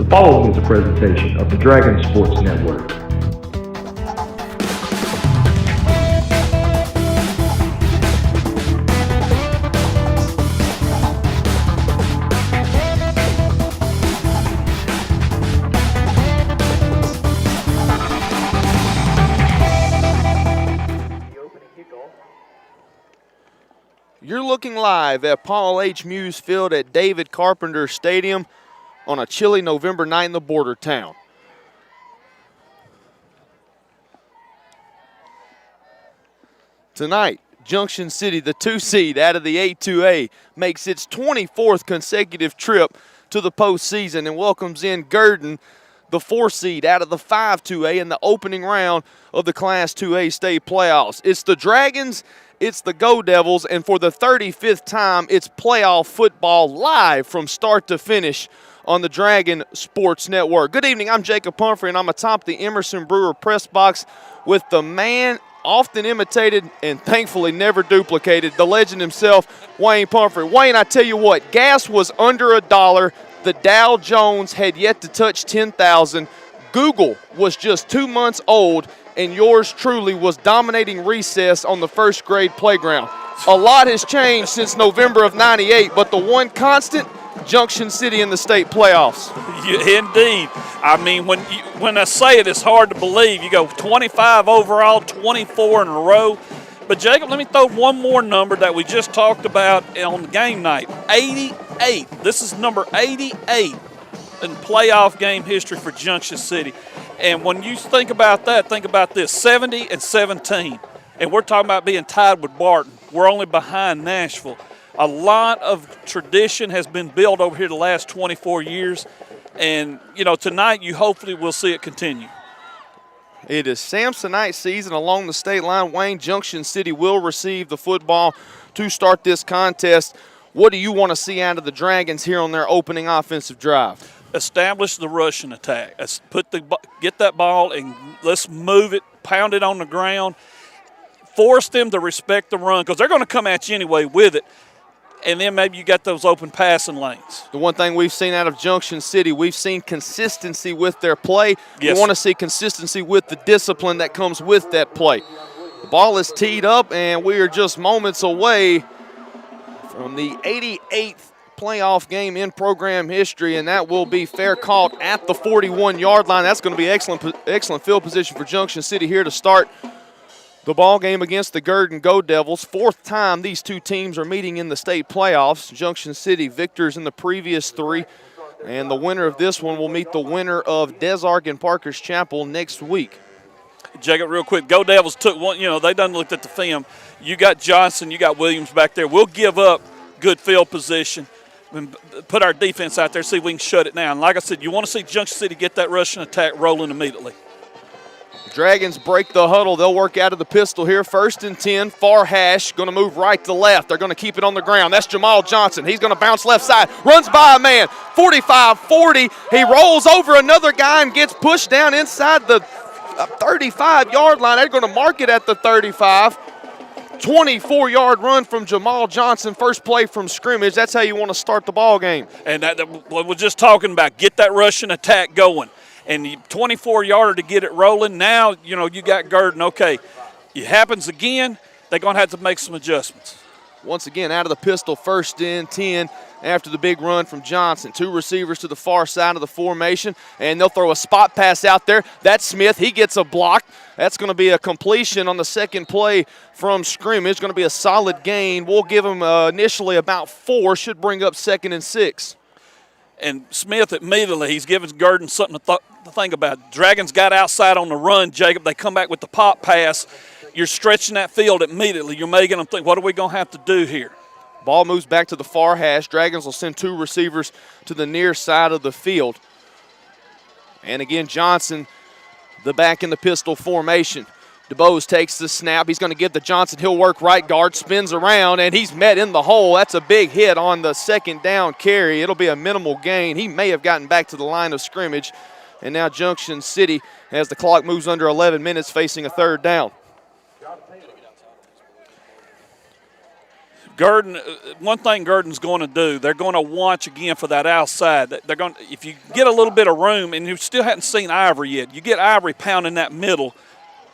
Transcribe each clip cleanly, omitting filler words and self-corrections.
following is a presentation of the Dragon Sports Network. You're looking live at Paul H. Muse Field at David Carpenter Stadium on a chilly November night in the border town. Tonight, Junction City, the 2 seed out of the A2A, makes its 24th consecutive trip to the postseason and welcomes in Gurdon, the 4 seed out of the 5-2A in the opening round of the Class 2A state playoffs. It's the Dragons, it's the Go Devils, and for the 35th time, it's playoff football live from start to finish on the Dragon Sports Network. Good evening, I'm Jacob Pumphrey, and I'm atop the Emerson Brewer press box with the man often imitated and thankfully never duplicated, the legend himself, Wayne Pumphrey. Wayne, I tell you what, gas was under $1. The Dow Jones had yet to touch 10,000. Google was just 2 months old, and yours truly was dominating recess on the first grade playground. A lot has changed since November of '98, but the one constant, Junction City in the state playoffs. Indeed. I mean, when I say it, it's hard to believe. You go 25 overall, 24 in a row. But, Jacob, let me throw one more number that we just talked about on game night. 88. This is number 88 in playoff game history for Junction City. And when you think about that, think about this, 70 and 17. And we're talking about being tied with Barton. We're only behind Nashville. A lot of tradition has been built over here the last 24 years. And, you know, tonight you hopefully will see it continue. It is Samsonite season along the state line. Wayne, Junction City will receive the football to start this contest. What do you want to see out of the Dragons here on their opening offensive drive? Establish the rushing attack. Let's get that ball and let's move it, pound it on the ground. Force them to respect the run because they're going to come at you anyway with it. And then maybe you got those open passing lanes. The one thing we've seen out of Junction City, we've seen consistency with their play. Yes. We want to see consistency with the discipline that comes with that play. The ball is teed up, and we are just moments away from the 88th playoff game in program history, and that will be fair caught at the 41-yard line. That's going to be excellent field position for Junction City here to start the ball game against the Gurdon Go Devils. 4th time these two teams are meeting in the state playoffs. Junction City victors in the previous 3, and the winner of this one will meet the winner of Des Arc and Parker's Chapel next week. Jacob, real quick, Go Devils took one, you know, they done looked at the film. You got Johnson, you got Williams back there. We'll give up good field position and put our defense out there, see if we can shut it down. Like I said, you want to see Junction City get that rushing attack rolling immediately. Dragons break the huddle. They'll work out of the pistol here. 1st and 10, far hash, going to move right to left. They're going to keep it on the ground. That's Jamal Johnson. He's going to bounce left side, runs by a man, 45-40. He rolls over another guy and gets pushed down inside the 35-yard line. They're going to mark it at the 35. 24-yard run from Jamal Johnson, first play from scrimmage. That's how you want to start the ball game. And what we're just talking about, get that rushing attack going. And 24-yarder to get it rolling. Now, you know, you got Gurdon. Okay, it happens again, they're going to have to make some adjustments. Once again, out of the pistol, 1st and 10 after the big run from Johnson. 2 receivers to the far side of the formation, and they'll throw a spot pass out there. That's Smith. He gets a block. That's going to be a completion on the second play from scrimmage. Going to be a solid gain. We'll give him initially about 4. Should bring up 2nd and 6. And Smith immediately, he's giving Gurdon something to think about. Dragons got outside on the run, Jacob. They come back with the pop pass. You're stretching that field immediately. You're making them think, what are we going to have to do here? Ball moves back to the far hash. Dragons will send 2 receivers to the near side of the field. And again, Johnson, the back in the pistol formation. DeBose takes the snap. He's going to give to Johnson. He'll work right guard, spins around, and he's met in the hole. That's a big hit on the 2nd down carry. It'll be a minimal gain. He may have gotten back to the line of scrimmage. And now Junction City, as the clock moves under 11 minutes, facing a 3rd down. Gurdon, one thing Gurdon's going to do, they're going to watch again for that outside. They're going, if you get a little bit of room, and you still haven't seen Ivory yet, you get Ivory pounding that middle,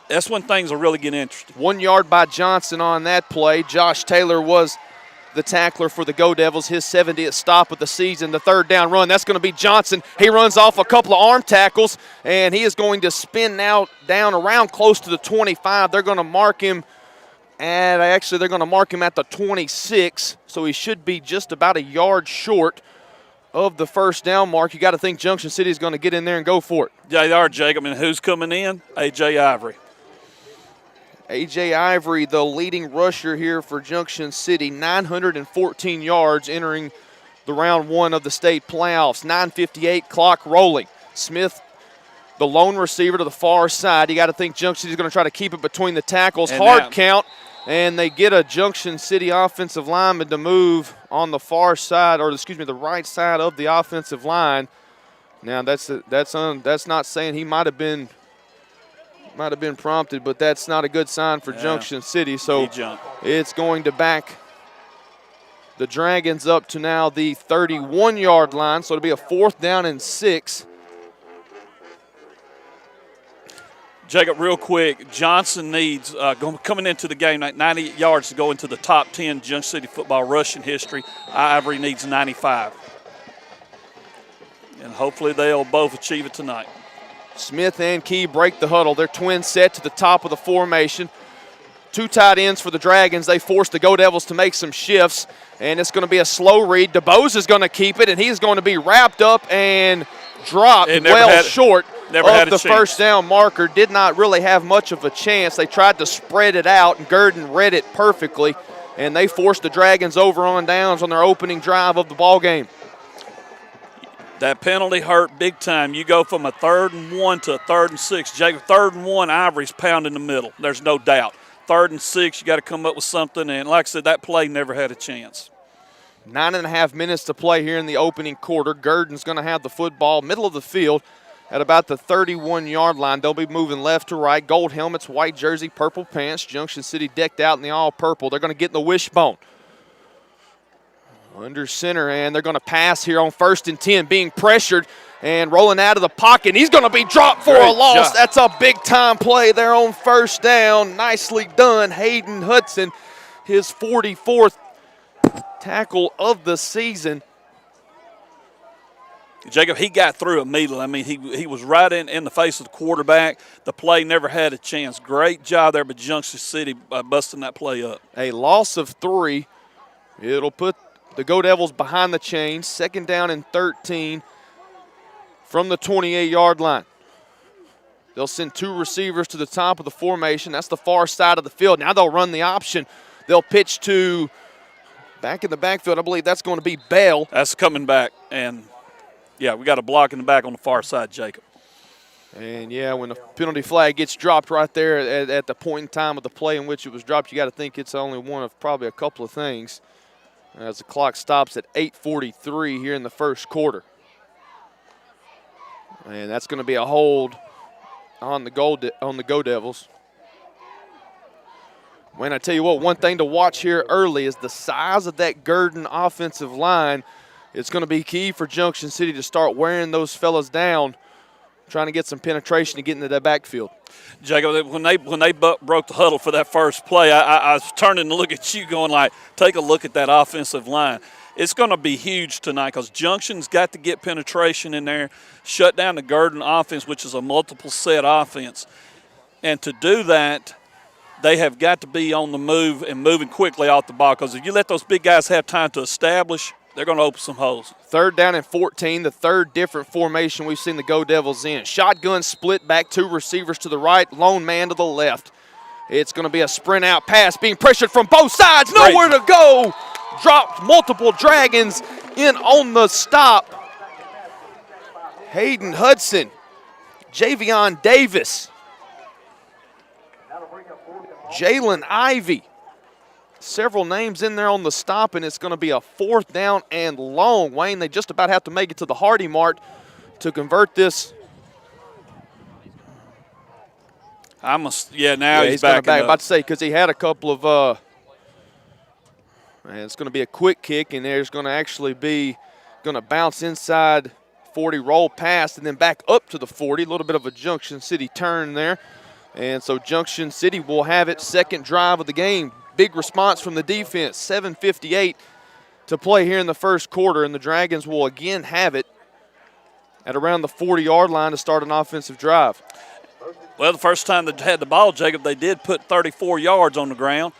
that's when things will really get interesting. 1 yard by Johnson on that play. Josh Taylor was the tackler for the Go Devils, his 70th stop of the season, the third down run. That's going to be Johnson. He runs off a couple of arm tackles, and he is going to spin now down around close to the 25. They're going to mark him. And actually, they're going to mark him at the 26, so he should be just about a yard short of the first down mark. You got to think Junction City is going to get in there and go for it. Yeah, they are, Jacob. And who's coming in? A.J. Ivory. A.J. Ivory, the leading rusher here for Junction City, 914 yards entering the round one of the state playoffs. 9:58, clock rolling. Smith, the lone receiver to the far side. You got to think Junction City is going to try to keep it between the tackles. And hard now, count, and they get a Junction City offensive lineman to move on the far side, or excuse me, the right side of the offensive line. Now that's not saying he might have been prompted, but that's not a good sign for Junction City. So it's going to back the Dragons up to now the 31-yard line. So it'll be a 4th down and 6. Jacob, real quick, Johnson needs, coming into the game, 90 yards to go into the top 10 Junction City football rushing history. Ivory needs 95. And hopefully they'll both achieve it tonight. Smith and Key break the huddle. They're twin set to the top of the formation. 2 tight ends for the Dragons. They force the Go Devils to make some shifts, and it's going to be a slow read. DeBose is going to keep it, and he's going to be wrapped up and dropped short of the first down marker. Did not really have much of a chance. They tried to spread it out, and Gurdon read it perfectly, and they forced the Dragons over on downs on their opening drive of the ball game. That penalty hurt big time. You go from a 3rd and 1 to a 3rd and 6. Jacob, 3rd and 1, Ivory's pounding the middle. There's no doubt. 3rd and 6, you got to come up with something. And like I said, that play never had a chance. 9.5 minutes to play here in the opening quarter. Gurdon's going to have the football middle of the field at about the 31-yard line. They'll be moving left to right. Gold helmets, white jersey, purple pants. Junction City decked out in the all-purple. They're going to get in the wishbone. Under center, and they're going to pass here on 1st and 10, being pressured and rolling out of the pocket. He's going to be dropped for a loss. That's a big-time play there on 1st down. Nicely done, Hayden Hudson, his 44th tackle of the season. Jacob, he got through immediately. I mean, he was right in the face of the quarterback. The play never had a chance. Great job there by Junction City busting that play up. A loss of 3. It'll put the Go Devils behind the chains. 2nd down and 13 from the 28-yard line. They'll send 2 receivers to the top of the formation. That's the far side of the field. Now they'll run the option. They'll pitch to back in the backfield. I believe that's going to be Bell. That's coming back. And, yeah, we got a block in the back on the far side, Jacob. And, yeah, when the penalty flag gets dropped right there at the point in time of the play in which it was dropped, you got to think it's only one of probably a couple of things. As the clock stops at 8:43 here in the first quarter. And that's going to be a hold on the Go Devils. When I tell you what, one thing to watch here early is the size of that Gurdon offensive line. It's going to be key for Junction City to start wearing those fellas down, trying to get some penetration to get into that backfield. Jacob, when they broke the huddle for that first play, I was turning to look at you going like, take a look at that offensive line. It's going to be huge tonight because Junction's got to get penetration in there, shut down the Gurdon offense, which is a multiple set offense. And to do that, they have got to be on the move and moving quickly off the ball because if you let those big guys have time to establish, they're going to open some holes. 3rd down and 14, the 3rd different formation we've seen the Go Devils in. Shotgun split back, 2 receivers to the right, lone man to the left. It's going to be a sprint out pass being pressured from both sides. Nowhere to go. Dropped multiple Dragons in on the stop. Hayden Hudson, Javion Davis, Jalen Ivey. Several names in there on the stop, and it's going to be a 4th down and long. Wayne, they just about have to make it to the Hardy mark to convert this. Now he's back. backing up. About to say, because he had a couple of And it's going to be a quick kick, and there's going to actually be going to bounce inside 40, roll past, and then back up to the 40. A little bit of a Junction City turn there. And so Junction City will have it, second drive of the game. Big response from the defense, 7:58 to play here in the first quarter, and the Dragons will again have it at around the 40-yard line to start an offensive drive. Well, the first time they had the ball, Jacob, they did put 34 yards on the ground.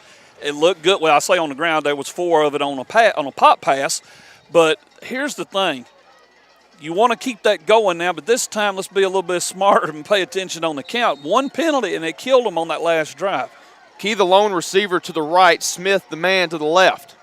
It looked good. Well, I say on the ground, there was 4 of it on a pop pass. But here's the thing. You want to keep that going now, but this time let's be a little bit smarter and pay attention on the count. 1 penalty, and they killed them on that last drive. Key, the lone receiver to the right, Smith, the man to the left.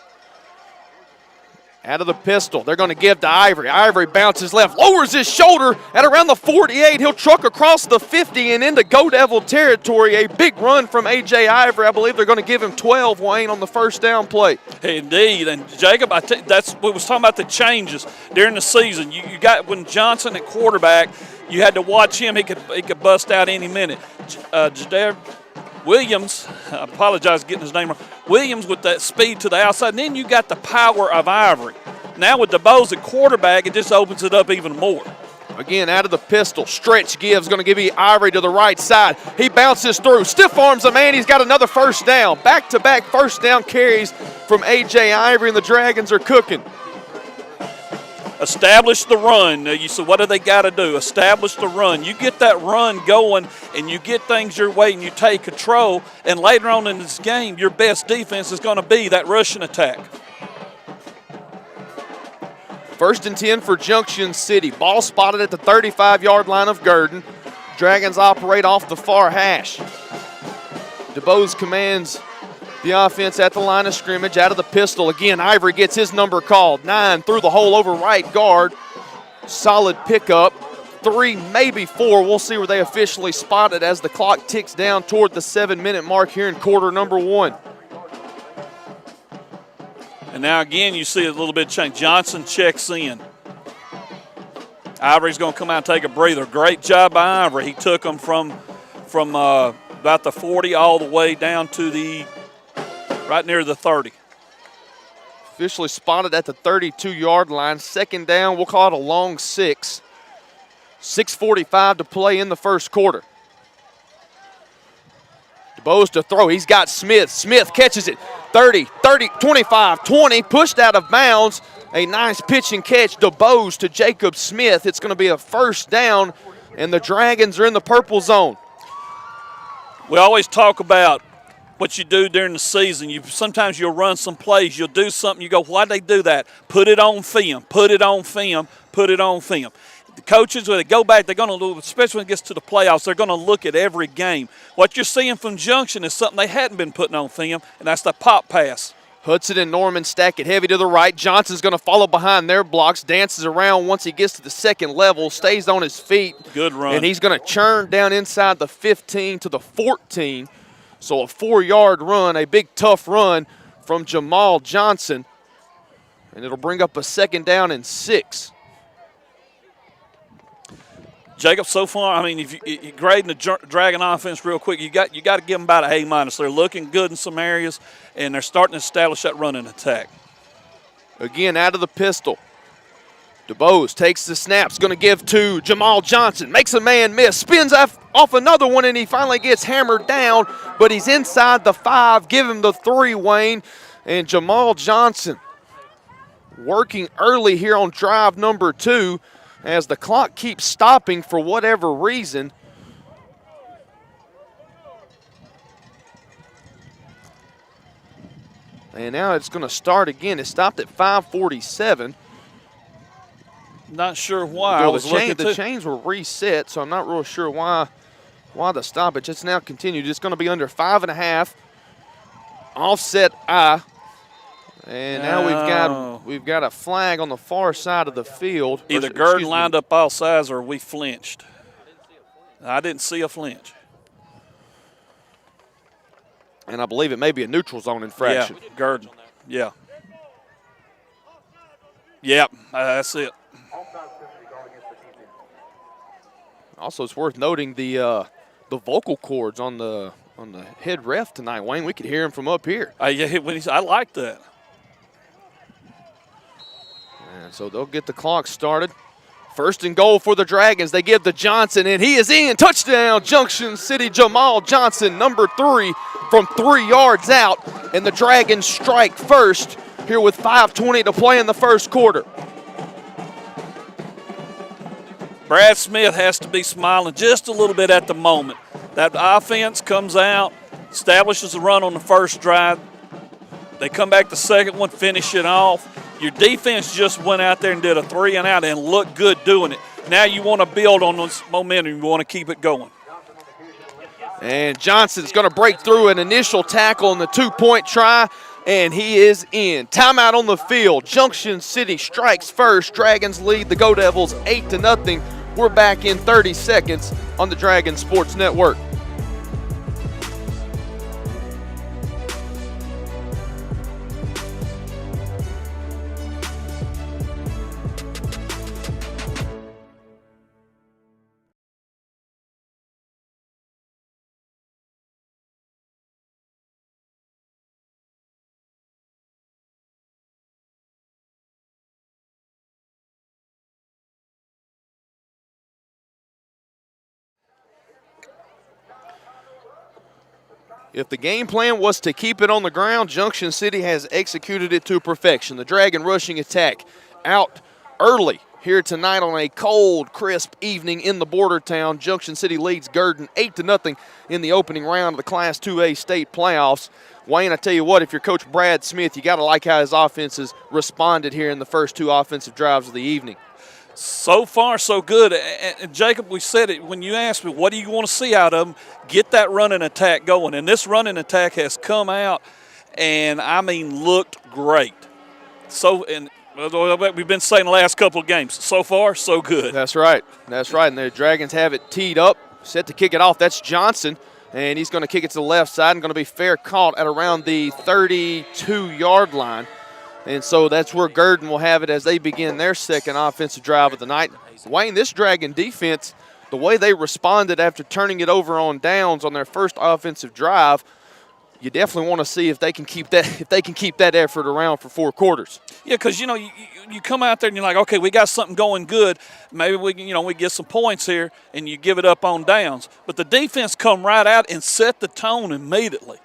Out of the pistol, they're going to give to Ivory. Ivory bounces left, lowers his shoulder at around the 48. He'll truck across the 50 and into Go Devil territory. A big run from A.J. Ivory. I believe they're going to give him 12, Wayne, on the first down play. Indeed, and Jacob, that's what was talking about the changes during the season. You got when Johnson at quarterback, you had to watch him. He could bust out any minute. Jadair Williams, I apologize for getting his name wrong. Williams with that speed to the outside, and then you got the power of Ivory. Now with DeBose at quarterback, it just opens it up even more. Again, out of the pistol, stretch gives, going to give you Ivory to the right side. He bounces through, stiff arms a man. He's got another first down. Back-to-back first down carries from A.J. Ivory, and the Dragons are cooking. Establish the run. You said, what do they got to do? Establish the run. You get that run going, and you get things your way, and you take control. And later on in this game, your best defense is going to be that rushing attack. 1st and 10 for Junction City. Ball spotted at the 35-yard line of Gurdon. Dragons operate off the far hash. DeBose commands the offense at the line of scrimmage, out of the pistol. Again, Ivory gets his number called. 9 through the hole over right guard. Solid pickup. 3, maybe 4. We'll see where they officially spot it as the clock ticks down toward the 7-minute mark here in quarter number 1. And now again, you see a little bit of change. Johnson checks in. Ivory's going to come out and take a breather. Great job by Ivory. He took them from about the 40 all the way down to the right near the 30. Officially spotted at the 32-yard line. Second down, we'll call it a long 6. 6:45 to play in the first quarter. DeBose to throw. He's got Smith. Smith catches it. 30, 25, 20. Pushed out of bounds. A nice pitch and catch. DeBose to Jacob Smith. It's going to be a first down, and the Dragons are in the purple zone. We always talk about what you do during the season. Sometimes you'll run some plays. You'll do something. You go, why'd they do that? Put it on film. Put it on film. Put it on film. The coaches, when they go back, they're going to look, especially when it gets to the playoffs, they're going to look at every game. What you're seeing from Junction is something they hadn't been putting on film, and that's the pop pass. Hudson and Norman stack it heavy to the right. Johnson's going to follow behind their blocks, dances around once he gets to the second level, stays on his feet. Good run. And he's going to churn down inside the 15 to the 14. So a 4-yard run, a big tough run from Jamal Johnson. And it'll bring up a second down and 6. Jacob, so far, I mean, if you're grading the Dragon offense real quick, you got to give them about an A-. They're looking good in some areas, and they're starting to establish that running attack. Again, out of the pistol. DeBose takes the snaps, going to give to Jamal Johnson. Makes a man miss, spins off another one, and he finally gets hammered down, but he's inside the 5. Give him the 3, Wayne. And Jamal Johnson working early here on drive number 2. As the clock keeps stopping for whatever reason. And now it's going to start again. It stopped at 5:47. Not sure why. Well, the chains were reset, so I'm not real sure why the stoppage. It's now continued. It's going to be under 5.5. Offset I. And now we've got a flag on the far side of the field. Either Gurdon lined up all sides or we flinched. I didn't see a flinch. And I believe it may be a neutral zone infraction. Yeah, Gurdon. Yeah. Yep, that's it. Also, it's worth noting the vocal cords on the head ref tonight, Wayne. We could hear him from up here. I like that. So they'll get the clock started. First and goal for the Dragons. They give to Johnson, and he is in. Touchdown, Junction City. Jamal Johnson, number 3, from 3 yards out. And the Dragons strike first here with 5:20 to play in the first quarter. Brad Smith has to be smiling just a little bit at the moment. That offense comes out, establishes a run on the first drive. They come back the second one, finish it off. Your defense just went out there and did a 3 and out and looked good doing it. Now you want to build on this momentum. You want to keep it going. And Johnson's going to break through an initial tackle on the 2-point try, and he is in. Timeout on the field. Junction City strikes first. Dragons lead the Go Devils 8-0. We're back in 30 seconds on the Dragon Sports Network. If the game plan was to keep it on the ground, Junction City has executed it to perfection. The Dragon rushing attack out early here tonight on a cold, crisp evening in the border town. Junction City leads Gurdon 8-0 in the opening round of the Class 2A state playoffs. Wayne, I tell you what, if you're Coach Brad Smith, you got to like how his offense has responded here in the first 2 offensive drives of the evening. So far, so good. And Jacob, we said it when you asked me, what do you want to see out of them? Get that running attack going. And this running attack has come out and, I mean, looked great. So, and we've been saying the last couple of games, so far, so good. That's right. That's right. And the Dragons have it teed up, set to kick it off. That's Johnson, and he's going to kick it to the left side and going to be fair caught at around the 32-yard line. And so that's where Gurdon will have it as they begin their second offensive drive of the night. Wayne, this Dragon defense, the way they responded after turning it over on downs on their first offensive drive, you definitely want to see if they can keep that effort around for 4 quarters. Yeah, because you come out there and you're like, okay, we got something going good. Maybe we get some points here, and you give it up on downs. But the defense come right out and set the tone immediately,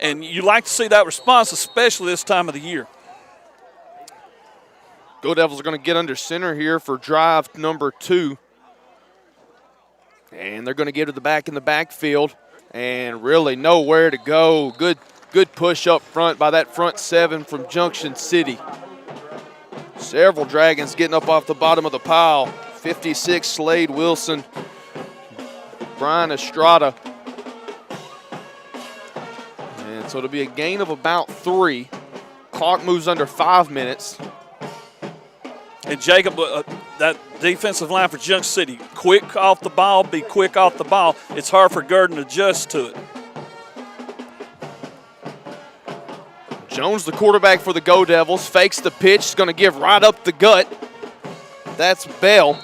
and you like to see that response, especially this time of the year. Go Devils are going to get under center here for drive number 2. And they're going to give to the back in the backfield. And really nowhere to go. Good push up front by that front 7 from Junction City. Several Dragons getting up off the bottom of the pile. 56, Slade Wilson. Brian Estrada. And so it'll be a gain of about 3. Clock moves under 5 minutes. And Jacob, that defensive line for Junction City, quick off the ball, be quick off the ball. It's hard for Gurdon to adjust to it. Jones, the quarterback for the Go Devils, fakes the pitch. He's going to give right up the gut. That's Bell.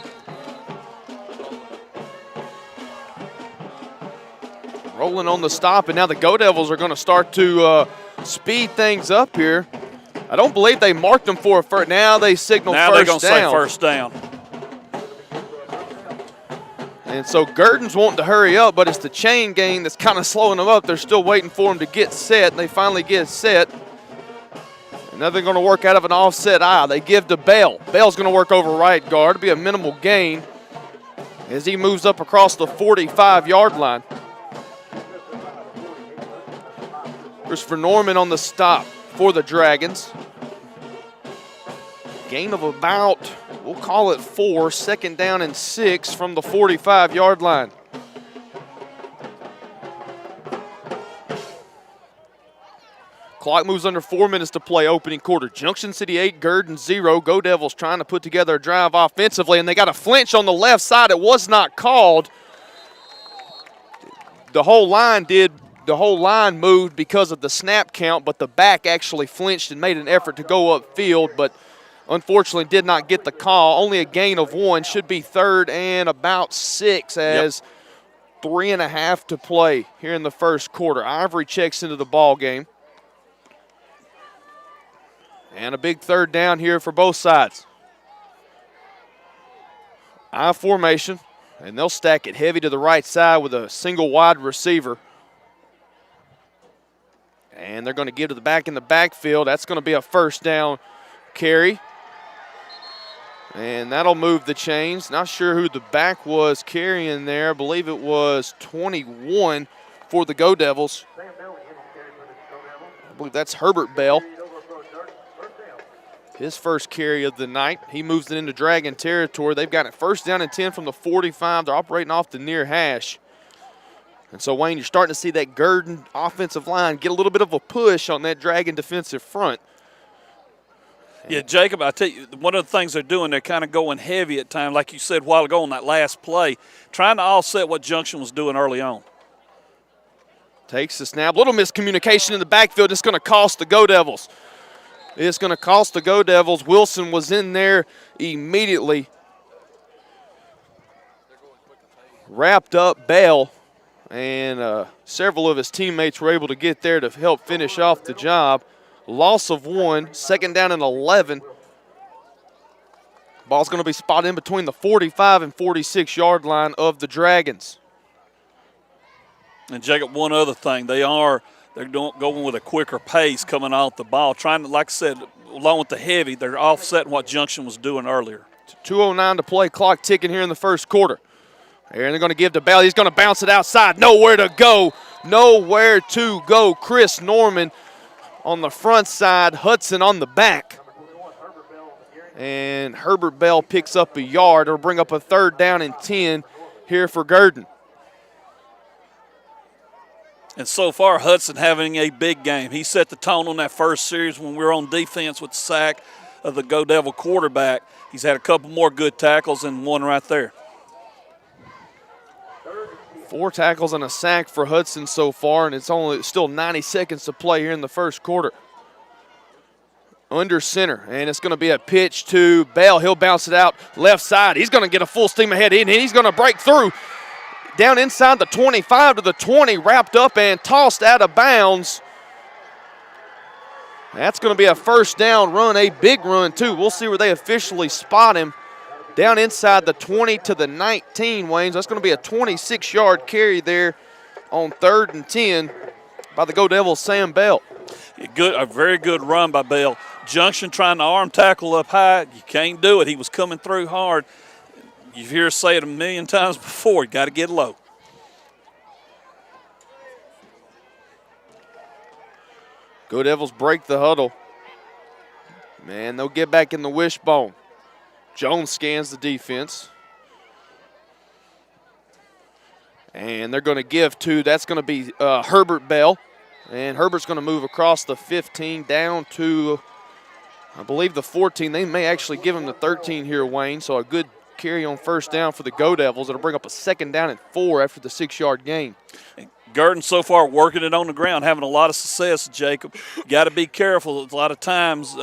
Rolling on the stop, and now the Go Devils are going to start to speed things up here. I don't believe they marked them for a first. Now they signal now first down. Now they're going to say first down. And so Gurdon's wanting to hurry up, but it's the chain gang that's kind of slowing them up. They're still waiting for them to get set, and they finally get set. And now they're going to work out of an offset eye. They give to Bell. Bell's going to work over right guard. It'll be a minimal gain as he moves up across the 45-yard line. Christopher Norman on the stop for the Dragons. Gain of about, we'll call it 4, second down and 6 from the 45-yard line. Clock moves under 4 minutes to play opening quarter. Junction City 8, Gurdon 0. Go Devils trying to put together a drive offensively, and they got a flinch on the left side. It was not called. The whole line moved because of the snap count, but the back actually flinched and made an effort to go upfield, but unfortunately did not get the call. Only a gain of 1. Should be 3rd and about 6 as 3.5 to play here in the first quarter. Ivory checks into the ball game. And a big 3rd down here for both sides. I formation, and they'll stack it heavy to the right side with a single wide receiver. And they're going to give to the back in the backfield. That's going to be a first down carry. And that'll move the chains. Not sure who the back was carrying there. I believe it was 21 for the Go Devils. I believe that's Herbert Bell. His first carry of the night. He moves it into Dragon territory. They've got it first down and 10 from the 45. They're operating off the near hash. And so, Wayne, you're starting to see that Gurdon offensive line get a little bit of a push on that Dragon defensive front. Yeah, Jacob, I tell you, one of the things they're doing, they're kind of going heavy at times, like you said a while ago on that last play, trying to offset what Junction was doing early on. Takes the snap. Little miscommunication in the backfield. It's going to cost the Go Devils. It's going to cost the Go Devils. Wilson was in there immediately. Wrapped up Bell, and several of his teammates were able to get there to help finish off the job. Loss of 1, second down and 11. Ball's going to be spotted in between the 45 and 46-yard line of the Dragons. And Jacob, one other thing, they're going with a quicker pace coming off the ball, trying to, like I said, along with the heavy, they're offsetting what Junction was doing earlier. 2:09 to play, clock ticking here in the first quarter. And they're going to give to Bell. He's going to bounce it outside. Nowhere to go. Nowhere to go. Chris Norman on the front side, Hudson on the back. And Herbert Bell picks up a yard. It'll bring up a third down and 10 here for Gurdon. And so far, Hudson having a big game. He set the tone on that first series when we were on defense with the sack of the Go Devil quarterback. He's had a couple more good tackles and one right there. 4 tackles and a sack for Hudson so far, and it's still 90 seconds to play here in the first quarter. Under center, and it's going to be a pitch to Bell. He'll bounce it out left side. He's going to get a full steam ahead in, and he's going to break through. Down inside the 25 to the 20, wrapped up and tossed out of bounds. That's going to be a first down run, a big run too. We'll see where they officially spot him. Down inside the 20 to the 19, Wayne. So that's going to be a 26-yard carry there on 3rd and 10 by the Go Devils, Sam Bell. A very good run by Bell. Junction trying to arm tackle up high. You can't do it. He was coming through hard. You hear us say it a million times before. You got to get low. Go Devils break the huddle. Man, they'll get back in the wishbone. Jones scans the defense. And they're going to give to, that's going to be Herbert Bell. And Herbert's going to move across the 15 down to, I believe, the 14. They may actually give him the 13 here, Wayne. So a good carry on first down for the Go Devils. It'll bring up a second down and 4 after the 6-yard gain. Gurdon so far working it on the ground, having a lot of success, Jacob. You got to be careful. A lot of times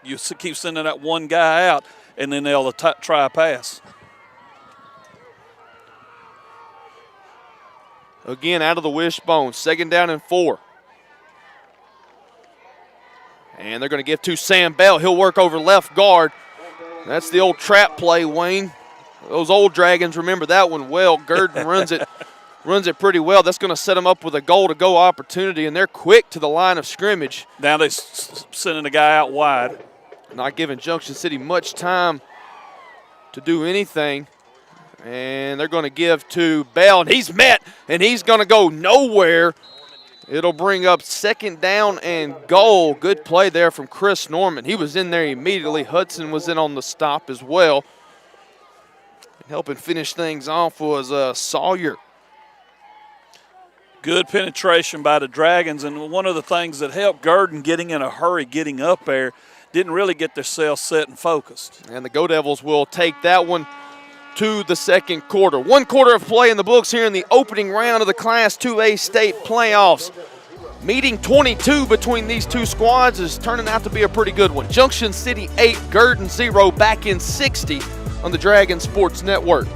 you keep sending that one guy out, and then they'll try a pass. Again, out of the wishbone, second down and 4. And they're going to give to Sam Bell. He'll work over left guard. That's the old trap play, Wayne. Those old Dragons remember that one well. Gurdon runs it pretty well. That's going to set them up with a goal-to-go opportunity, and they're quick to the line of scrimmage. Now they're sending the guy out wide. Not giving Junction City much time to do anything. And they're going to give to Bell, and he's met, and he's going to go nowhere. It'll bring up second down and goal. Good play there from Chris Norman. He was in there immediately. Hudson was in on the stop as well. And helping finish things off was Sawyer. Good penetration by the Dragons, and one of the things that helped Gurdon getting in a hurry, getting up there, didn't really get themselves set and focused. And the Go Devils will take that one to the second quarter. 1 quarter of play in the books here in the opening round of the Class 2A state playoffs. Meeting 22 between these two squads is turning out to be a pretty good one. Junction City 8, Gurdon 0, back in 60 on the Dragon Sports Network.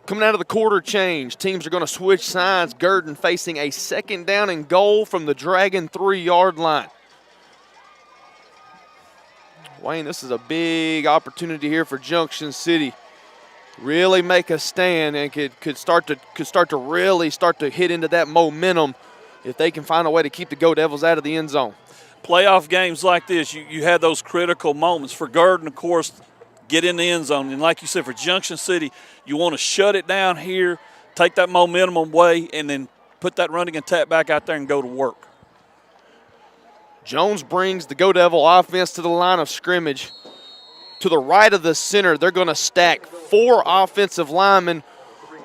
Coming out of the quarter change, teams are going to switch sides. Gurdon facing a 2nd down and goal from the Dragon 3-yard line. Wayne, this is a big opportunity here for Junction City. Really make a stand and could start to really hit into that momentum if they can find a way to keep the Go Devils out of the end zone. Playoff games like this, you have those critical moments. For Gurdon, of course, get in the end zone. And like you said, for Junction City, you want to shut it down here, take that momentum away, and then put that running attack back out there and go to work. Jones brings the Go Devil offense to the line of scrimmage. To the right of the center, they're going to stack 4 offensive linemen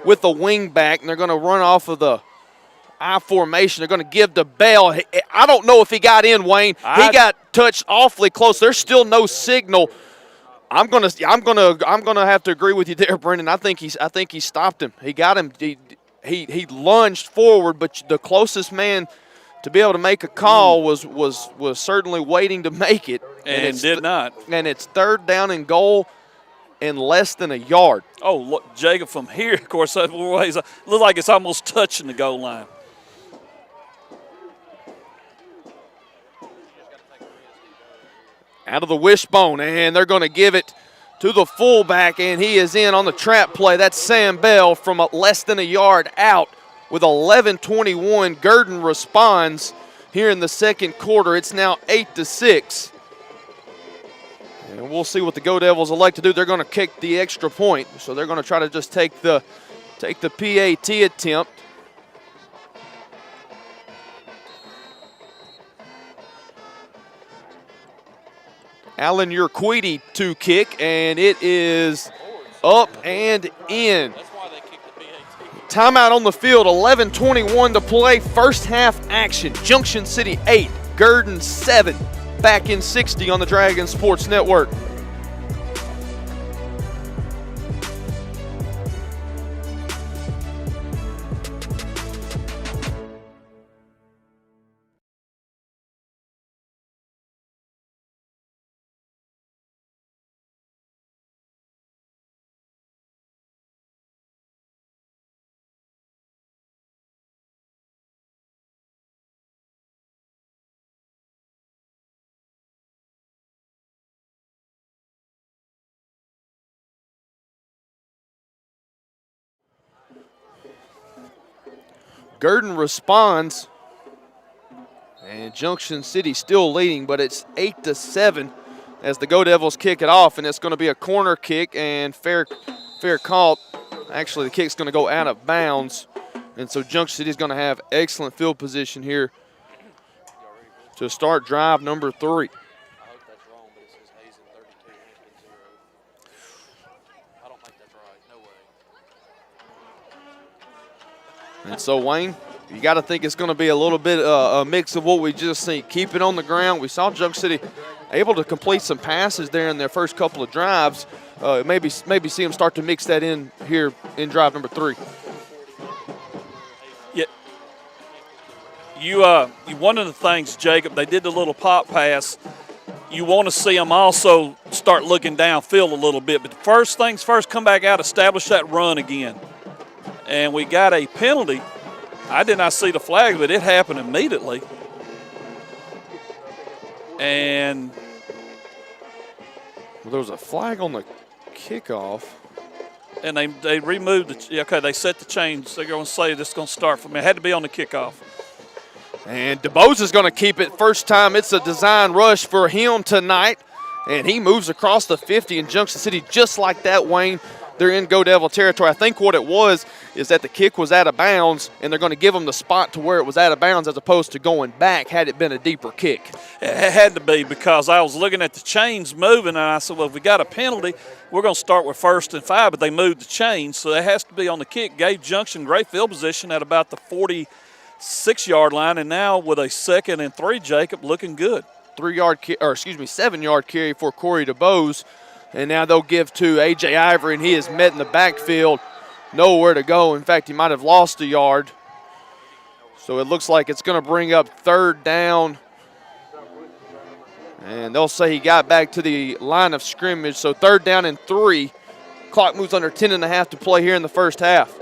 with a wing back, and they're going to run off of the I formation. They're going to give to Bell. I don't know if he got in, Wayne. He got touched awfully close. There's still no signal. I'm gonna have to agree with you there, Brendan. I think he stopped him. He got him. He lunged forward, but the closest man to be able to make a call was certainly waiting to make it, and did not. And it's 3rd down and goal, and less than a yard. Oh, look, Jacob, from here, of course, it looks like it's almost touching the goal line. Out of the wishbone, and they're going to give it to the fullback, and he is in on the trap play. That's Sam Bell from less than a yard out with 11:21. Gurdon responds here in the 2nd quarter. It's now 8-6. And we'll see what the Go Devils elect to do. They're going to kick the extra point, so they're going to try to just take the PAT attempt. Alan Urquidi to kick, and it is up and in. Timeout on the field, 11:21 to play, first half action. Junction City 8, Gurdon 7, back in 60 on the Dragon Sports Network. Gurdon responds, and Junction City still leading, but it's 8-7 as the Go Devils kick it off, and it's going to be a corner kick and fair call. Actually, the kick's going to go out of bounds, and so Junction City is going to have excellent field position here to start drive number 3. And so, Wayne, you got to think it's going to be a little bit a mix of what we just seen. Keep it on the ground. We saw Junction City able to complete some passes there in their first couple of drives. Maybe see them start to mix that in here in drive number 3. Yeah. One of the things, Jacob, they did the little pop pass. You want to see them also start looking downfield a little bit. But first things first, come back out, establish that run again. And we got a penalty. I did not see the flag, but it happened immediately. And well, there was a flag on the kickoff. And they removed they set the chains. They're going to say this is going to start from it. Had to be on the kickoff. And DeBose is going to keep it. First time it's a design rush for him tonight. And he moves across the 50 in Junction City just like that, Wayne. They're in Go Devil territory. I think what it was is that the kick was out of bounds, and they're going to give them the spot to where it was out of bounds as opposed to going back had it been a deeper kick. It had to be because I was looking at the chains moving, and I said, well, if we got a penalty, we're going to start with 1st and 5, but they moved the chains, so it has to be on the kick. Gave Junction great field position at about the 46-yard line, and now with a 2nd and 3, Jacob, looking good. 7-yard carry for Corey DeBose. And now they'll give to A.J. Ivory, and he is met in the backfield. Nowhere to go. In fact, he might have lost a yard. So it looks like it's going to bring up 3rd down. And they'll say he got back to the line of scrimmage. So 3rd down and 3 Clock moves under 10.5 to play here in the first half.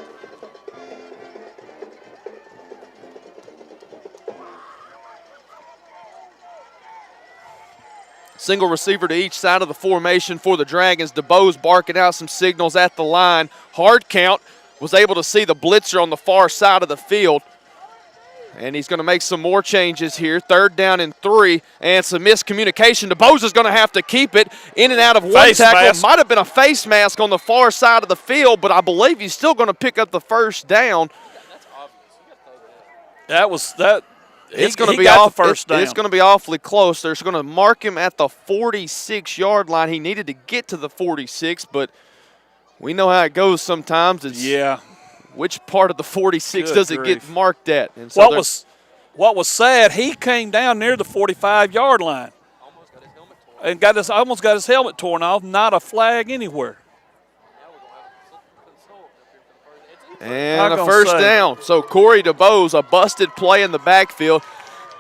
Single receiver to each side of the formation for the Dragons. DeBose barking out some signals at the line. Hard count. Was able to see the blitzer on the far side of the field. And he's going to make some more changes here. 3rd down and 3. And some miscommunication. DeBose is going to have to keep it in and out of one tackle. Mask. Might have been a face mask on the far side of the field, but I believe he's still going to pick up the first down. That was that. It's going to be got the first down. It's going to be awfully close. They're going to mark him at the 46-yard line. He needed to get to the 46, but we know how it goes sometimes. It's which part of the 46 does it get marked at? And so what was sad, he came down near the 45-yard line and almost got his helmet torn off. Not a flag anywhere. And a first down. So Corey DeBose, a busted play in the backfield.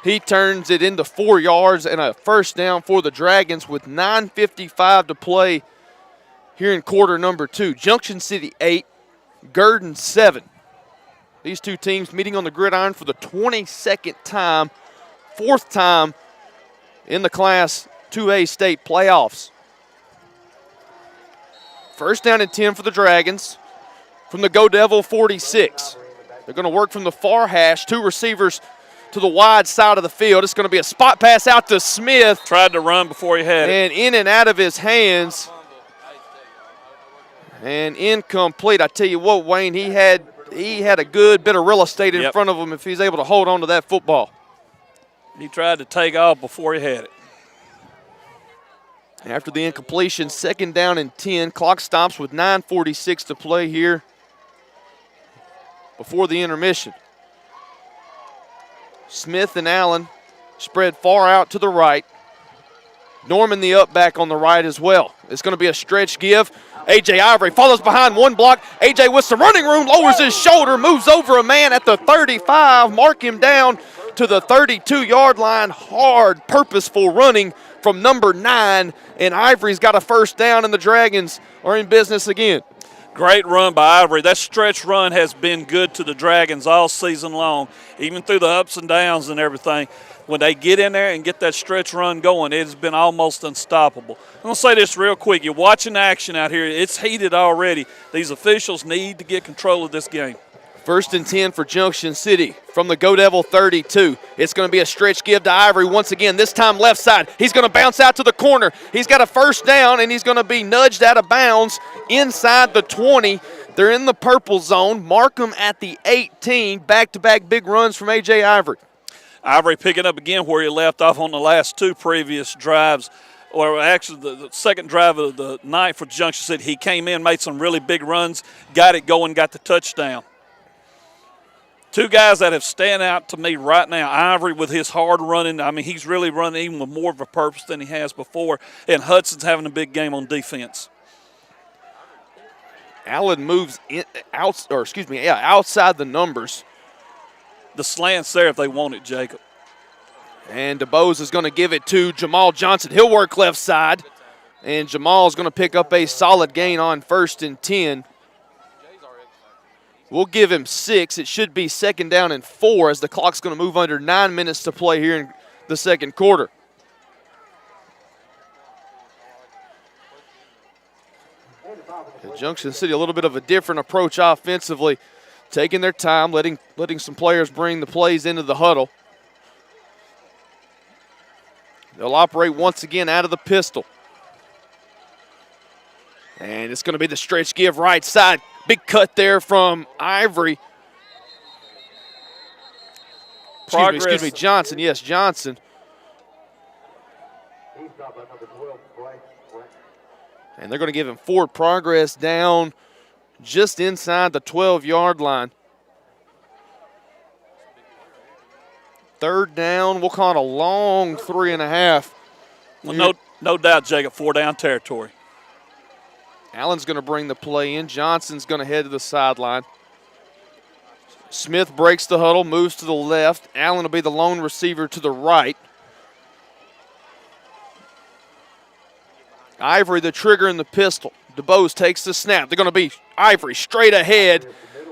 He turns it into 4 yards and a first down for the Dragons with 9:55 to play here in quarter number 2. Junction City 8, Gurdon 7. These two teams meeting on the gridiron for the 22nd time, 4th time in the Class 2A state playoffs. First down and 10 for the Dragons. From the Go Devil 46. They're going to work from the far hash. 2 receivers to the wide side of the field. It's going to be a spot pass out to Smith. Tried to run before he had it. And in and out of his hands. And incomplete. I tell you what, Wayne, he had a good bit of real estate in front of him if he's able to hold on to that football. He tried to take off before he had it. After the incompletion, 2nd down and 10. Clock stops with 9:46 to play here before the intermission. Smith and Allen spread far out to the right. Norman the up back on the right as well. It's going to be a stretch give. A.J. Ivory follows behind one block. A.J. with some running room, lowers his shoulder, moves over a man at the 35. Mark him down to the 32-yard line. Hard, purposeful running from number 9. And Ivory's got a first down, and the Dragons are in business again. Great run by Ivory. That stretch run has been good to the Dragons all season long, even through the ups and downs and everything. When they get in there and get that stretch run going, it has been almost unstoppable. I'm going to say this real quick. You're watching action out here. It's heated already. These officials need to get control of this game. 1st and 10 for Junction City from the Go Devil 32. It's going to be a stretch give to Ivory once again, this time left side. He's going to bounce out to the corner. He's got a first down, and he's going to be nudged out of bounds inside the 20. They're in the purple zone. Mark them at the 18. Back-to-back big runs from A.J. Ivory. Ivory picking up again where he left off on the last 2 previous drives, or actually the second drive of the night for Junction City. He came in, made some really big runs, got it going, got the touchdown. 2 guys that have stand out to me right now. Ivory with his hard running. I mean, he's really running even with more of a purpose than he has before. And Hudson's having a big game on defense. Allen moves outside the numbers. The slant's there if they want it, Jacob. And DeBose is going to give it to Jamal Johnson. He'll work left side. And Jamal's going to pick up a solid gain on 1st and 10. We'll give him 6. It should be 2nd down and 4 as the clock's going to move under 9 minutes to play here in the second quarter. Junction City, a little bit of a different approach offensively, taking their time, letting some players bring the plays into the huddle. They'll operate once again out of the pistol. And it's going to be the stretch give right side. Big cut there from Ivory. Excuse me, Johnson. Yes, Johnson. And they're going to give him forward progress down just inside the 12-yard line. 3rd down, we'll call it a long 3.5. Well, no doubt, Jacob, 4-down territory. Allen's going to bring the play in. Johnson's going to head to the sideline. Smith breaks the huddle, moves to the left. Allen will be the lone receiver to the right. Ivory, the trigger in the pistol. DeBose takes the snap. They're going to be Ivory straight ahead,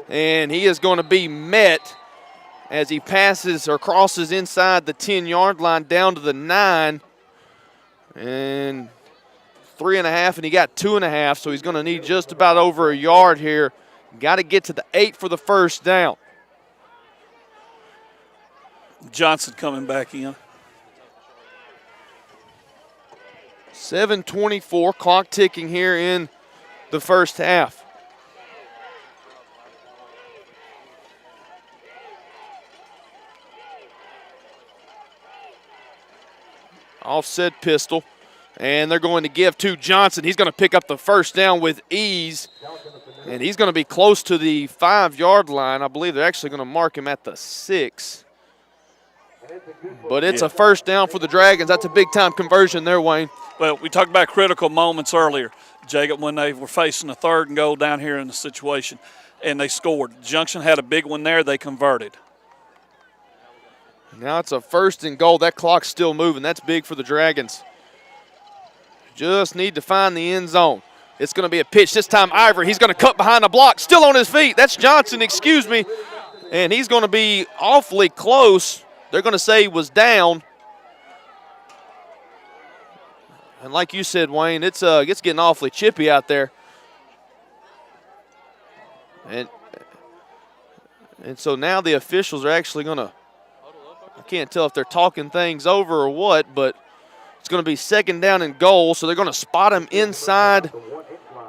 and he is going to be met as he passes or crosses inside the 10-yard line down to the 9. And 3.5, and he got 2.5, so he's going to need just about over a yard here. Got to get to the 8 for the first down. Johnson coming back in. 7:24, clock ticking here in the first half. Offset pistol, and they're going to give to Johnson. He's going to pick up the first down with ease, and he's going to be close to the 5-yard line. I believe they're actually going to mark him at the 6. But it's a first down for the Dragons. That's a big-time conversion there, Wayne. Well, we talked about critical moments earlier, Jacob, when they were facing a 3rd and goal down here in the situation, and they scored. Junction had a big one there. They converted. Now it's a 1st and goal. That clock's still moving. That's big for the Dragons. Just need to find the end zone. It's going to be a pitch. This time Ivory, he's going to cut behind the block. Still on his feet. That's Johnson, excuse me. And he's going to be awfully close. They're going to say he was down. And like you said, Wayne, it's getting awfully chippy out there. And so now the officials are actually going to, I can't tell if they're talking things over or what, but it's going to be 2nd down and goal, so they're going to spot him inside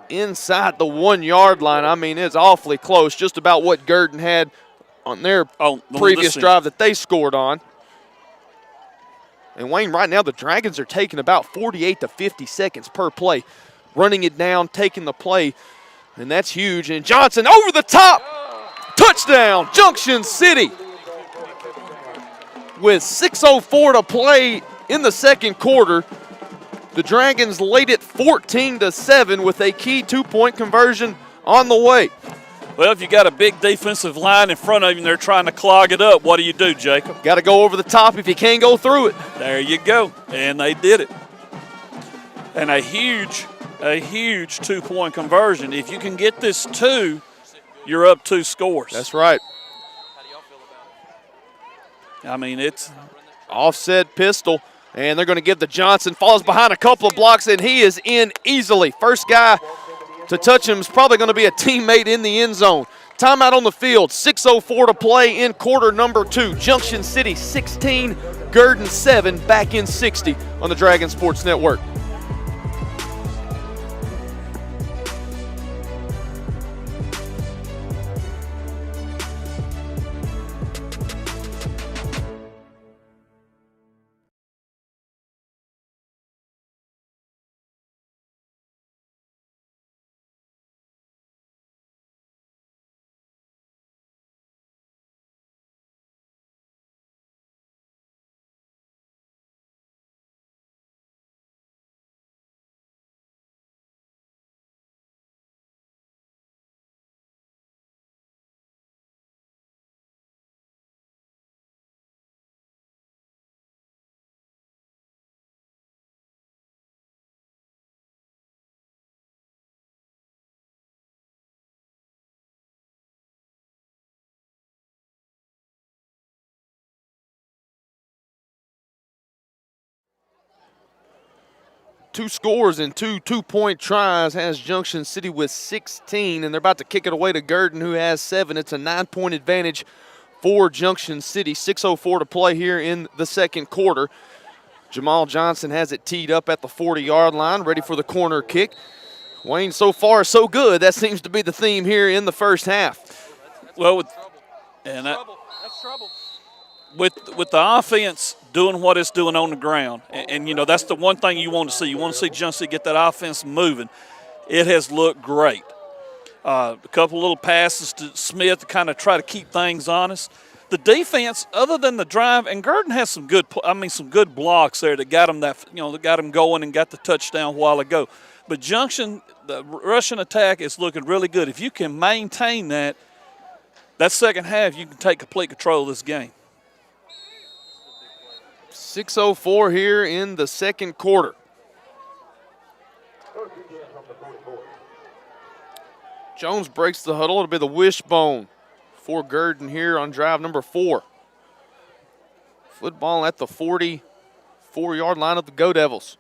the 1-yard line. I mean, it's awfully close, just about what Gurdon had on their previous drive that they scored on. And, Wayne, right now the Dragons are taking about 48 to 50 seconds per play, running it down, taking the play, and that's huge. And Johnson over the top, touchdown, Junction City. With 6:04 to play in the second quarter, the Dragons lead it 14-7 with a key 2-point conversion on the way. Well, if you got a big defensive line in front of you and they're trying to clog it up, what do you do, Jacob? Got to go over the top if you can't go through it. There you go. And they did it. And a huge 2-point conversion. If you can get this 2, you're up 2 scores. That's right. I mean, it's offset pistol, and they're going to give the Johnson. Falls behind a couple of blocks, and he is in easily. First guy to touch him is probably going to be a teammate in the end zone. Timeout on the field. 6:04 to play in quarter number 2. Junction City 16, Gurdon 7, back in 60 on the Dragon Sports Network. Two scores and two two-point tries has Junction City with 16, and they're about to kick it away to Gurdon, who has 7. It's a 9-point advantage for Junction City. 6:04 to play here in the second quarter. Jamal Johnson has it teed up at the 40-yard line, ready for the corner kick. Wayne, so far so good. That seems to be the theme here in the first half. Well, with the offense doing what it's doing on the ground, and you know, that's the one thing you want to see. You want to see Junction get that offense moving. It has looked great. A couple little passes to Smith to kind of try to keep things honest. The defense, other than the drive, and Gurdon has some good blocks there that got them that got them going and got the touchdown a while ago. But Junction, the rushing attack is looking really good. If you can maintain that second half, you can take complete control of this game. 6:04 here in the second quarter. Jones breaks the huddle. It'll be the wishbone for Gurdon here on drive number 4. Football at the 44-yard line of the Go Devils.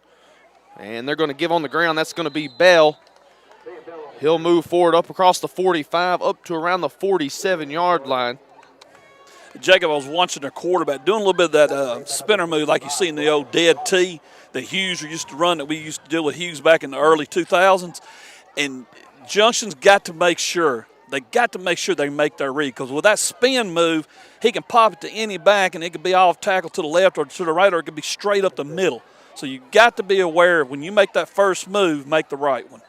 And they're going to give on the ground. That's going to be Bell. He'll move forward up across the 45, up to around the 47-yard line. Jacob, I was watching their quarterback doing a little bit of that spinner move like you see in the old dead T that Hughes used to run, that we used to deal with Hughes back in the early 2000s. And Junction's got to make sure they make their read, because with that spin move, he can pop it to any back, and it could be off tackle to the left or to the right, or it could be straight up the middle. So you got to be aware when you make that first move, make the right one.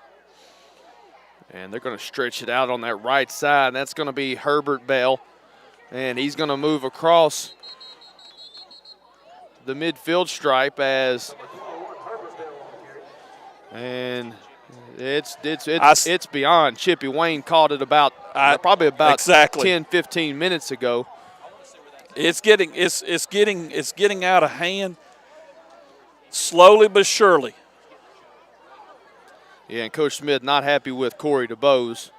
And they're going to stretch it out on that right side, and that's going to be Herbert Bell. And he's going to move across the midfield stripe and it's beyond Chippy. Wayne called it probably about exactly 10, 15 minutes ago. It's getting out of hand slowly but surely. Yeah, and Coach Smith not happy with Corey DeBose.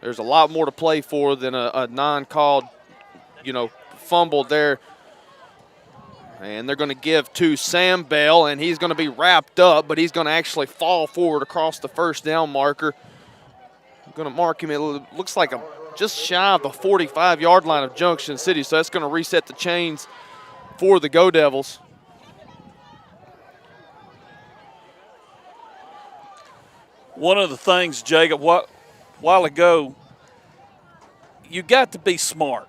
There's a lot more to play for than a non-called, fumble there. And they're going to give to Sam Bell, and he's going to be wrapped up, but he's going to actually fall forward across the first down marker. I'm going to mark him. It looks like just shy of the 45-yard line of Junction City, so that's going to reset the chains for the Go Devils. One of the things, Jacob, a while ago, you got to be smart.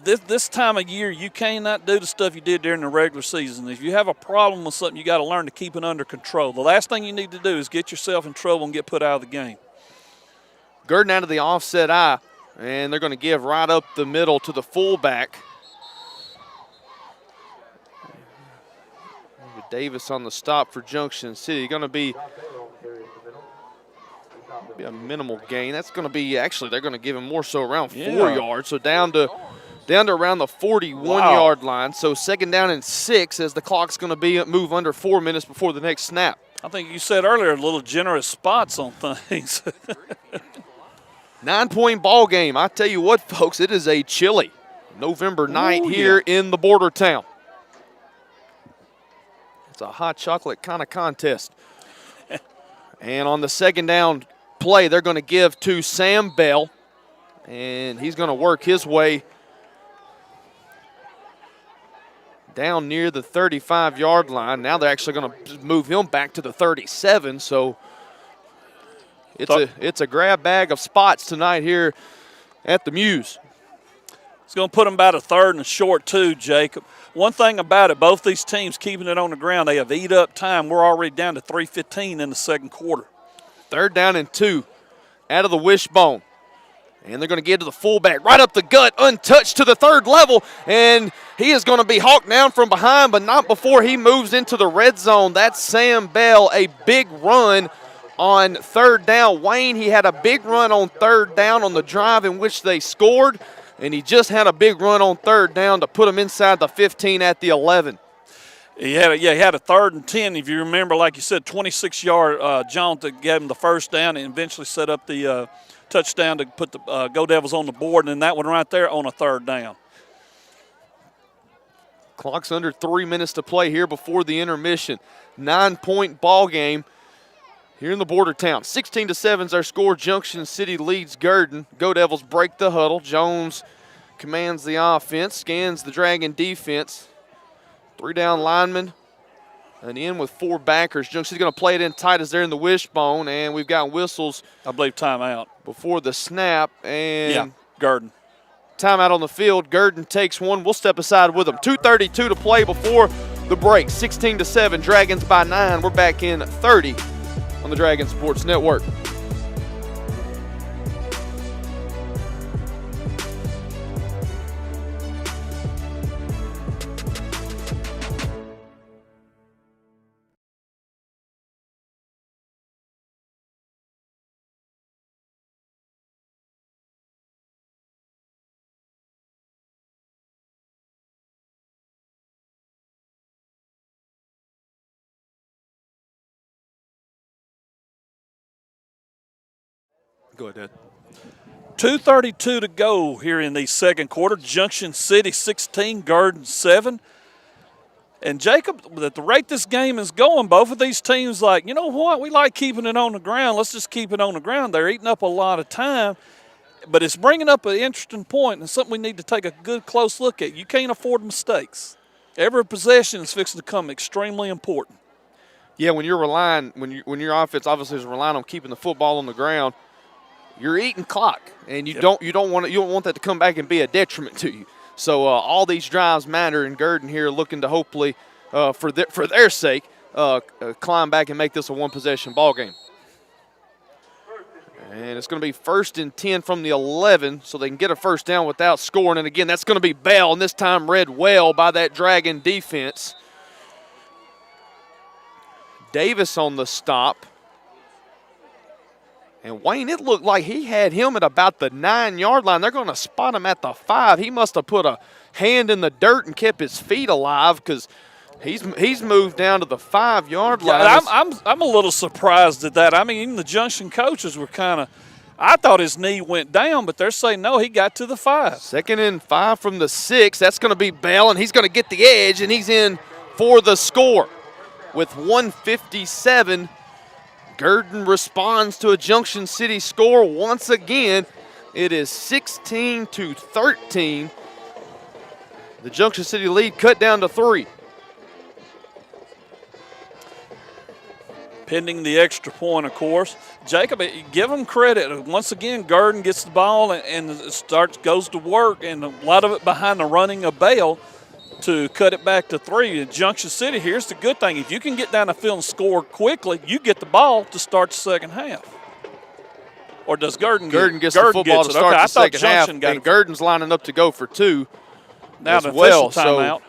This time of year, you cannot do the stuff you did during the regular season. If you have a problem with something, you got to learn to keep it under control. The last thing you need to do is get yourself in trouble and get put out of the game. Gurdon out of the offset eye, and they're going to give right up the middle to the fullback. Davis on the stop for Junction City. Going to be a minimal gain. That's going to be, actually, they're going to give him more so around 4 yards. So down to around the 41-yard line. So second down and 6 as the clock's going to move under 4 minutes before the next snap. I think you said earlier, a little generous spots on things. 9-point ball game. I tell you what, folks, it is a chilly November night here in the border town. It's a hot chocolate kind of contest. And on the second down play, they're going to give to Sam Bell, and he's going to work his way down near the 35-yard line. Now they're actually going to move him back to the 37, so it's a grab bag of spots tonight here at the Muse. It's going to put them about a third and a short, too, Jacob. One thing about it, both these teams keeping it on the ground, they have eat up time. We're already down to 3:15 in the second quarter. Third down and 2 out of the wishbone. And they're going to get to the fullback, right up the gut, untouched to the third level. And he is going to be hawked down from behind, but not before he moves into the red zone. That's Sam Bell, a big run on third down. Wayne, he had a big run on third down on the drive in which they scored. And he just had a big run on third down to put him inside the 15 at the 11. He had a 3rd and 10, if you remember, like you said, 26-yard jaunt that gave him the first down and eventually set up the touchdown to put the Go Devils on the board, and then that one right there on a 3rd down. Clock's under 3 minutes to play here before the intermission. 9-point ball game here in the border town. 16-7 is our score. Junction City leads Gurdon. Go Devils break the huddle. Jones commands the offense, scans the Dragon defense. 3 down linemen, and in with 4 backers. Junction's going to play it in tight as they're in the wishbone, and we've got whistles. I believe timeout before the snap, and Gurdon. Timeout on the field. Gurdon takes one. We'll step aside with them. 2:32 to play before the break. 16-7, Dragons by 9. We're back in 30 on the Dragon Sports Network. Go ahead. 2:32 to go here in the second quarter. Junction City 16, Gurdon 7. And Jacob, at the rate this game is going, both of these teams like, you know what, we like keeping it on the ground. Let's just keep it on the ground. They're eating up a lot of time, but it's bringing up an interesting point and something we need to take a good close look at. You can't afford mistakes. Every possession is fixing to become extremely important. Yeah, when you're relying, when your offense obviously is relying on keeping the football on the ground, you're eating clock, and you don't want that to come back and be a detriment to you. So all these drives matter, and Gurdon here looking to hopefully, for their sake, climb back and make this a one-possession ball game. And it's going to be 1st and 10 from the 11, so they can get a first down without scoring. And again, that's going to be Bell, and this time read well by that Dragon defense. Davis on the stop. And Wayne, it looked like he had him at about the 9-yard line. They're going to spot him at the 5. He must have put a hand in the dirt and kept his feet alive because he's moved down to the 5-yard line. Yeah, I'm a little surprised at that. I mean, even the Junction coaches were kind of – I thought his knee went down, but they're saying, no, he got to the 5. 2nd and 5 from the 6. That's going to be Bell, and he's going to get the edge, and he's in for the score with 1:57. Gurdon responds to a Junction City score once again. It is 16-13. The Junction City lead cut down to 3. Pending the extra point, of course. Jacob, give them credit. Once again, Gurdon gets the ball and goes to work, and a lot of it behind the running of Bale to cut it back to 3. In Junction City, here's the good thing. If you can get down the field and score quickly, you get the ball to start the second half. Or does Gurdon get it? Gurdon gets the football to start the second half, and Gurdon's lining up to go for 2 now as the well. official timeout.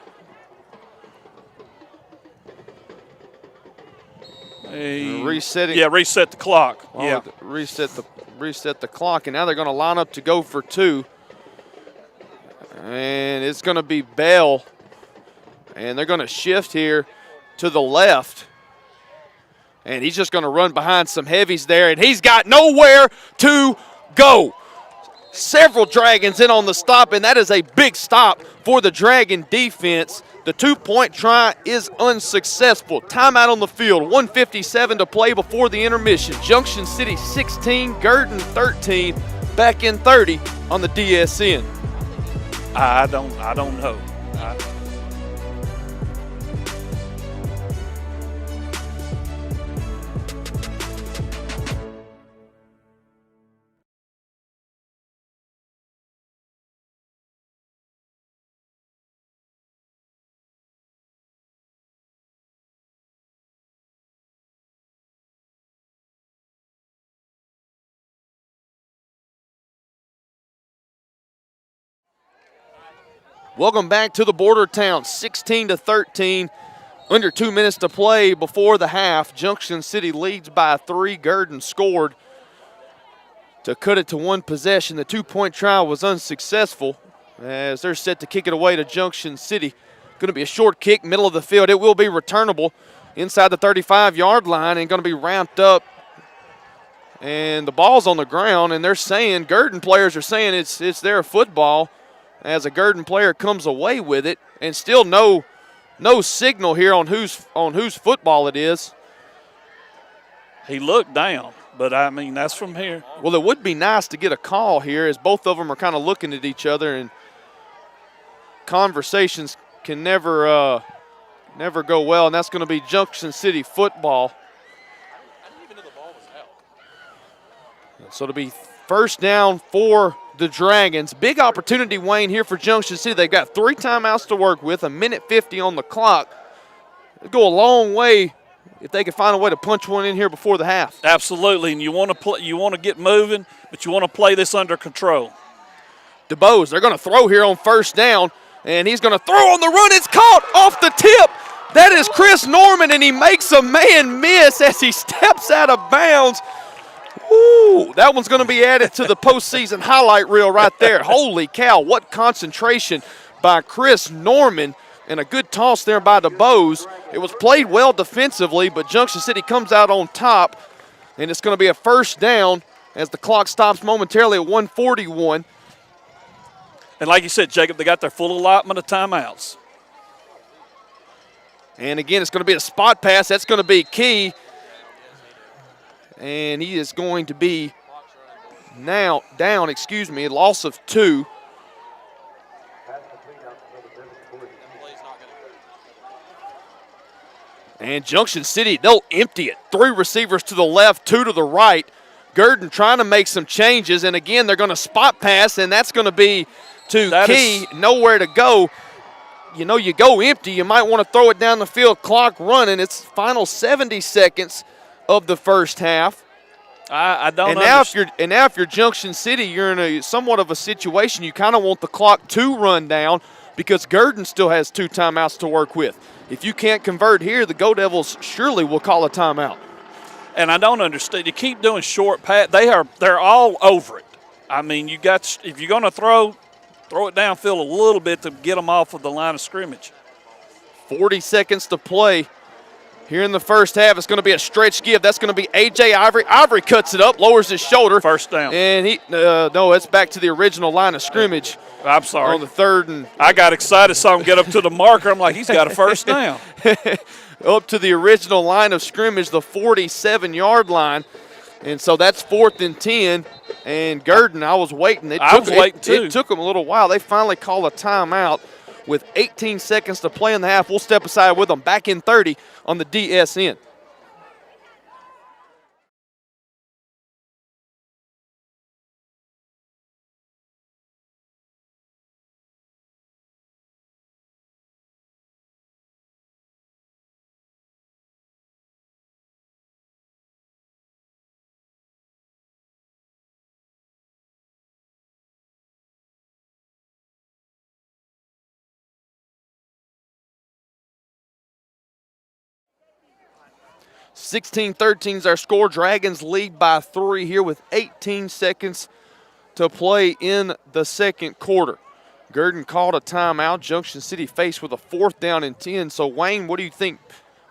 Resetting. Yeah, reset the clock. Yeah, reset the clock, and now they're going to line up to go for 2. And it's going to be Bell. And they're going to shift here to the left. And he's just going to run behind some heavies there, and he's got nowhere to go. Several Dragons in on the stop, and that is a big stop for the Dragon defense. The 2-point try is unsuccessful. Timeout on the field, 1:57 to play before the intermission. Junction City 16, Gurdon 13, back in 30 on the DSN. I don't know. Welcome back to the border town, 16-13. Under 2 minutes to play before the half. Junction City leads by 3. Gurdon scored to cut it to 1 possession. The 2-point try was unsuccessful as they're set to kick it away to Junction City. Going to be a short kick, middle of the field. It will be returnable inside the 35-yard line and going to be ramped up. And the ball's on the ground, and they're saying, Gurdon players are saying it's their football as a Gurdon player comes away with it, and still no signal here on whose football it is. He looked down, but I mean, that's from here. Well, it would be nice to get a call here as both of them are kind of looking at each other, and conversations can never go well, and that's going to be Junction City football. I didn't even know the ball was out. So it'll be first down for the Dragons. Big opportunity, Wayne, here for Junction City. They've got 3 timeouts to work with, 1:50 on the clock. It'll go a long way if they can find a way to punch one in here before the half. Absolutely, and you want to get moving, but you want to play this under control. DeBose, they're going to throw here on first down, and he's going to throw on the run. It's caught off the tip. That is Chris Norman, and he makes a man miss as he steps out of bounds. Ooh, that one's going to be added to the postseason highlight reel right there. Holy cow, what concentration by Chris Norman, and a good toss there by DeBose. It was played well defensively, but Junction City comes out on top, and it's going to be a first down as the clock stops momentarily at 1:41. And like you said, Jacob, they got their full allotment of timeouts. And again, it's going to be a spot pass. That's going to be key. And he is going to be now down, a loss of 2. And Junction City, they'll empty it. 3 receivers to the left, 2 to the right. Gurdon trying to make some changes. And again, they're going to spot pass, and that's going to be to Key. Nowhere to go. You know, you go empty, you might want to throw it down the field, clock running. It's final 70 seconds of the first half. I don't and now if you're Junction City, you're in a somewhat of a situation you kind of want the clock to run down because Gurdon still has 2 timeouts to work with. If you can't convert here, the Go Devils surely will call a timeout. And I don't understand. You keep doing short pass. They're all over it. I mean, if you're going to throw it downfield a little bit to get them off of the line of scrimmage. 40 seconds to play here in the first half. It's going to be a stretch give. That's going to be A.J. Ivory. Ivory cuts it up, lowers his shoulder. First down. And no, it's back to the original line of scrimmage. I'm sorry. On the 3rd and I got excited, saw him get up to the marker. I'm like, he's got a first down. Up to the original line of scrimmage, the 47-yard line. And so that's 4th and 10. And Gurdon, I was waiting. I was waiting too. It took them a little while. They finally call a timeout with 18 seconds to play in the half. We'll step aside with them. Back in 30 on the DSN. (16-13) is our score. Dragons lead by 3 here with 18 seconds to play in the second quarter. Gurdon called a timeout. Junction City faced with a 4th down and 10. So Wayne, what do you think?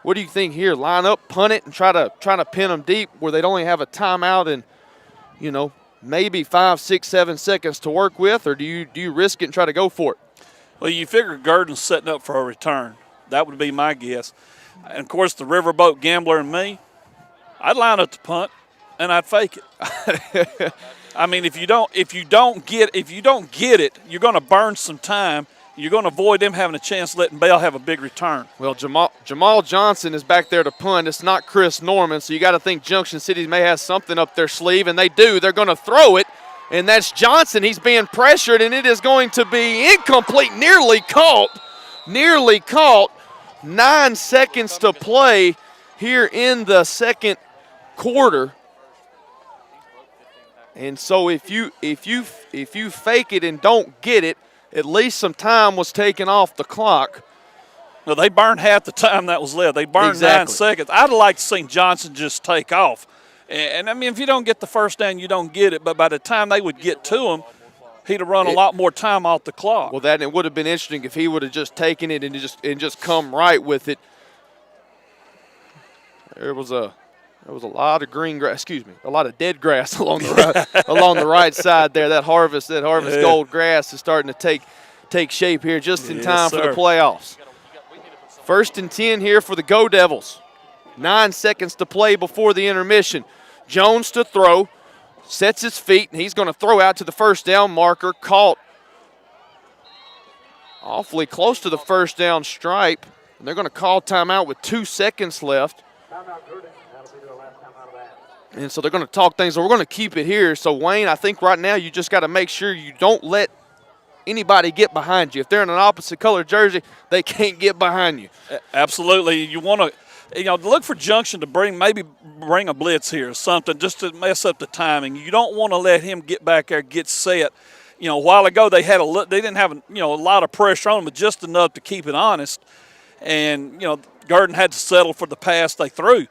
What do you think here? Line up, punt it, and try to pin them deep where they'd only have a timeout and maybe 5, 6, 7 seconds to work with, or do you risk it and try to go for it? Well, you figure Gurdon's setting up for a return. That would be my guess. And, of course, the Riverboat Gambler and me, I'd line up to punt, and I'd fake it. I mean, if you don't get it, you're going to burn some time. You're going to avoid them having a chance letting Bell have a big return. Well, Jamal Johnson is back there to punt. It's not Chris Norman, so you got to think Junction City may have something up their sleeve, and they do. They're going to throw it, and that's Johnson. He's being pressured, and it is going to be incomplete, nearly caught. 9 seconds to play here in the second quarter. And so if you fake it and don't get it, at least some time was taken off the clock. Well, they burned half the time that was left. They burned 9 seconds. I'd like to see Johnson just take off. And I mean, if you don't get the first down, you don't get it. But by the time they would get to him, he'd have run a lot more time off the clock. Well, it would have been interesting if he would have just taken it and just come right with it. There was a lot of green grass. A lot of dead grass along the right side there. That harvest gold grass is starting to take shape here just in time for the playoffs. 1st and 10 here for the Go Devils. 9 seconds to play before the intermission. Jones to throw. Sets his feet, and he's going to throw out to the first down marker. Caught awfully close to the first down stripe. And they're going to call timeout with 2 seconds left. And so they're going to talk things. So we're going to keep it here. So, Wayne, I think right now you just got to make sure you don't let anybody get behind you. If they're in an opposite color jersey, they can't get behind you. Absolutely. You want to look for Junction to bring a blitz here or something just to mess up the timing. You don't want to let him get back there, get set. A while ago they didn't have a lot of pressure on him, but just enough to keep it honest. And Gurdon had to settle for the pass they threw.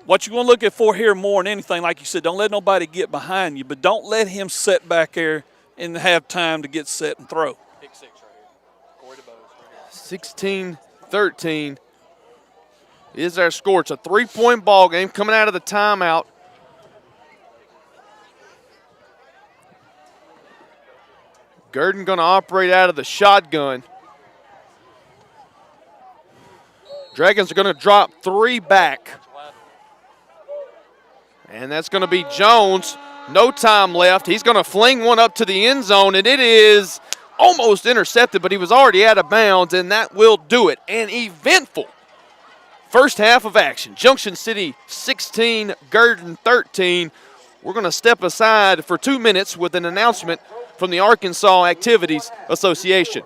What you want to look at for here more than anything, like you said, don't let nobody get behind you, but don't let him sit back there and have time to get set and throw. 16-13 is our score. It's a 3-point ball game coming out of the timeout. Gurdon going to operate out of the shotgun. Dragons are going to drop 3 back. And that's going to be Jones. No time left. He's going to fling one up to the end zone, and it is almost intercepted, but he was already out of bounds, and that will do it. An eventful first half of action. Junction City 16, Gurdon 13. We're going to step aside for 2 minutes with an announcement from the Arkansas Activities Association.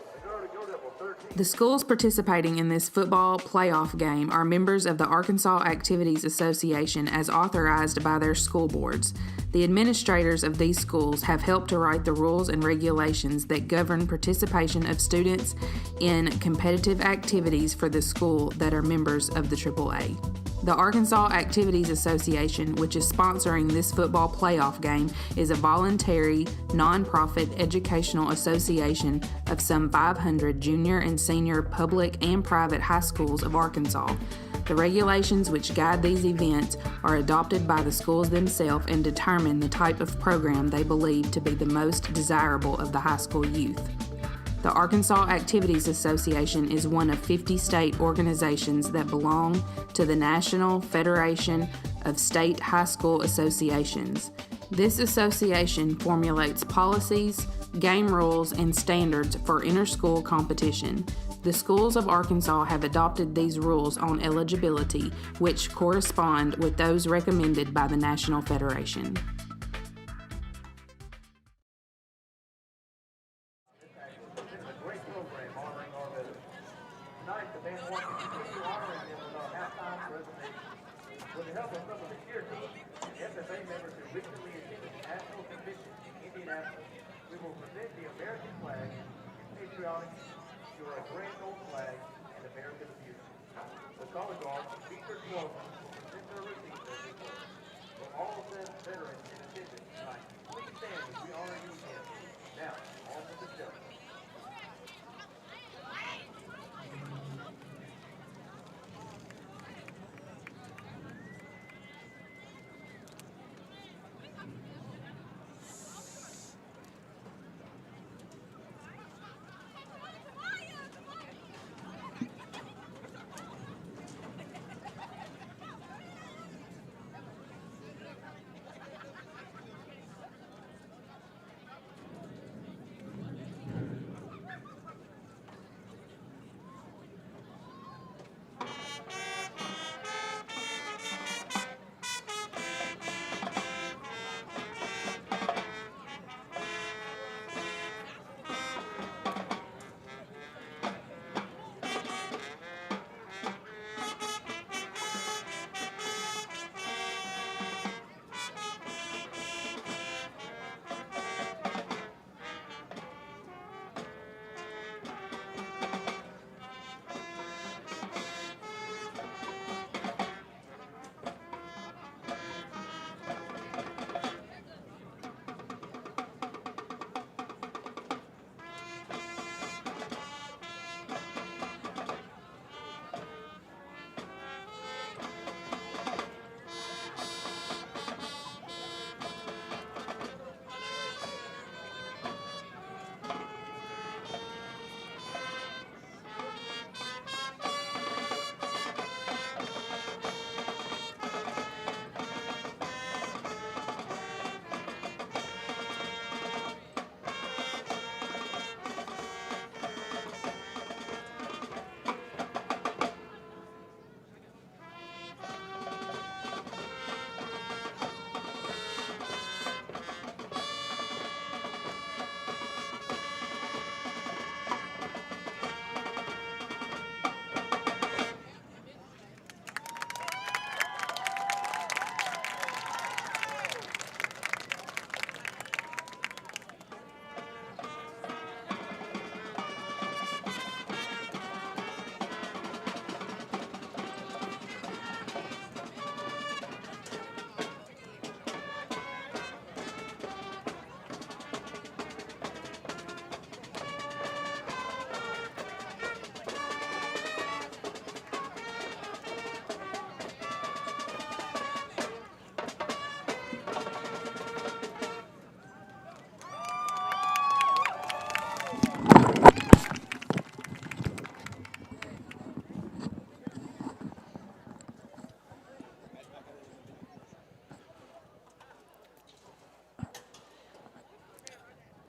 The schools participating in this football playoff game are members of the Arkansas Activities Association as authorized by their school boards. The administrators of these schools have helped to write the rules and regulations that govern participation of students in competitive activities for the school that are members of the AAA. The Arkansas Activities Association, which is sponsoring this football playoff game, is a voluntary, nonprofit educational association of some 500 junior and senior public and private high schools of Arkansas. The regulations which guide these events are adopted by the schools themselves and determine the type of program they believe to be the most desirable of the high school youth. The Arkansas Activities Association is one of 50 state organizations that belong to the National Federation of State High School Associations. This association formulates policies, game rules, and standards for inter-school competition. The schools of Arkansas have adopted these rules on eligibility, which correspond with those recommended by the National Federation.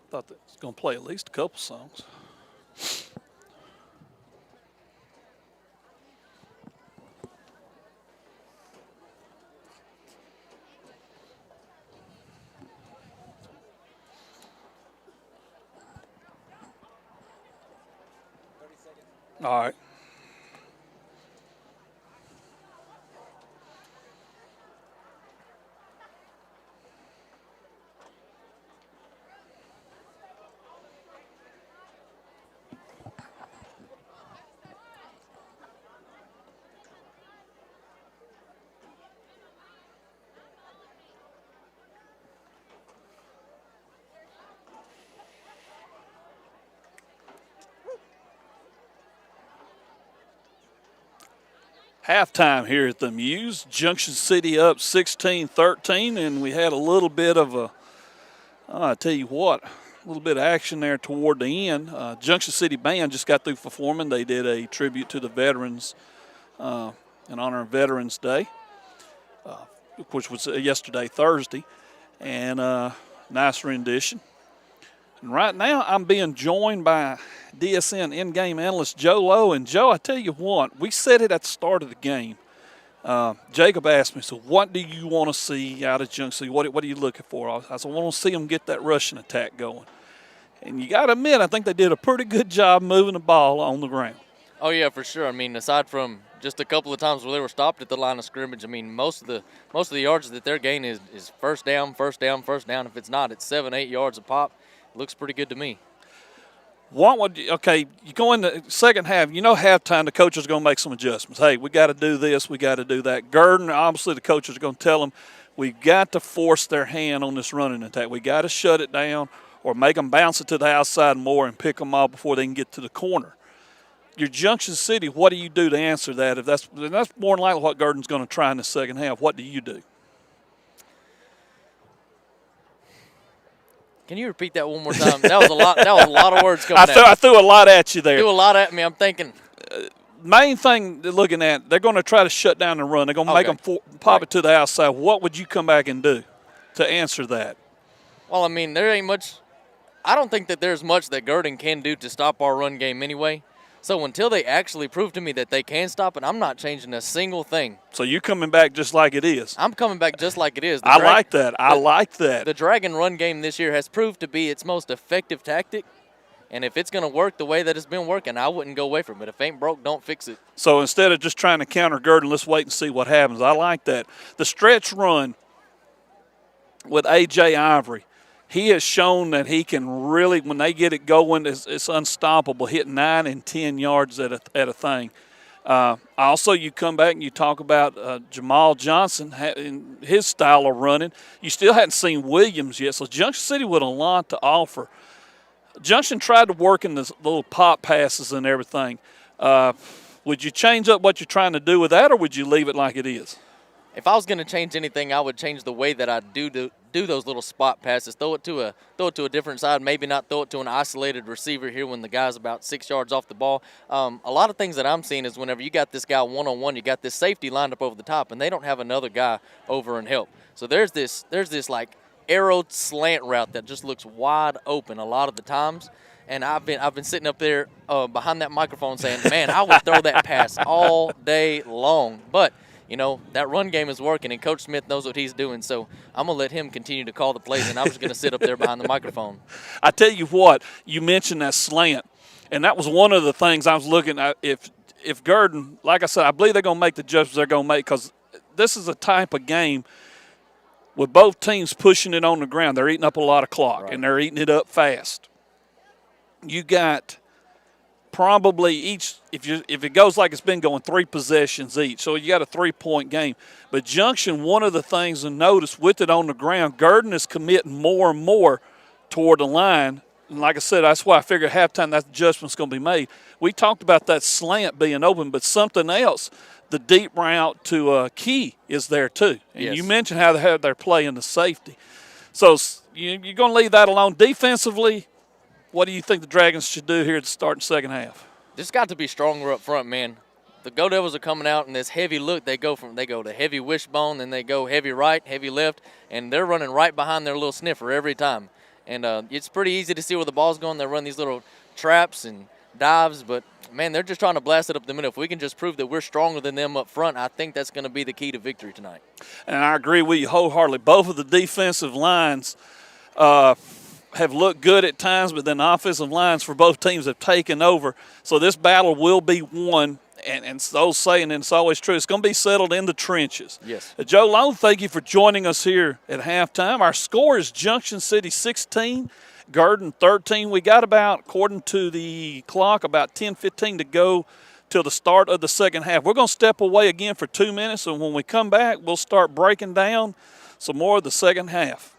Thought that was going to play at least a couple songs. All right. Halftime here at the Muse. Junction City up 16-13, and we had a little bit of a, I tell you what, a little bit of action there toward the end. Junction City Band just got through performing. They did a tribute to the veterans in honor of Veterans Day, which was yesterday, Thursday, and nice rendition. And right now, I'm being joined by DSN in-game analyst Joe Lowe. And, Joe, I tell you what, we said it at the start of the game. Jacob asked me, so what do you want to see out of Junction City? What are you looking for? I said, I want to see them get that rushing attack going. And you got to admit, I think they did a pretty good job moving the ball on the ground. Oh, yeah, for sure. I mean, aside from just a couple of times where they were stopped at the line of scrimmage, I mean, most of the yards that they're gaining is first down, first down, first down. If it's not, it's 7-8 yards a pop. Looks pretty good to me. Okay, you go in the second half, halftime the coach is going to make some adjustments. Hey, we got to do this, we got to do that. Gurdon, obviously the coaches are going to tell them, we've got to force their hand on this running attack. We got to shut it down or make them bounce it to the outside more and pick them off before they can get to the corner. Your Junction City, what do you do to answer that? If that's more than likely what Gurdon's going to try in the second half. What do you do? Can you repeat that one more time? That was a lot. That was a lot of words coming out. I threw a lot at you there. Threw a lot at me. I'm thinking. Main thing they're looking at, they're going to try to shut down the run. They're going to make them pop it to the outside. What would you come back and do to answer that? Well, I mean, there ain't much. I don't think that there's much that Gurdon can do to stop our run game anyway. So until they actually prove to me that they can stop it, I'm not changing a single thing. So you're coming back just like it is? I'm coming back just like it is. I like that. The Dragon run game this year has proved to be its most effective tactic. And if it's going to work the way that it's been working, I wouldn't go away from it. If it ain't broke, don't fix it. So instead of just trying to counter Gurdon, let's wait and see what happens. I like that. The stretch run with A.J. Ivory, he has shown that he can really, when they get it going, it's unstoppable, hit 9 and 10 yards at a thing. Also, you come back and you talk about Jamal Johnson and his style of running. You still hadn't seen Williams yet, so Junction City with a lot to offer. Junction tried to work in the little pop passes and everything. Would you change up what you're trying to do with that, or would you leave it like it is? If I was going to change anything, I would change the way that I do those little spot passes. Throw it to a different side. Maybe not throw it to an isolated receiver here when the guy's about 6 yards off the ball. A lot of things that I'm seeing is whenever you got this guy one-on-one, you got this safety lined up over the top, and they don't have another guy over and help. So there's this like arrowed slant route that just looks wide open a lot of the times. And I've been sitting up there behind that microphone saying, man, I would throw that pass all day long. But that run game is working, and Coach Smith knows what he's doing, so I'm going to let him continue to call the plays, and I'm just going to sit up there behind the microphone. I tell you what, you mentioned that slant, and that was one of the things I was looking at. If Gurdon, like I said, I believe they're going to make the adjustments they're going to make, because this is a type of game with both teams pushing it on the ground. They're eating up a lot of clock, right, and they're eating it up fast. You got probably each, if it goes like it's been going, 3 possessions each. So you got a 3-point game. But Junction, one of the things to notice with it on the ground, Gurdon is committing more and more toward the line. And like I said, that's why I figured halftime that adjustment's going to be made. We talked about that slant being open, but something else, the deep route to Key is there too. And yes, you mentioned how they had their play in the safety. So you're going to leave that alone. Defensively, what do you think the Dragons should do here to start in the second half? Just got to be stronger up front, man. The Go Devils are coming out in this heavy look. They go to heavy wishbone, then they go heavy right, heavy left, and they're running right behind their little sniffer every time. And it's pretty easy to see where the ball's going. They run these little traps and dives, but, man, they're just trying to blast it up the middle. If we can just prove that we're stronger than them up front, I think that's going to be the key to victory tonight. And I agree with you wholeheartedly. Both of the defensive lines have looked good at times, but then the offensive lines for both teams have taken over. So this battle will be won. And those saying, and it's always true, it's going to be settled in the trenches. Yes. Joe Long, thank you for joining us here at halftime. Our score is Junction City 16, Gurdon 13. We got about, according to the clock, about 10:15 to go till the start of the second half. We're going to step away again for 2 minutes, and when we come back, we'll start breaking down some more of the second half.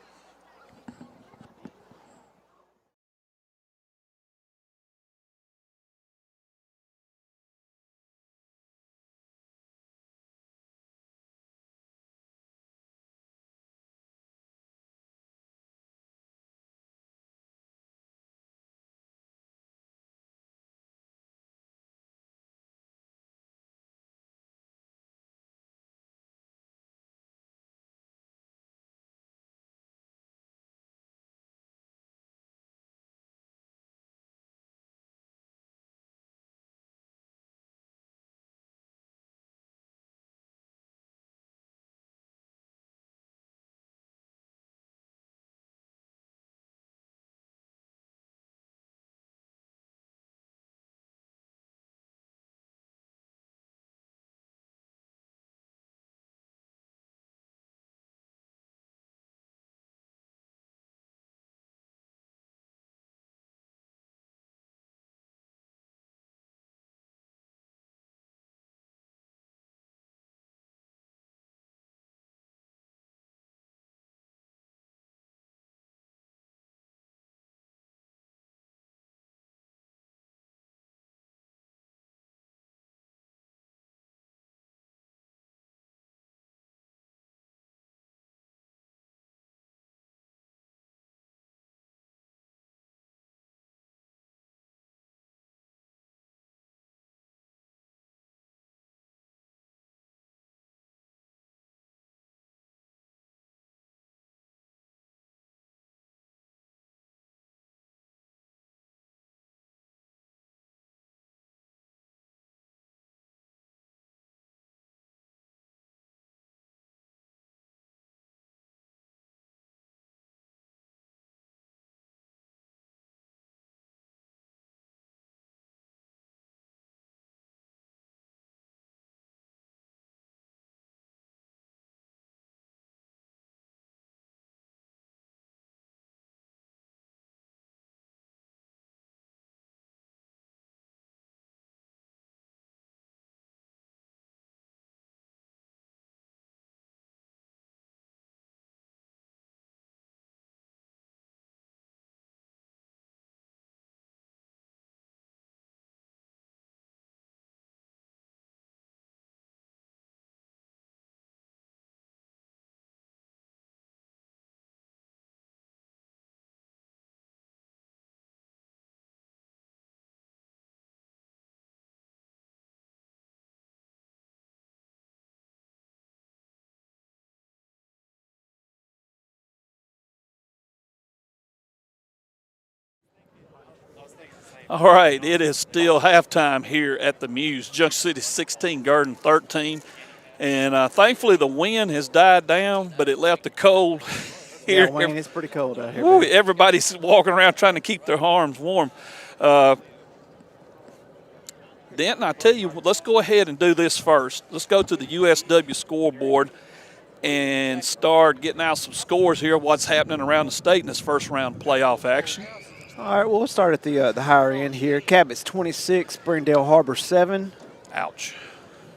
All right, it is still halftime here at the Muse. Junction City 16, Gurdon 13. And thankfully the wind has died down, but it left the cold here. Yeah, Wayne, it's pretty cold out here. Woo, everybody's walking around trying to keep their arms warm. Denton, I tell you, let's go ahead and do this first. Let's go to the USW scoreboard and start getting out some scores here, what's happening around the state in this first round playoff action. All right, well, we'll start at the higher end here. Cabot's 26, Springdale Harbor 7. Ouch.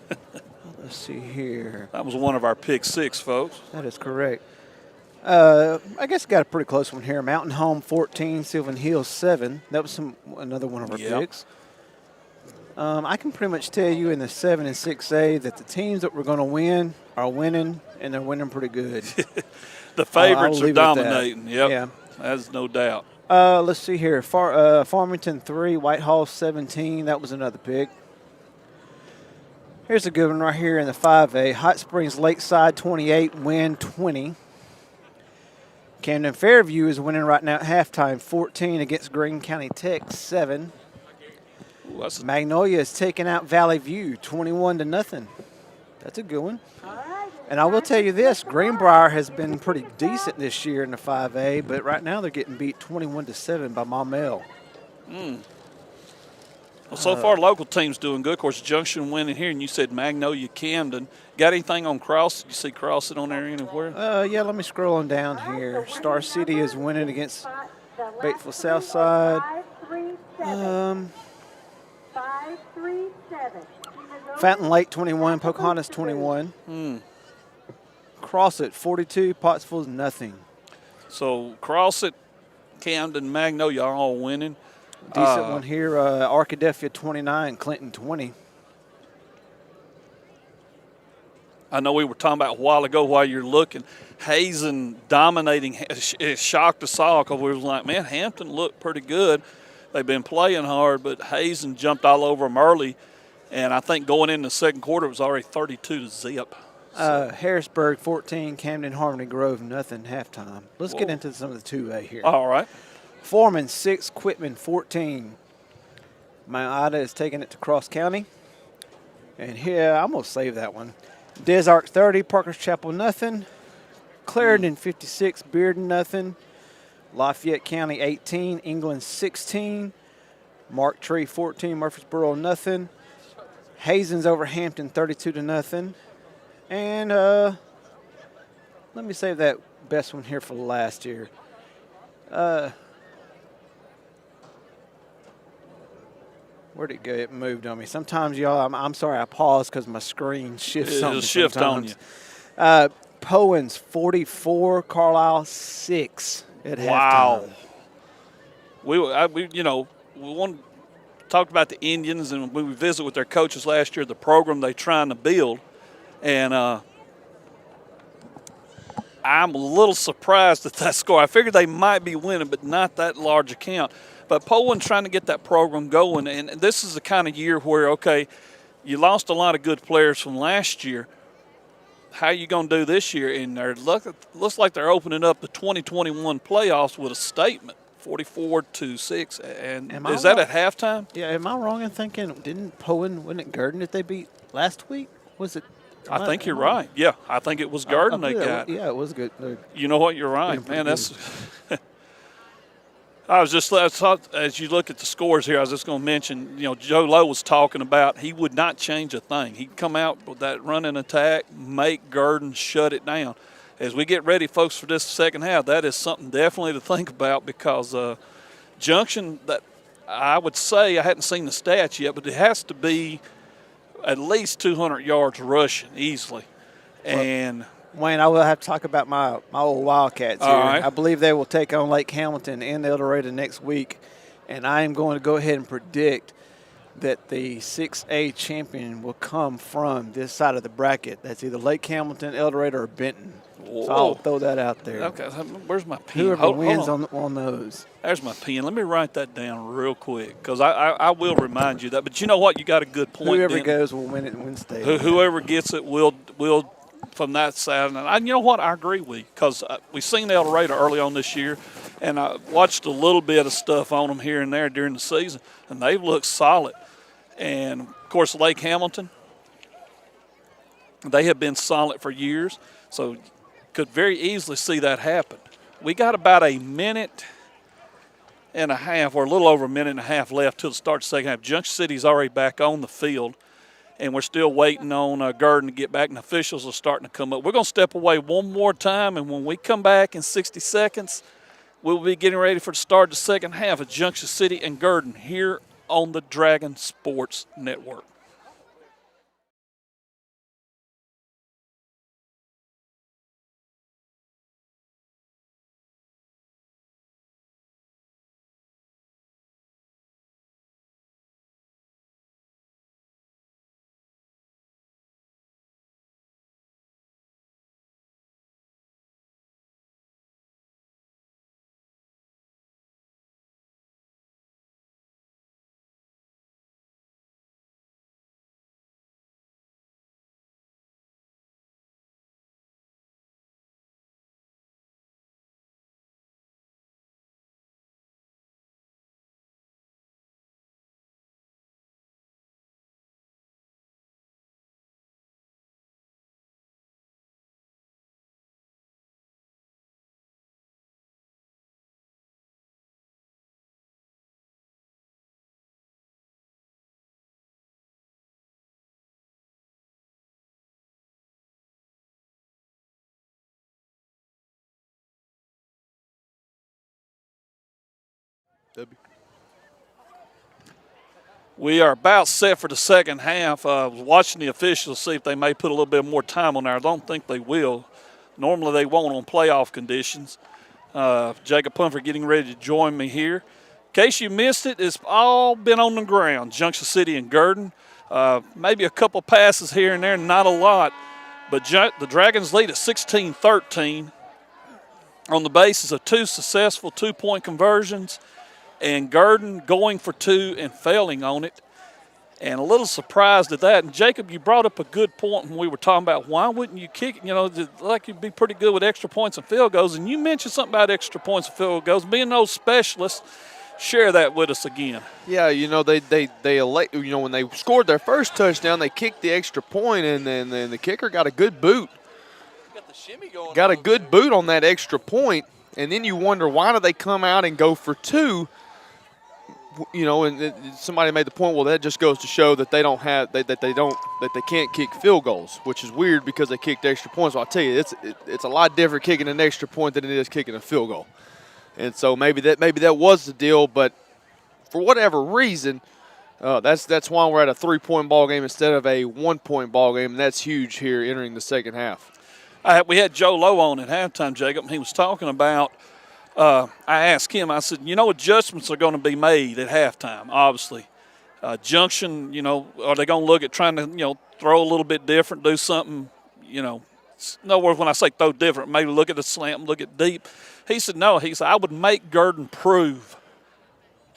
Let's see here. That was one of our pick six, folks. That is correct. I guess got a pretty close one here. Mountain Home 14, Sylvan Hills 7. That was another one of our picks. I can pretty much tell you in the 7 and 6A that the teams that we're going to win are winning, and they're winning pretty good. The favorites are dominating. Yep. Yeah. That's no doubt. Let's see here. Farmington 3, Whitehall 17. That was another pick. Here's a good one right here in the 5A. Hot Springs Lakeside 28, Win 20. Camden Fairview is winning right now at halftime, 14 against Greene County Tech, 7. Ooh, Magnolia is taking out Valley View, 21-0. That's a good one. And I will tell you this, Greenbrier has been pretty decent this year in the 5A, but right now they're getting beat 21-7 by Maumelle. Well, so far, local team's doing good. Of course, Junction winning here, and you said Magnolia, Camden. Got anything on Cross? Did you see Crossett on there anywhere? Yeah, let me scroll on down here. Star City is winning against Batesville Southside. 537. Fountain Lake 21, Pocahontas 21. Crossett 42, Pottsville's nothing. So Crossett, Camden, Magnolia are all winning. Decent one here. Arkadelphia 29, Clinton 20. I know we were talking about a while ago while you're looking. Hazen dominating. It shocked us all because we was like, man, Hampton looked pretty good. They've been playing hard, but Hazen jumped all over them early. And I think going into the second quarter, it was already 32-0. Harrisburg 14, Camden Harmony Grove nothing, halftime. Let's get into some of the 2A here. All right. Foreman 6, Quitman 14. Mount Ida is taking it to Cross County. And here, I'm going to save that one. Des Arc 30, Parker's Chapel nothing. Clarendon 56, Bearden nothing. Lafayette County 18, England 16. Mark Tree 14, Murfreesboro nothing. Hazen's over Hampton 32-0. And let me save that best one here for last year. Where'd it go? It moved on me. Sometimes, y'all, I'm sorry, I paused because my screen shifts It'll shift on you. Powens 44, Carlisle 6 at halftime. Wow. We talked about the Indians, and we visit with their coaches last year, the program they're trying to build. And I'm a little surprised at that score. I figured they might be winning, but not that large a count. But Poland's trying to get that program going, and this is the kind of year where, okay, you lost a lot of good players from last year. How are you going to do this year? And looks like they're opening up the 2021 playoffs with a statement, 44-6. And is that at halftime? Yeah, am I wrong in thinking, wasn't it Gurdon that they beat last week? Was it? I think you're right. Yeah, I think it was Gurdon they got. Yeah, it was good. You know what? You're right, man. That's. As you look at the scores here, I was just going to mention, Joe Lowe was talking about he would not change a thing. He'd come out with that running attack, make Gurdon shut it down. As we get ready, folks, for this second half, that is something definitely to think about because Junction, that I would say, I hadn't seen the stats yet, but it has to be at least 200 yards rushing easily. And Wayne, I will have to talk about my old Wildcats here. All right. I believe they will take on Lake Hamilton and El Dorado next week, and I am going to go ahead and predict that the 6A champion will come from this side of the bracket. That's either Lake Hamilton, El Dorado, or Benton. Whoa. So I'll throw that out there. Okay, where's my pen? Whoever Hold wins on. on those. There's my pen. Let me write that down real quick because I will remind you that. But you know what? You got a good point. Whoever then. goes will win it and win state. Whoever gets it will from that side. And you know what? I agree with you because we've seen El Dorado early on this year, and I watched a little bit of stuff on them here and there during the season, and they've looked solid. And, of course, Lake Hamilton, they have been solid for years, so could very easily see that happen. We got about a minute and a half, or a little over a minute and a half left till the start of the second half. Junction City's already back on the field, and we're still waiting on Gurdon to get back, and officials are starting to come up. We're going to step away one more time, and when we come back in 60 seconds, we'll be getting ready for the start of the second half of Junction City and Gurdon here on the Dragon Sports Network. We are about set for the second half. I was watching the officials see if they may put a little bit more time on there. I don't think they will. Normally they won't on playoff conditions. Jacob Plumford getting ready to join me here. In case you missed it, it's all been on the ground, Junction City and Gurdon. Maybe a couple passes here and there, not a lot. But the Dragons lead at 16-13 on the basis of 2 successful two-point conversions, and Gurdon going for 2 and failing on it. And a little surprised at that. And Jacob, you brought up a good point when we were talking about why wouldn't you kick it? You know, like you'd be pretty good with extra points and field goals. And you mentioned something about extra points and field goals. Being those specialists, share that with us again. Yeah, you know, they you know, when they scored their first touchdown, they kicked the extra point, and then the kicker got a good boot. Got a good boot on that extra point, and then you wonder why do they come out and go for 2? You know, and somebody made the point. Well, that just goes to show that they they can't kick field goals, which is weird because they kicked extra points. So I'll tell you, it's a lot different kicking an extra point than it is kicking a field goal. And so maybe that was the deal, but for whatever reason, that's why we're at a 3-point ball game instead of a 1-point ball game, and that's huge here entering the second half. We had Joe Lowe on at halftime, Jacob, and he was talking about. I asked him, I said, you know, adjustments are going to be made at halftime, obviously. Junction, you know, are they going to look at trying to, you know, throw a little bit different, do something, you know. In other words, when I say throw different, maybe look at the slant, look at deep. He said, no. He said, I would make Gurdon prove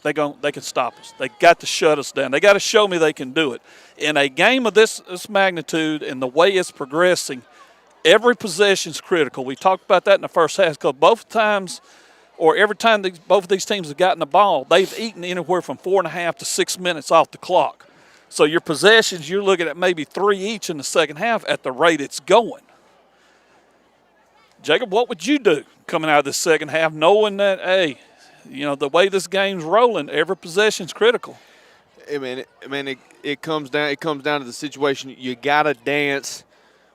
they can stop us. They got to shut us down. They got to show me they can do it. In a game of this magnitude and the way it's progressing, every possession is critical. We talked about that in the first half because both times – or every time both of these teams have gotten the ball, they've eaten anywhere from 4.5 to 6 minutes off the clock. So your possessions, you're looking at maybe 3 each in the second half at the rate it's going. Jacob, what would you do coming out of this second half knowing that, hey, you know, the way this game's rolling, every possession's critical? I mean, it comes down to the situation. You got to dance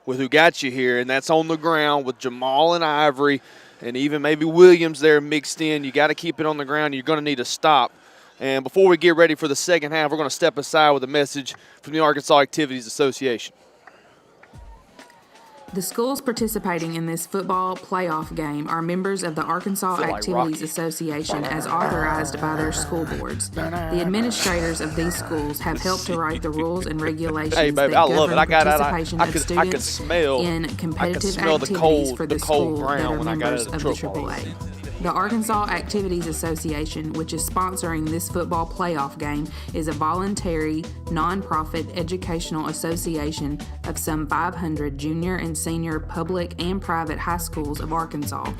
with who got you here, and that's on the ground with Jamal and Ivory. And even maybe Williams there mixed in. You got to keep it on the ground. You're going to need to stop. And before we get ready for the second half, we're going to step aside with a message from the Arkansas Activities Association. The schools participating in this football playoff game are members of the Arkansas Activities Association as authorized by their school boards. The administrators of these schools have helped to write the rules and regulations that govern participation of students in competitive activities for the school that are members of the AAA. The Arkansas Activities Association, which is sponsoring this football playoff game, is a voluntary, nonprofit educational association of some 500 junior and senior public and private high schools of Arkansas.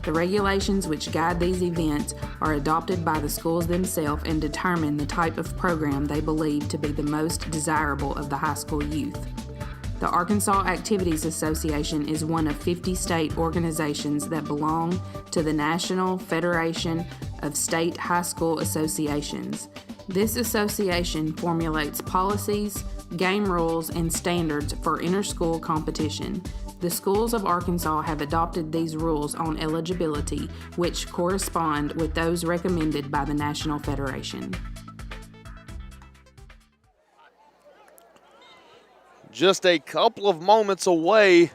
The regulations which guide these events are adopted by the schools themselves and determine the type of program they believe to be the most desirable of the high school youth. The Arkansas Activities Association is one of 50 state organizations that belong to the National Federation of State High School Associations. This association formulates policies, game rules, and standards for inter-school competition. The schools of Arkansas have adopted these rules on eligibility, which correspond with those recommended by the National Federation. Just a couple of moments away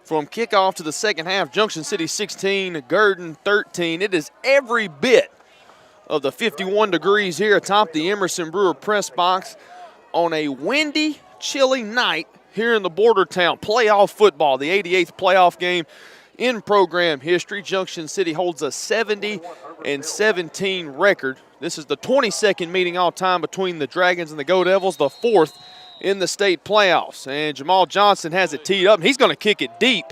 from kickoff to the second half. Junction City 16, Gurdon 13. It is every bit of the 51 degrees here atop the Emerson Brewer press box on a windy, chilly night here in the border town. Playoff football, the 88th playoff game in program history. Junction City holds a 70-17 record. This is the 22nd meeting all time between the Dragons and the Go Devils, the 4th in the state playoffs. And Jamal Johnson has it teed up, and he's going to kick it deep.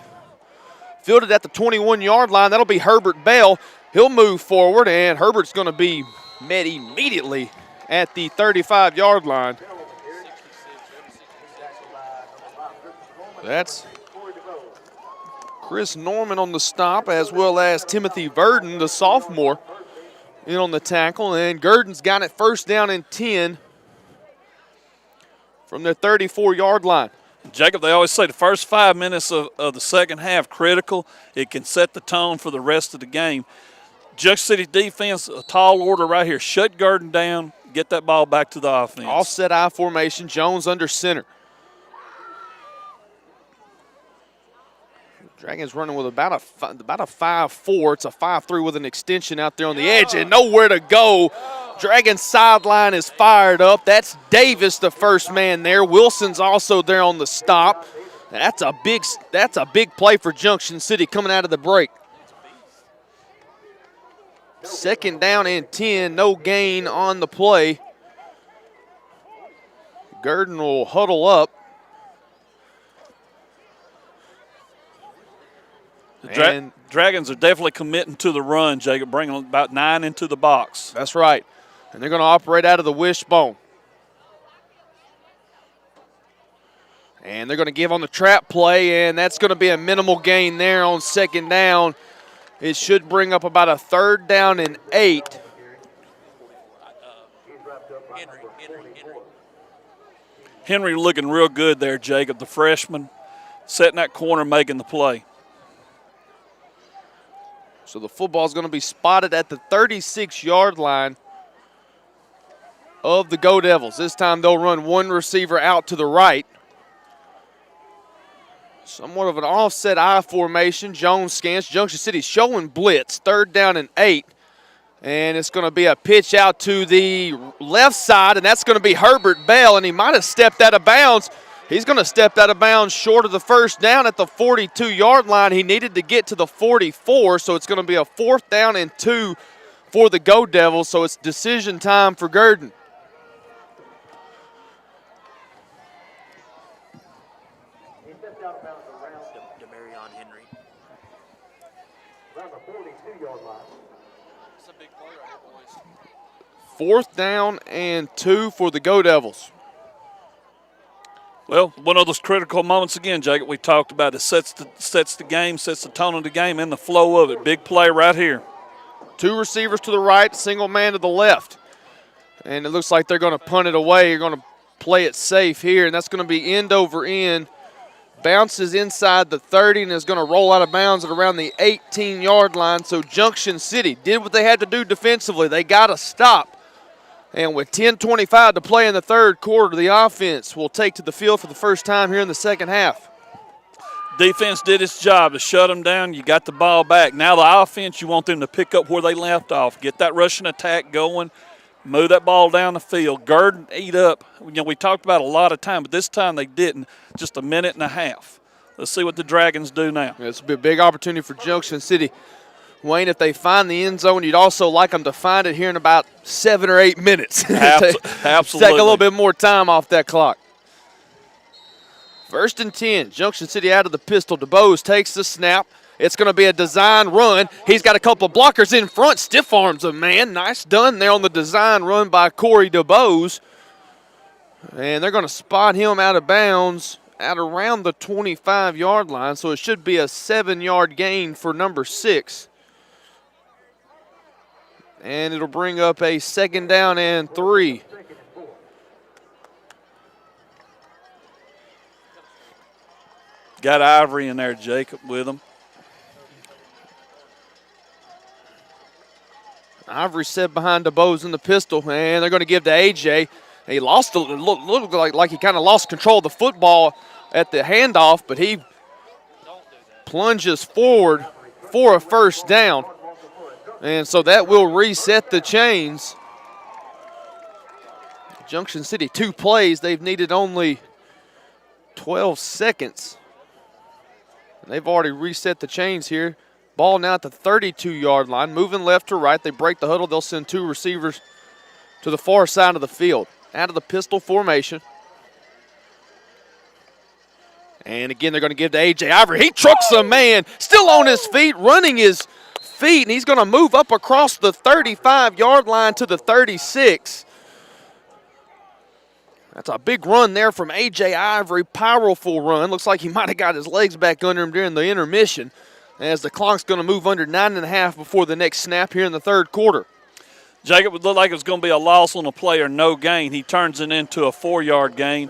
Fielded at the 21-yard line. That'll be Herbert Bell. He'll move forward, and Herbert's going to be met immediately at the 35-yard line. That's Chris Norman on the stop, as well as Timothy Verdon, the sophomore, in on the tackle. And Gurdon's got it first down and 10 from their 34-yard line. Jacob, they always say the first 5 minutes of the second half critical. It can set the tone for the rest of the game. Junction City defense, a tall order right here. Shut Gurdon down, get that ball back to the offense. Offset I formation, Jones under center. Dragons running with about a 5-4. It's a 5-3 with an extension out there on the edge and nowhere to go. Dragons sideline is fired up. That's Davis, the first man there. Wilson's also there on the stop. That's a big play for Junction City coming out of the break. 2nd down and 10, no gain on the play. Gurdon will huddle up. Dragons are definitely committing to the run, Jacob, bringing about 9 into the box. That's right. And they're going to operate out of the wishbone. And they're going to give on the trap play, and that's going to be a minimal gain there on 2nd down. It should bring up about a 3rd down and 8. Henry looking real good there, Jacob, the freshman, setting that corner, making the play. So the football is going to be spotted at the 36-yard line of the Go Devils. This time they'll run one receiver out to the right. Somewhat of an offset I formation. Jones scans. Junction City showing blitz. 3rd down and 8. And it's going to be a pitch out to the left side, and that's going to be Herbert Bell, and he might have stepped out of bounds. He's going to step out of bounds short of the 1st down at the 42-yard line. He needed to get to the 44, so it's going to be a 4th down and 2 for the Go Devils, so it's decision time for Gurdon. He stepped out of bounds around Demarion Henry. Around the 42-yard line. That's a big play right here, boys. 4th down and 2 for the Go Devils. Well, one of those critical moments again, Jacob, we talked about. It sets the game, sets the tone of the game and the flow of it. Big play right here. 2 receivers to the right, single man to the left. And it looks like they're going to punt it away. You're going to play it safe here, and that's going to be end over end. Bounces inside the 30 and is going to roll out of bounds at around the 18-yard line. So Junction City did what they had to do defensively. They got to stop. And with 10:25 to play in the 3rd quarter, the offense will take to the field for the first time here in the 2nd half. Defense did its job to shut them down. You got the ball back. Now the offense, you want them to pick up where they left off. Get that rushing attack going. Move that ball down the field. Gurdon ate up. You know, we talked about a lot of time, but this time they didn't. Just a minute and a half. Let's see what the Dragons do now. This will be a big opportunity for Junction City. Wayne, if they find the end zone, you'd also like them to find it here in about 7 or 8 minutes. Absolutely. Take a little bit more time off that clock. 1st and 10. Junction City out of the pistol. DeBose takes the snap. It's going to be a design run. He's got a couple of blockers in front. Stiff arms a man. Nice done there on the design run by Corey DeBose. And they're going to spot him out of bounds at around the 25-yard line. So it should be a 7-yard gain for number 6. And it'll bring up a 2nd down and 3. Got Ivory in there, Jacob, with him. Ivory set behind DeBose in the pistol, and they're going to give to A.J. He lost looked like he kind of lost control of the football at the handoff, but he plunges forward for a 1st down. And so that will reset the chains. Junction City, 2 plays. They've needed only 12 seconds. And they've already reset the chains here. Ball now at the 32-yard line. Moving left to right. They break the huddle. They'll send 2 receivers to the far side of the field. Out of the pistol formation. And again, they're going to give to A.J. Ivory. He trucks a man. Still on his feet, running his feet, and he's going to move up across the 35-yard line to the 36. That's a big run there from A.J. Ivory, powerful run. Looks like he might have got his legs back under him during the intermission as the clock's going to move under 9.5 before the next snap here in the 3rd quarter. Jacob, would look like it was going to be a loss on a play or no gain. He turns it into a 4-yard gain,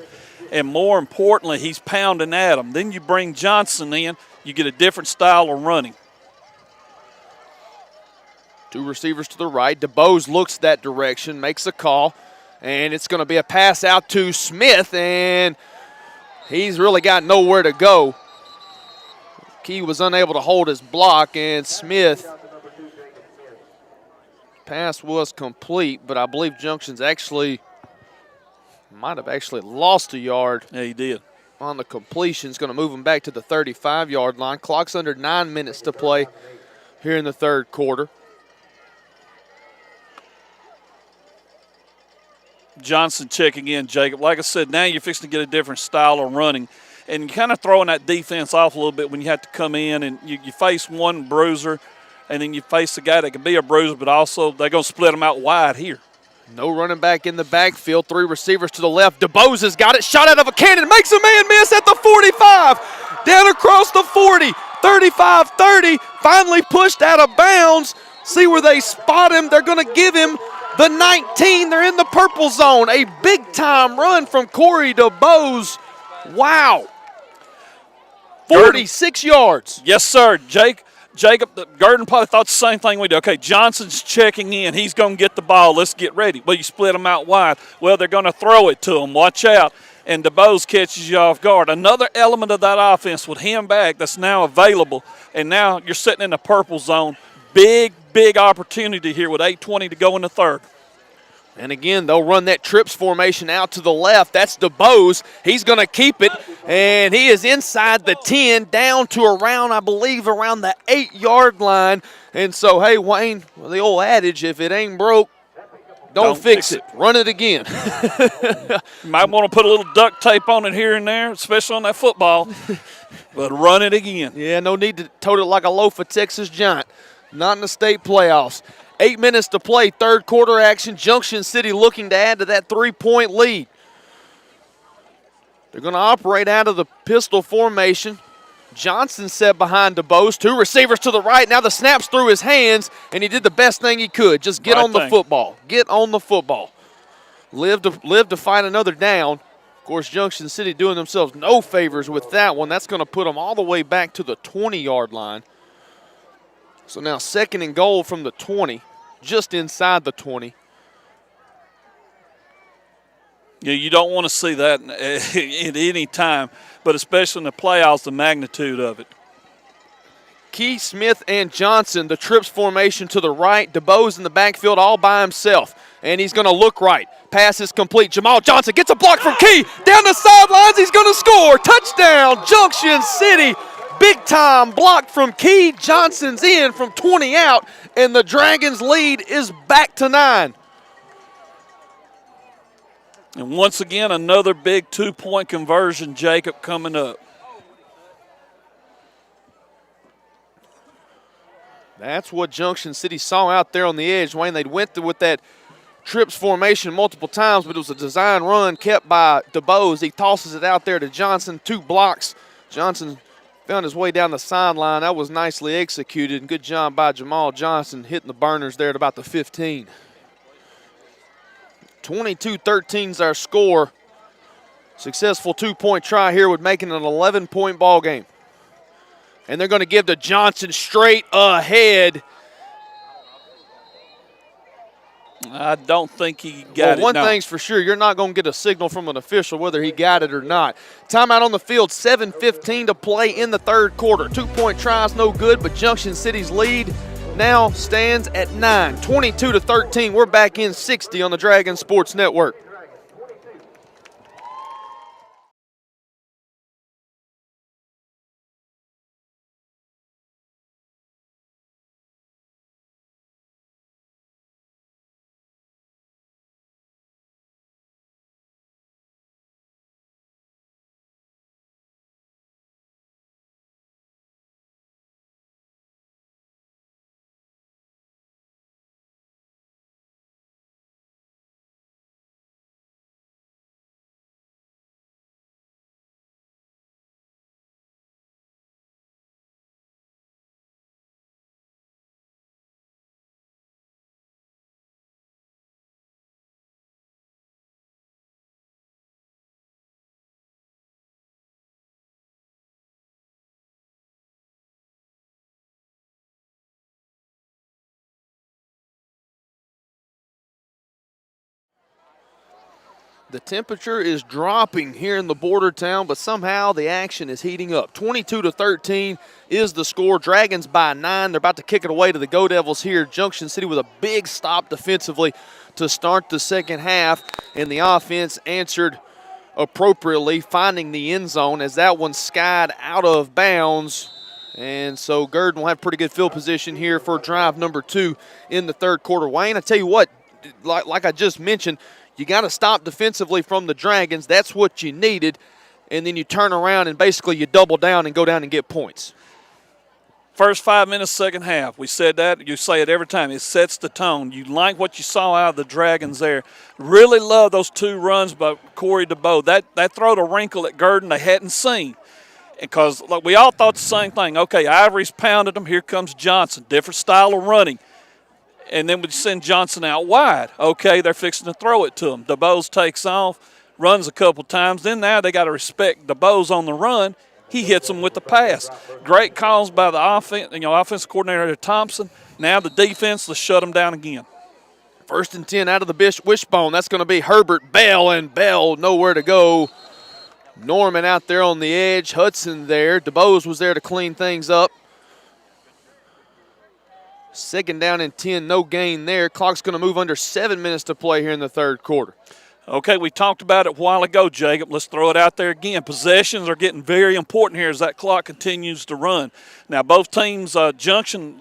and more importantly, he's pounding at him. Then you bring Johnson in, you get a different style of running. Two receivers to the right. DeBose looks that direction, makes a call, and it's going to be a pass out to Smith, and he's really got nowhere to go. Key was unable to hold his block, and Smith, pass was complete, but I believe Junction's might have actually lost a yard. Yeah, he did. On the completion. It's going to move him back to the 35-yard line. Clock's under 9 minutes to play here in the third quarter. Johnson checking in, Jacob. Like I said, now you're fixing to get a different style of running, and you're kind of throwing that defense off a little bit when you have to come in and you face one bruiser, and then you face a guy that can be a bruiser, but also they're going to split them out wide here. No running back in the backfield. Three receivers to the left. DeBose has got it. Shot out of a cannon. Makes a man miss at the 45. Down across the 40. 35-30. Finally pushed out of bounds. See where they spot him. They're going to give him the 19. They're in the purple zone. A big-time run from Corey DeBose. Wow. 46 yards. Yes, sir. Jacob, Gurdon probably thought the same thing we did. Okay, Johnson's checking in. He's going to get the ball. Let's get ready. Well, you split them out wide. Well, they're going to throw it to him. Watch out. And DeBose catches you off guard. Another element of that offense with him back that's now available. And now you're sitting in the purple zone. Big opportunity here with 8:20 to go in the third. And again, they'll run that trips formation out to the left. That's DeBose. He's going to keep it, and he is inside the 10, down to around, I believe, around the 8-yard line. And so, hey, Wayne, well, the old adage, if it ain't broke, don't fix it. Run it again. You might want to put a little duct tape on it here and there, especially on that football, but run it again. Yeah, no need to tote it like a loaf of Texas Giant. Not in the state playoffs. 8 minutes to play, third quarter action. Junction City looking to add to that 3-point lead. They're going to operate out of the pistol formation. Johnson set behind DeBose. Two receivers to the right. Now the snap's through his hands, and he did the best thing he could. Just get on the football. Get on the football. Live to fight another down. Of course, Junction City doing themselves no favors with that one. That's going to put them all the way back to the 20-yard line. So now second and goal from the 20, just inside the 20. Yeah, you don't want to see that at any time, but especially in the playoffs, the magnitude of it. Key, Smith, and Johnson, the trips formation to the right. DeBose in the backfield all by himself, and he's going to look right. Pass is complete. Jamal Johnson gets a block from Key. Down the sidelines, he's going to score. Touchdown, Junction City. Big-time block from Key. Johnson's in from 20 out, and the Dragons' lead is back to 9. And once again, another big 2-point conversion, Jacob, coming up. That's what Junction City saw out there on the edge, Wayne. They went with that trips formation multiple times, but it was a design run kept by DeBose. He tosses it out there to Johnson, 2 blocks. Johnson found his way down the sideline. That was nicely executed, and good job by Jamal Johnson hitting the burners there at about the 15. 22-13 is our score. Successful 2-point try here would make it an 11-point ball game. And they're going to give to Johnson straight ahead. I don't think he got it. One thing's for sure, you're not going to get a signal from an official whether he got it or not. Timeout on the field, 7:15 to play in the third quarter. 2-point try's no good, but Junction City's lead now stands at 9, 22-13. We're back in 60 on the Dragon Sports Network. The temperature is dropping here in the border town, but somehow the action is heating up. 22-13 is the score. Dragons by 9. They're about to kick it away to the Go Devils here. Junction City with a big stop defensively to start the second half, and the offense answered appropriately, finding the end zone as that one skied out of bounds. And so Gurdon will have pretty good field position here for drive number 2 in the third quarter. Wayne, I tell you what, like I just mentioned, you got to stop defensively from the Dragons. That's what you needed. And then you turn around and basically you double down and go down and get points. First 5 minutes, second half. We said that. You say it every time. It sets the tone. You like what you saw out of the Dragons there. Really love those 2 runs by Corey DeBow. That throwed a wrinkle at Gurdon they hadn't seen. Because like, we all thought the same thing. Okay, Ivory's pounded them. Here comes Johnson. Different style of running. And then we send Johnson out wide. Okay, they're fixing to throw it to him. DeBose takes off, runs a couple times. Then now they got to respect DeBose on the run. He hits them with the pass. Great calls by the offensive coordinator Thompson. Now the defense, let's shut them down again. 1st and 10 out of the wishbone. That's going to be Herbert, Bell, and Bell nowhere to go. Norman out there on the edge. Hudson there. DeBose was there to clean things up. 2nd down and 10, no gain there. Clock's going to move under 7 minutes to play here in the third quarter. Okay, we talked about it a while ago, Jacob. Let's throw it out there again. Possessions are getting very important here as that clock continues to run. Now, both teams, Junction,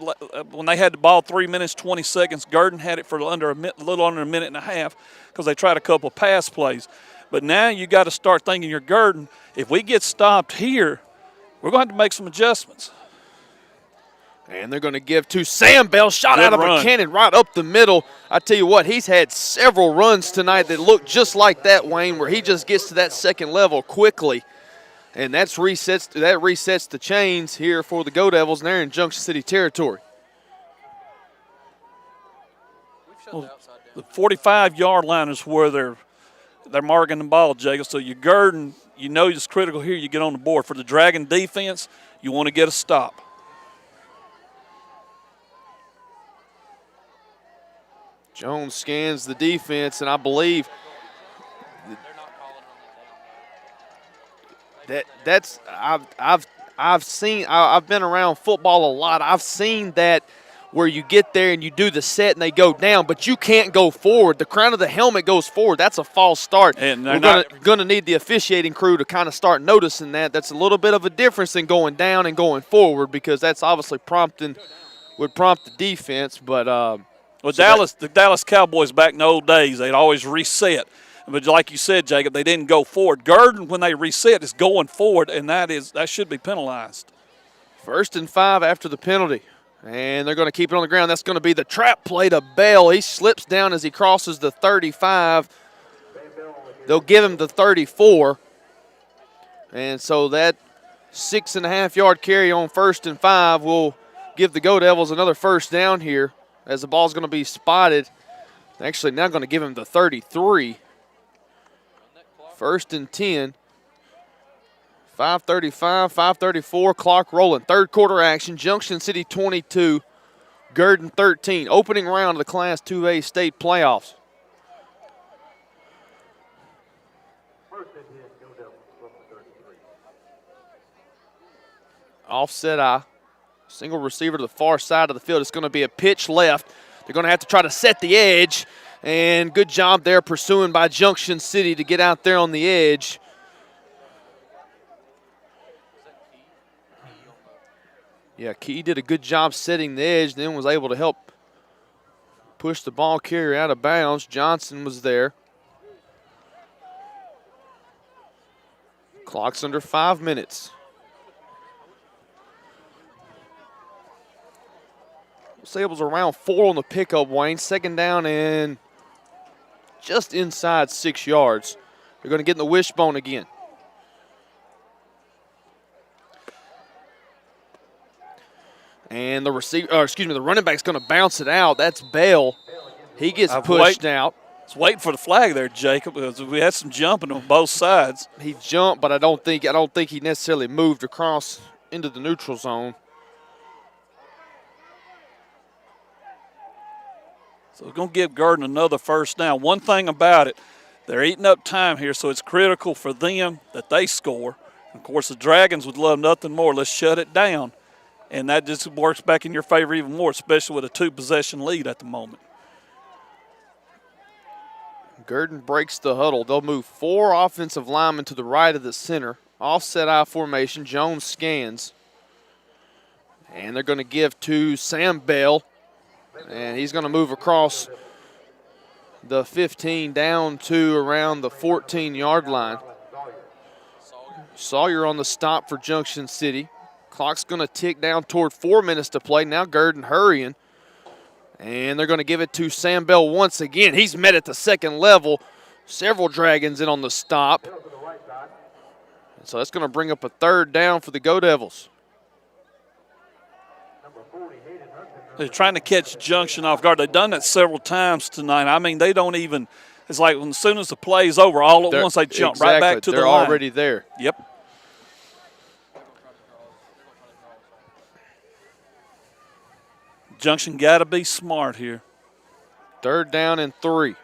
when they had the ball 3 minutes, 20 seconds, Gurdon had it for a little under a minute and a half because they tried a couple of pass plays. But now you got to start thinking you're Gurdon. If we get stopped here, we're going to have to make some adjustments. And they're going to give to Sam Bell. Shot out of a cannon right up the middle. I tell you what, he's had several runs tonight that look just like that, Wayne, where he just gets to that second level quickly. And that resets the chains here for the Go Devils, and they're in Junction City territory. Well, the 45-yard line is where they're marking the ball, Jacob. So you're Gurdon, you know it's critical here you get on the board. For the Dragon defense, you want to get a stop. Jones scans the defense, and I believe I've been around football a lot. I've seen that where you get there and you do the set and they go down, but you can't go forward. The crown of the helmet goes forward. That's a false start. And we're going to need the officiating crew to kind of start noticing that. That's a little bit of a difference than going down and going forward, because that's obviously would prompt the defense, but well, the Dallas Cowboys back in the old days, they'd always reset. But like you said, Jacob, they didn't go forward. Gurdon, when they reset, is going forward, and that should be penalized. 1st and 5 after the penalty. And they're going to keep it on the ground. That's going to be the trap play to Bell. He slips down as he crosses the 35. They'll give him the 34. And so that 6.5-yard carry on 1st and 5 will give the Go Devils another first down here, as the ball's going to be spotted. Actually, now going to give him the 33. 1st and 10. 5:35, 5:34, clock rolling. Third quarter action. Junction City 22, Gurdon 13. Opening round of the Class 2A state playoffs. Offset eye. Single receiver to the far side of the field. It's going to be a pitch left. They're going to have to try to set the edge. And good job there pursuing by Junction City to get out there on the edge. Yeah, Key did a good job setting the edge, then was able to help push the ball carrier out of bounds. Johnson was there. Clock's under 5 minutes. Sable's around 4 on the pickup, Wayne. 2nd down and just inside 6 yards. They're going to get in the wishbone again. And the running back's going to bounce it out. That's Bell. He gets pushed out. I was waiting for the flag there, Jacob, because we had some jumping on both sides. He jumped, but I don't think he necessarily moved across into the neutral zone. So we're going to give Gurdon another first down. One thing about it, They're eating up time here, so it's critical for them that they score. Of course, the Dragons would love nothing more. Let's shut it down. And that just works back in your favor even more, especially with a 2-possession lead at the moment. Gurdon breaks the huddle. They'll move 4 offensive linemen to the right of the center. Offset I formation. Jones scans. And they're going to give to Sam Bell. And he's going to move across the 15 down to around the 14-yard line. Sawyer on the stop for Junction City. Clock's going to tick down toward 4 minutes to play. Now Gurdon hurrying. And they're going to give it to Sam Bell once again. He's met at the second level. Several Dragons in on the stop. So that's going to bring up a 3rd down for the Go Devils. They're trying to catch Junction off guard. They've done that several times tonight. I mean, they don't even – it's like as soon as the play's over, all at once they jump right back to the line. They're already there. Yep. Junction got to be smart here. 3rd down and 3.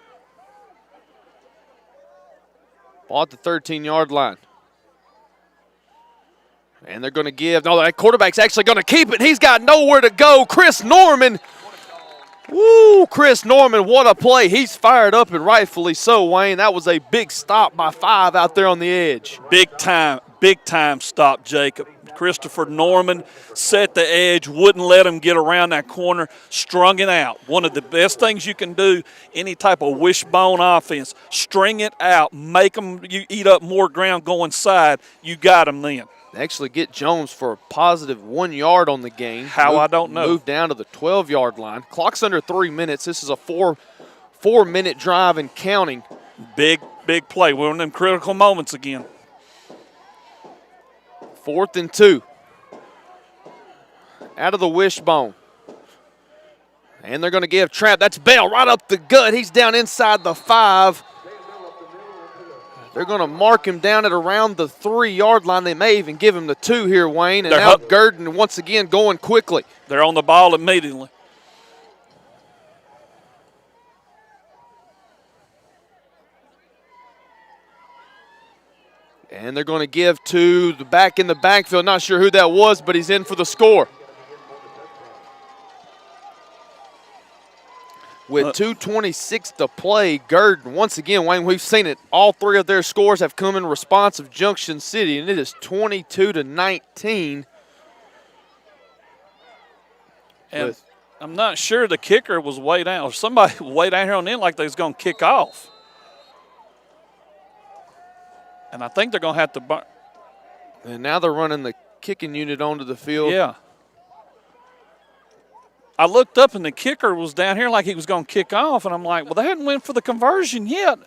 Ball at the 13-yard line. And they're going to give – no, that quarterback's actually going to keep it. He's got nowhere to go. Chris Norman. Woo, Chris Norman, what a play. He's fired up, and rightfully so, Wayne. That was a big stop by 5 out there on the edge. Big time stop, Jacob. Christopher Norman set the edge, wouldn't let him get around that corner, strung it out. One of the best things you can do, any type of wishbone offense, string it out, make them you eat up more ground going side. You got them then. Actually get Jones for a positive 1 yard on the game. How, I don't know. Moved down to the 12-yard line. Clock's under 3 minutes. This is a four-minute drive and counting. Big play. We're in them critical moments again. 4th and 2. Out of the wishbone. And they're going to give Trapp. That's Bell right up the gut. He's down inside the 5. They're going to mark him down at around the 3-yard line. They may even give him the 2 here, Wayne. And now Gurdon once again going quickly. They're on the ball immediately. And they're going to give to the back in the backfield. Not sure who that was, but he's in for the score. With 2:26 to play, Gurdon, once again, Wayne, we've seen it. All 3 of their scores have come in response of Junction City, and it is 22-19. And I'm not sure the kicker was way down, or somebody way down here on the end like they was going to kick off. And I think they're going to have to – and now they're running the kicking unit onto the field. Yeah. I looked up, and the kicker was down here like he was going to kick off, and I'm like, well, they hadn't went for the conversion yet.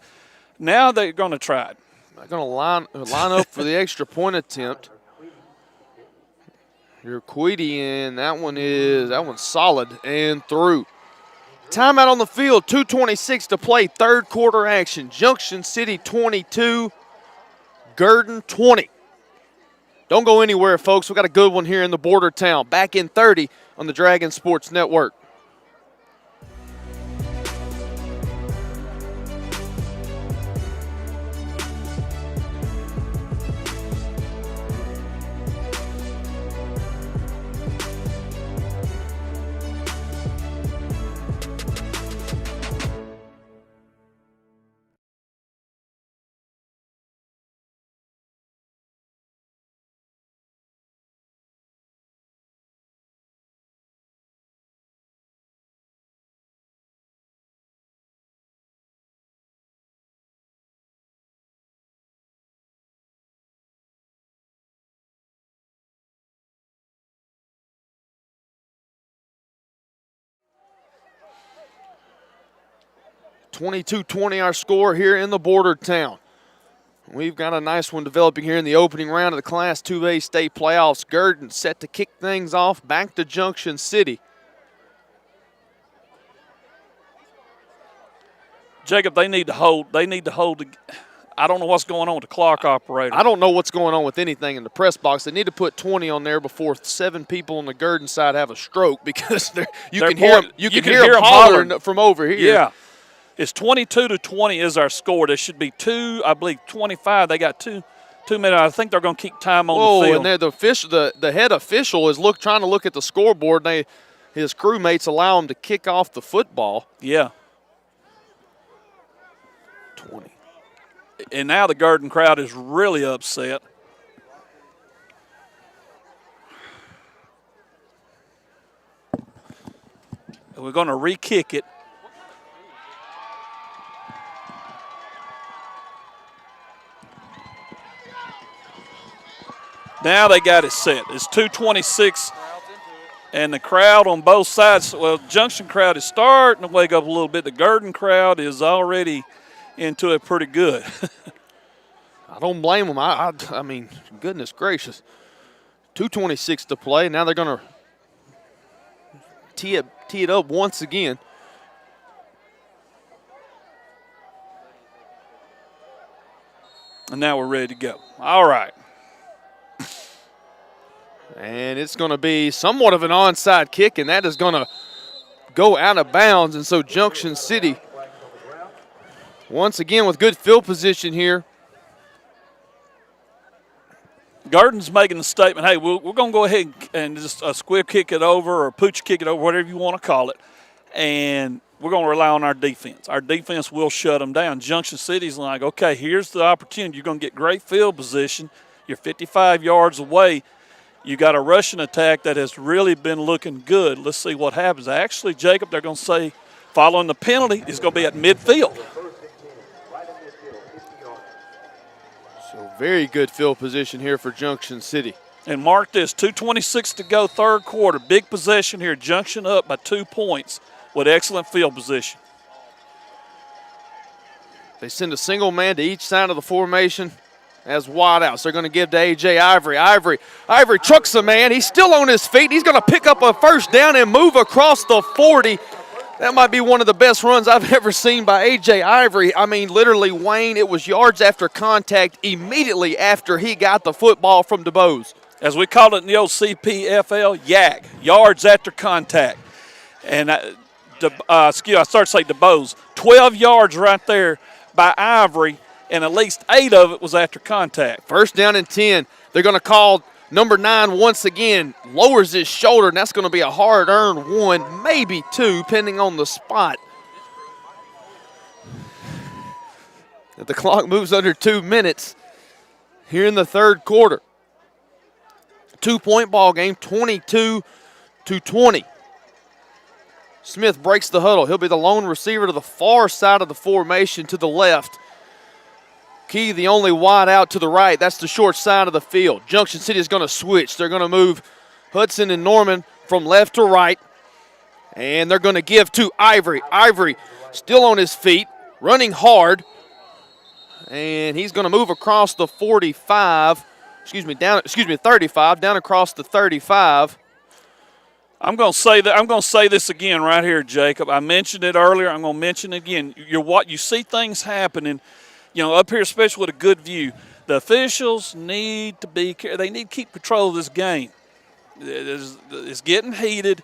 Now they're going to try it. They're going to line up for the extra point attempt. Your Queedy, and that one's solid and through. Timeout on the field, 2:26 to play, 3rd quarter action. Junction City 22, Gurdon 20. Don't go anywhere, folks. We've got a good one here in the border town. Back in 30 on the Dragon Sports Network. (22-20) our score here in the border town. We've got a nice one developing here in the opening round of the Class 2A state playoffs. Gurdon set to kick things off back to Junction City. Jacob, they need to hold. I don't know what's going on with the clock operator. I don't know what's going on with anything in the press box. They need to put 20 on there before 7 people on the Gurdon side have a stroke, because you can hear them hollering from over here. Yeah. It's 22-20 is our score. There should be 25. They got two minutes. I think they're going to keep time on the field. And there the head official is trying to look at the scoreboard. His crewmates allow him to kick off the football. Yeah. 20. And now the Gurdon crowd is really upset. We're going to re-kick it. Now they got it set. It's 2:26, and the crowd on both sides, well, Junction crowd is starting to wake up a little bit. The Gurdon crowd is already into it pretty good. I don't blame them. I mean, goodness gracious. 2:26 to play. Now they're going to tee it up once again. And now we're ready to go. All right. And it's going to be somewhat of an onside kick, and that is going to go out of bounds. And so Junction City, once again with good field position here. Gurdon's making the statement, hey, we're going to go ahead and just square kick it over or pooch kick it over, whatever you want to call it, and we're going to rely on our defense. Our defense will shut them down. Junction City's like, okay, here's the opportunity. You're going to get great field position. You're 55 yards away. You got a rushing attack that has really been looking good. Let's see what happens. Actually, Jacob, they're going to say following the penalty is going to be at midfield. So very good field position here for Junction City. And mark this, 2:26 to go, third quarter. Big possession here. Junction up by 2 points with excellent field position. They send a single man to each side of the formation as wideouts. They're going to give to A.J. Ivory. Ivory trucks a man. He's still on his feet. He's going to pick up a first down and move across the 40. That might be one of the best runs I've ever seen by A.J. Ivory. I mean, literally, Wayne, it was yards after contact immediately after he got the football from DuBose. As we call it in the old CPFL, YAC, yards after contact. And I start to say DuBose. 12 yards right there by Ivory, and at least 8 of it was after contact. First down and 10. They're going to call number 9 once again. Lowers his shoulder, and that's going to be a hard-earned 1, maybe 2, depending on the spot. The clock moves under 2 minutes here in the third quarter. 2-point ball game, 22-20. Smith breaks the huddle. He'll be the lone receiver to the far side of the formation to the left. Key, the only wide out to the right. That's the short side of the field. Junction City is going to switch. They're going to move Hudson and Norman from left to right. And they're going to give to Ivory. Ivory still on his feet, running hard. And he's going to move across the 35. 35, down across the 35. I'm going to say this again right here, Jacob. I mentioned it earlier. I'm going to mention it again. You see things happening, up here, especially with a good view. The officials need to be careful. They need to keep control of this game. It's getting heated.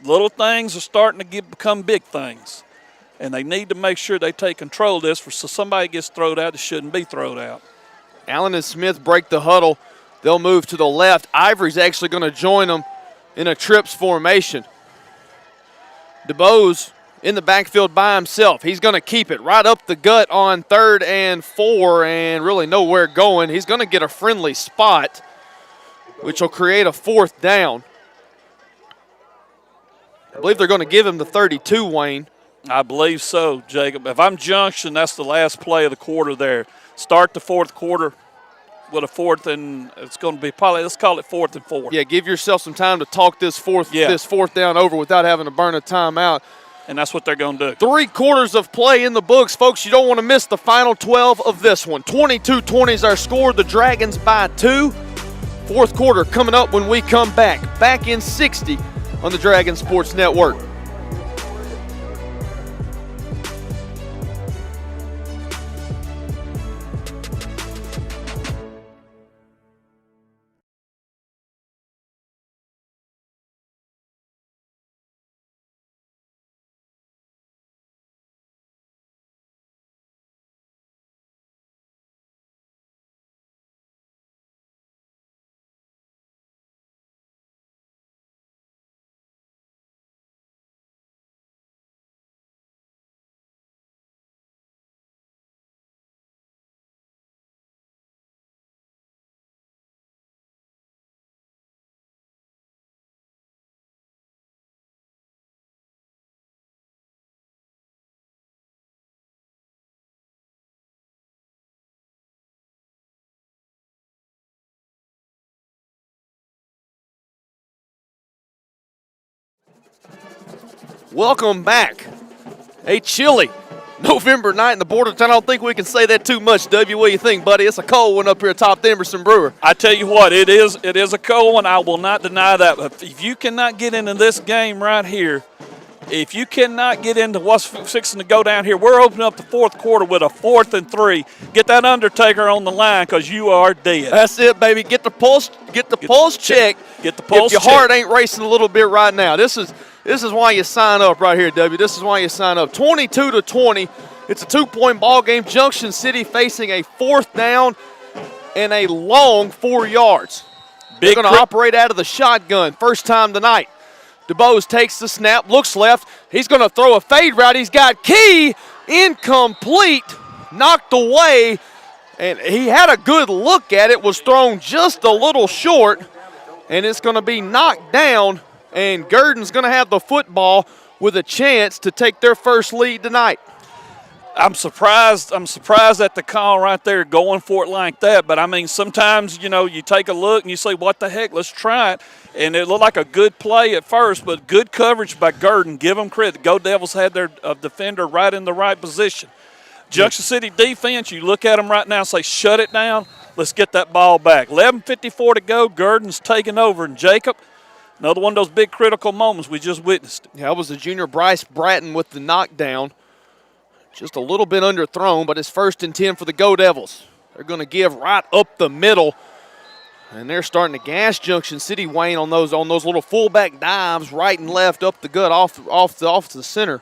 Little things are starting to become big things, and they need to make sure they take control of this so somebody gets thrown out that shouldn't be thrown out. Allen and Smith break the huddle. They'll move to the left. Ivory's actually going to join them in a trips formation. DuBose in the backfield by himself. He's going to keep it right up the gut on 3rd and 4 and really nowhere going. He's going to get a friendly spot, which will create a 4th down. I believe they're going to give him the 32, Wayne. I believe so, Jacob. If I'm Junction, that's the last play of the quarter there. Start the fourth quarter with a 4th, and it's going to be probably, let's call it 4th and 4. Yeah, give yourself some time to talk this fourth down over without having to burn a timeout. And that's what they're going to do. 3 quarters of play in the books, folks. You don't want to miss the final 12 of this one. 22-20 is our score. The Dragons by 2. Fourth quarter coming up when we come back. Back in 60 on the Dragon Sports Network. Welcome back. A chilly November night in the border town. I don't think we can say that too much, W. What do you think, buddy? It's a cold one up here atop the Emerson Brewer. I tell you what, it is a cold one. I will not deny that. But if you cannot get into this game right here, if you cannot get into what's fixing to go down here, we're opening up the fourth quarter with a 4th and 3. Get that Undertaker on the line because you are dead. That's it, baby. Get the pulse checked. Get the pulse If your checked. heart ain't racing a little bit right now, this is why you sign up right here, W. This is why you sign up. 22-20. It's a 2-point ball game. Junction City facing a 4th down and a long 4 yards. They're going to operate out of the shotgun. First time tonight. DuBose takes the snap, looks left. He's going to throw a fade route. He's got Key. Incomplete. Knocked away. And he had a good look at it. Was thrown just a little short. And it's going to be knocked down. And Gurdon's going to have the football with a chance to take their first lead tonight. I'm surprised at the call right there going for it like that. But, I mean, sometimes, you take a look and you say, what the heck, let's try it. And it looked like a good play at first, but good coverage by Gurdon. Give them credit. Go Devils had their defender right in the right position. Junction City defense, you look at them right now and say, shut it down. Let's get that ball back. 11:54 to go. Gurdon's taking over. And Jacob, another one of those big critical moments we just witnessed. Yeah, that was the junior Bryce Bratton with the knockdown. Just a little bit underthrown, but it's 1st and 10 for the Go Devils. They're going to give right up the middle, and they're starting to gas Junction City, Wayne, on those little fullback dives, right and left, up the gut, off the center.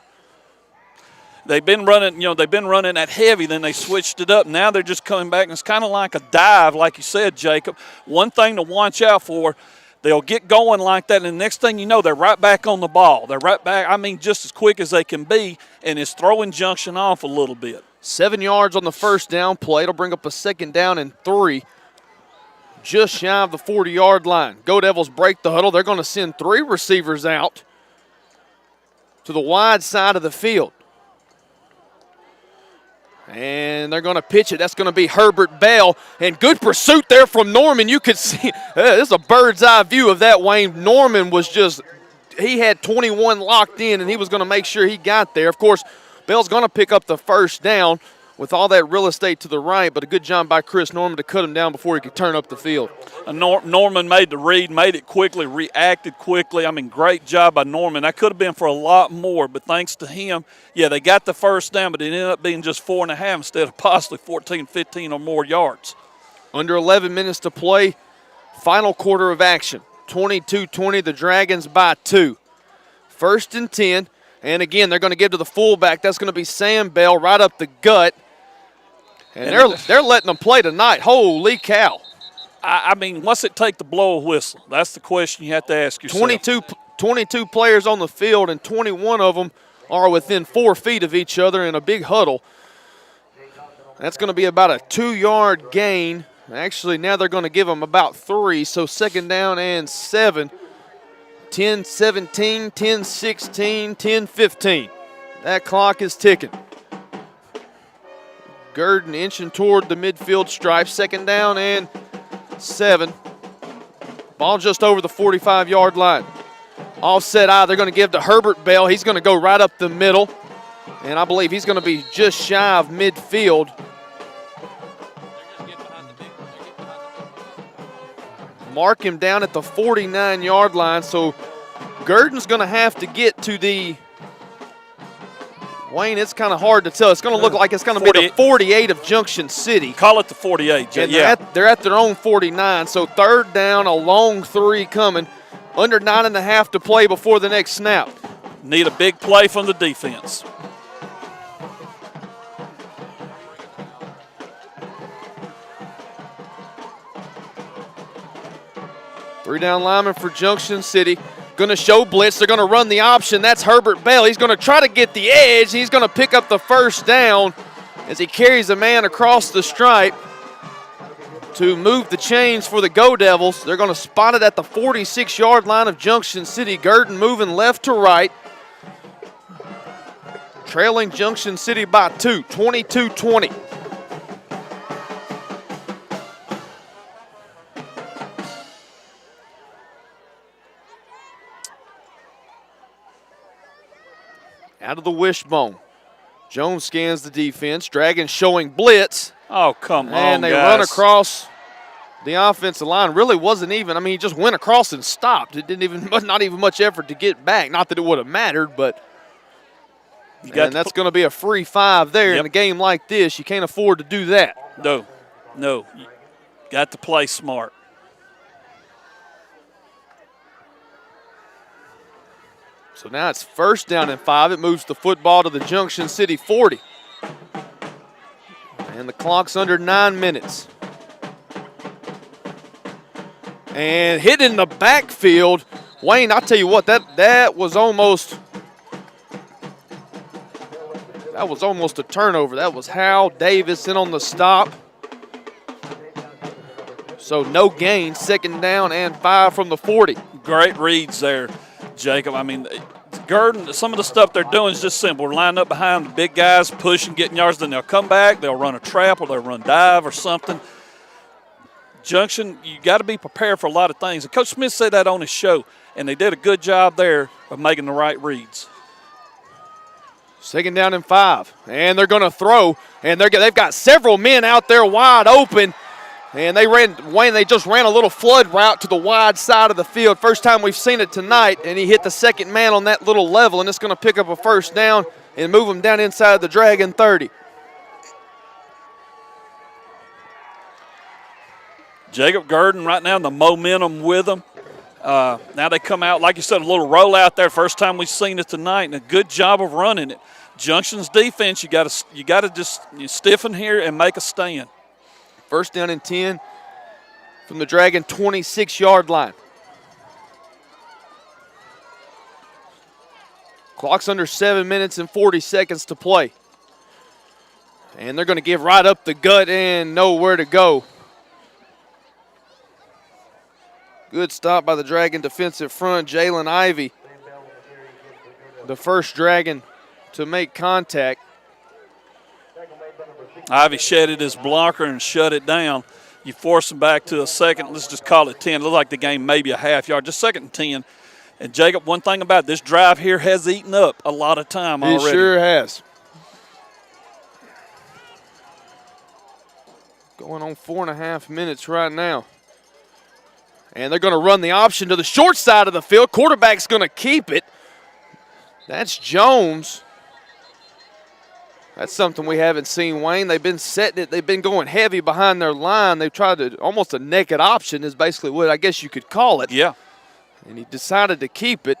They've been running, that heavy, then they switched it up. Now they're just coming back, and it's kind of like a dive, like you said, Jacob. One thing to watch out for. They'll get going like that, and the next thing you know, they're right back on the ball. They're right back, just as quick as they can be, and it's throwing Junction off a little bit. 7 yards on the first down play. It'll bring up a 2nd down and 3, just shy of the 40-yard line. Go Devils break the huddle. They're going to send 3 receivers out to the wide side of the field. And they're going to pitch it. That's going to be Herbert Bell. And good pursuit there from Norman. You could see, this is a bird's eye view of that, Wayne. Norman was he had 21 locked in, and he was going to make sure he got there. Of course, Bell's going to pick up the first down with all that real estate to the right, but a good job by Chris Norman to cut him down before he could turn up the field. Norman made the read, made it quickly, reacted quickly. Great job by Norman. That could have been for a lot more, but thanks to him, they got the first down, but it ended up being just 4.5 instead of possibly 14, 15 or more yards. Under 11 minutes to play, final quarter of action. 22-20, the Dragons by 2. 1st and 10, and again, they're going to give to the fullback. That's going to be Sam Bell right up the gut. And they're letting them play tonight. Holy cow. What's it take to blow a whistle? That's the question you have to ask yourself. 22 players on the field, and 21 of them are within 4 feet of each other in a big huddle. That's going to be about a 2-yard gain. Actually, now they're going to give them about 3, so 2nd down and 7. 10-17, 10-16, 10-15. That clock is ticking. Gurdon inching toward the midfield stripe. 2nd down and 7. Ball just over the 45-yard line. Offset eye, they're going to give to Herbert Bell. He's going to go right up the middle, and I believe he's going to be just shy of midfield. Mark him down at the 49-yard line, so Gurdon's going to have to get to the Wayne, it's kind of hard to tell. It's going to look like it's going to be the 48 of Junction City. Call it the 48, and yeah. They're at their own 49, so 3rd down, a long 3 coming. Under 9.5 to play before the next snap. Need a big play from the defense. Three down lineman for Junction City. Going to show blitz. They're going to run the option. That's Herbert Bell. He's going to try to get the edge. He's going to pick up the first down as he carries a man across the stripe to move the chains for the Go Devils. They're going to spot it at the 46-yard line of Junction City. Gurdon moving left to right. Trailing Junction City by 2, 22-20. Out of the wishbone. Jones scans the defense. Dragons showing blitz. Oh, come on, And they guys. run across the offensive line. Really wasn't even, I mean, he just went across and stopped. It didn't even, not even much effort to get back. Not that it would have mattered, but and that's going to be a free 5 there. Yep. In a game like this, you can't afford to do that. No. You got to play smart. So now it's first down and 5. It moves the football to the Junction City 40. And the clock's under 9 minutes. And hit in the backfield. Wayne, I'll tell you what, that was almost a turnover. That was Hal Davis in on the stop. So no gain, second down and 5 from the 40. Great reads there, Jacob. I mean, Gurdon, some of the stuff they're doing is just simple. We're lining up behind the big guys, pushing, getting yards, then they'll come back, they'll run a trap, or they'll run dive or something. Junction, you got to be prepared for a lot of things. And Coach Smith said that on his show, and they did a good job there of making the right reads. Second down and 5, and they're going to throw, and they've got several men out there wide open, and they just ran a little flood route to the wide side of the field. First time we've seen it tonight, and he hit the second man on that little level, and it's going to pick up a first down and move him down inside the Dragon 30. Jacob Gurdon right now, the momentum with them. Now they come out, like you said, a little rollout there. First time we've seen it tonight, and a good job of running it. Junction's defense, you got to just stiffen here and make a stand. First down and 10 from the Dragon 26-yard line. Clock's under 7 minutes and 40 seconds to play. And they're going to give right up the gut and nowhere to go. Good stop by the Dragon defensive front, Jalen Ivey. The first Dragon to make contact. Ivy shedded his blocker and shut it down. You force him back to a second, let's just call it 10. It looked like the game maybe a half yard, just second and 10. And Jacob, one thing about this drive here has eaten up a lot of time already. It sure has. Going on 4.5 minutes right now. And they're going to run the option to the short side of the field. Quarterback's going to keep it. That's Jones. That's something we haven't seen, Wayne. They've been setting it. They've been going heavy behind their line. They've tried to almost a naked option is basically what I guess you could call it. Yeah. And he decided to keep it.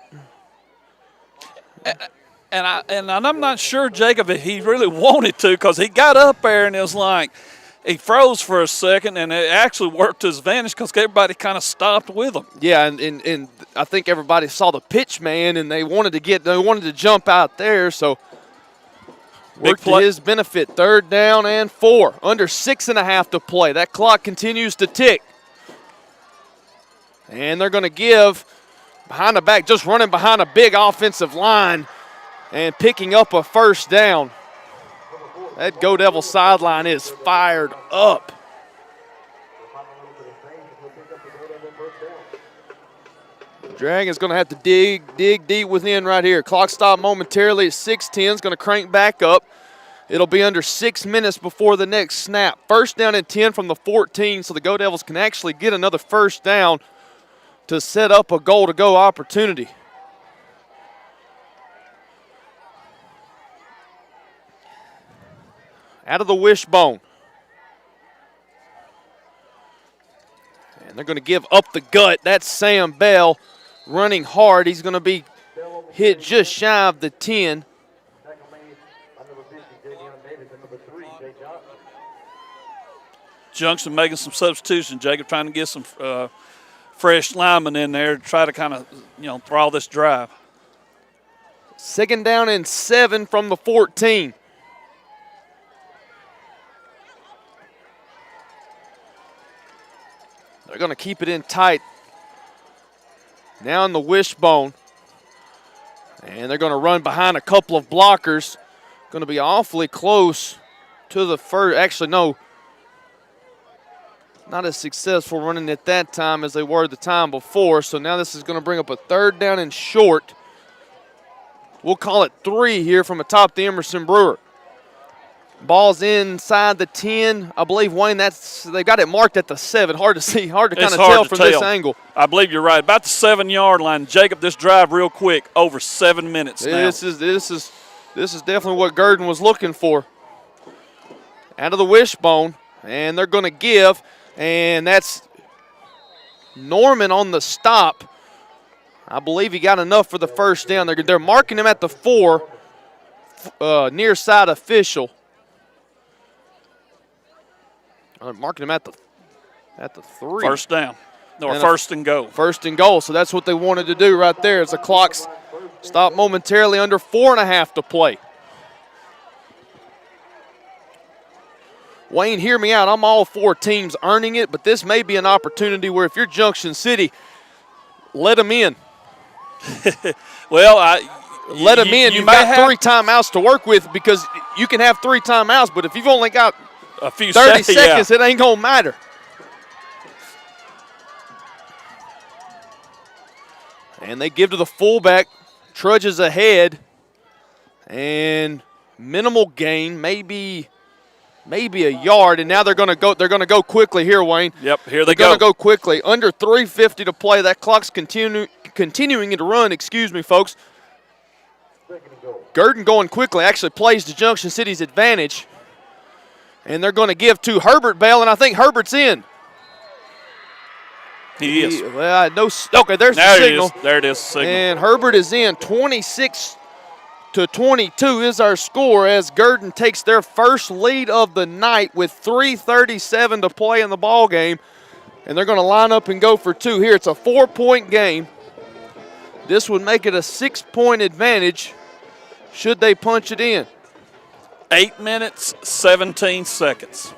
And I'm not sure, Jacob, if he really wanted to, because he got up there and it was like he froze for a second, and it actually worked to his advantage because everybody kind of stopped with him. Yeah, and I think everybody saw the pitch man, and they wanted to jump out there, so worked to his benefit. Third down and 4, under 6.5 to play. That clock continues to tick. And they're going to give behind the back, just running behind a big offensive line and picking up a first down. That Go Devil sideline is fired up. Dragon's going to have to dig deep within right here. Clock stop momentarily at 6:10. It's going to crank back up. It'll be under 6 minutes before the next snap. First down and 10 from the 14, so the Go Devils can actually get another first down to set up a goal-to-go opportunity. Out of the wishbone. And they're going to give up the gut. That's Sam Bell running hard. He's going to be hit just shy of the 10. Junction making some substitutions. Jacob trying to get some fresh linemen in there to try to kind of, throw this drive. Second down and 7 from the 14. They're going to keep it in tight. Now in the wishbone. And they're going to run behind a couple of blockers. Going to be awfully close to the first. Actually, no. Not as successful running at that time as they were the time before. So now this is going to bring up a third down and short. we'll call it 3 here from atop the Emerson Brewer. Ball's inside the 10. I believe, Wayne, they've got it marked at the 7. Hard to see, hard to kind of tell from this angle. I believe you're right. About the 7-yard line. Jacob, this drive real quick, over 7 minutes now. This is definitely what Gurdon was looking for. Out of the wishbone, and they're going to give, and that's Norman on the stop. I believe he got enough for the first down. They're marking him at the 4, near side official. Marking him at the 3. First down, or first and goal. First and goal, so that's what they wanted to do right there as the clock's stopped momentarily, under 4.5 to play. Wayne, hear me out. I'm all for teams earning it, but this may be an opportunity where if you're Junction City, let them in. Well, let them in. You've got 3 timeouts to work with, because you can have 3 timeouts, but if you've only got a few 30 seconds, yeah. It ain't going to matter. And they give to the fullback, trudges ahead, and minimal gain, maybe a yard, and now they're going to go. They're going to go quickly here, Wayne. Yep, here they go. They're going to go go quickly. Under 3:50 to play. That clock's continuing to run. Excuse me, folks. Gurdon going quickly actually plays to Junction City's advantage, and they're going to give to Herbert Bell, and I think Herbert's in. He is. Well, no. Okay, there's the signal. There it is. Signal. And Herbert is in. 26-22 is our score as Gurdon takes their first lead of the night with 3:37 to play in the ball game, and they're going to line up and go for 2 here. It's a 4-point game. This would make it a 6-point advantage should they punch it in. 8 minutes, 17 seconds.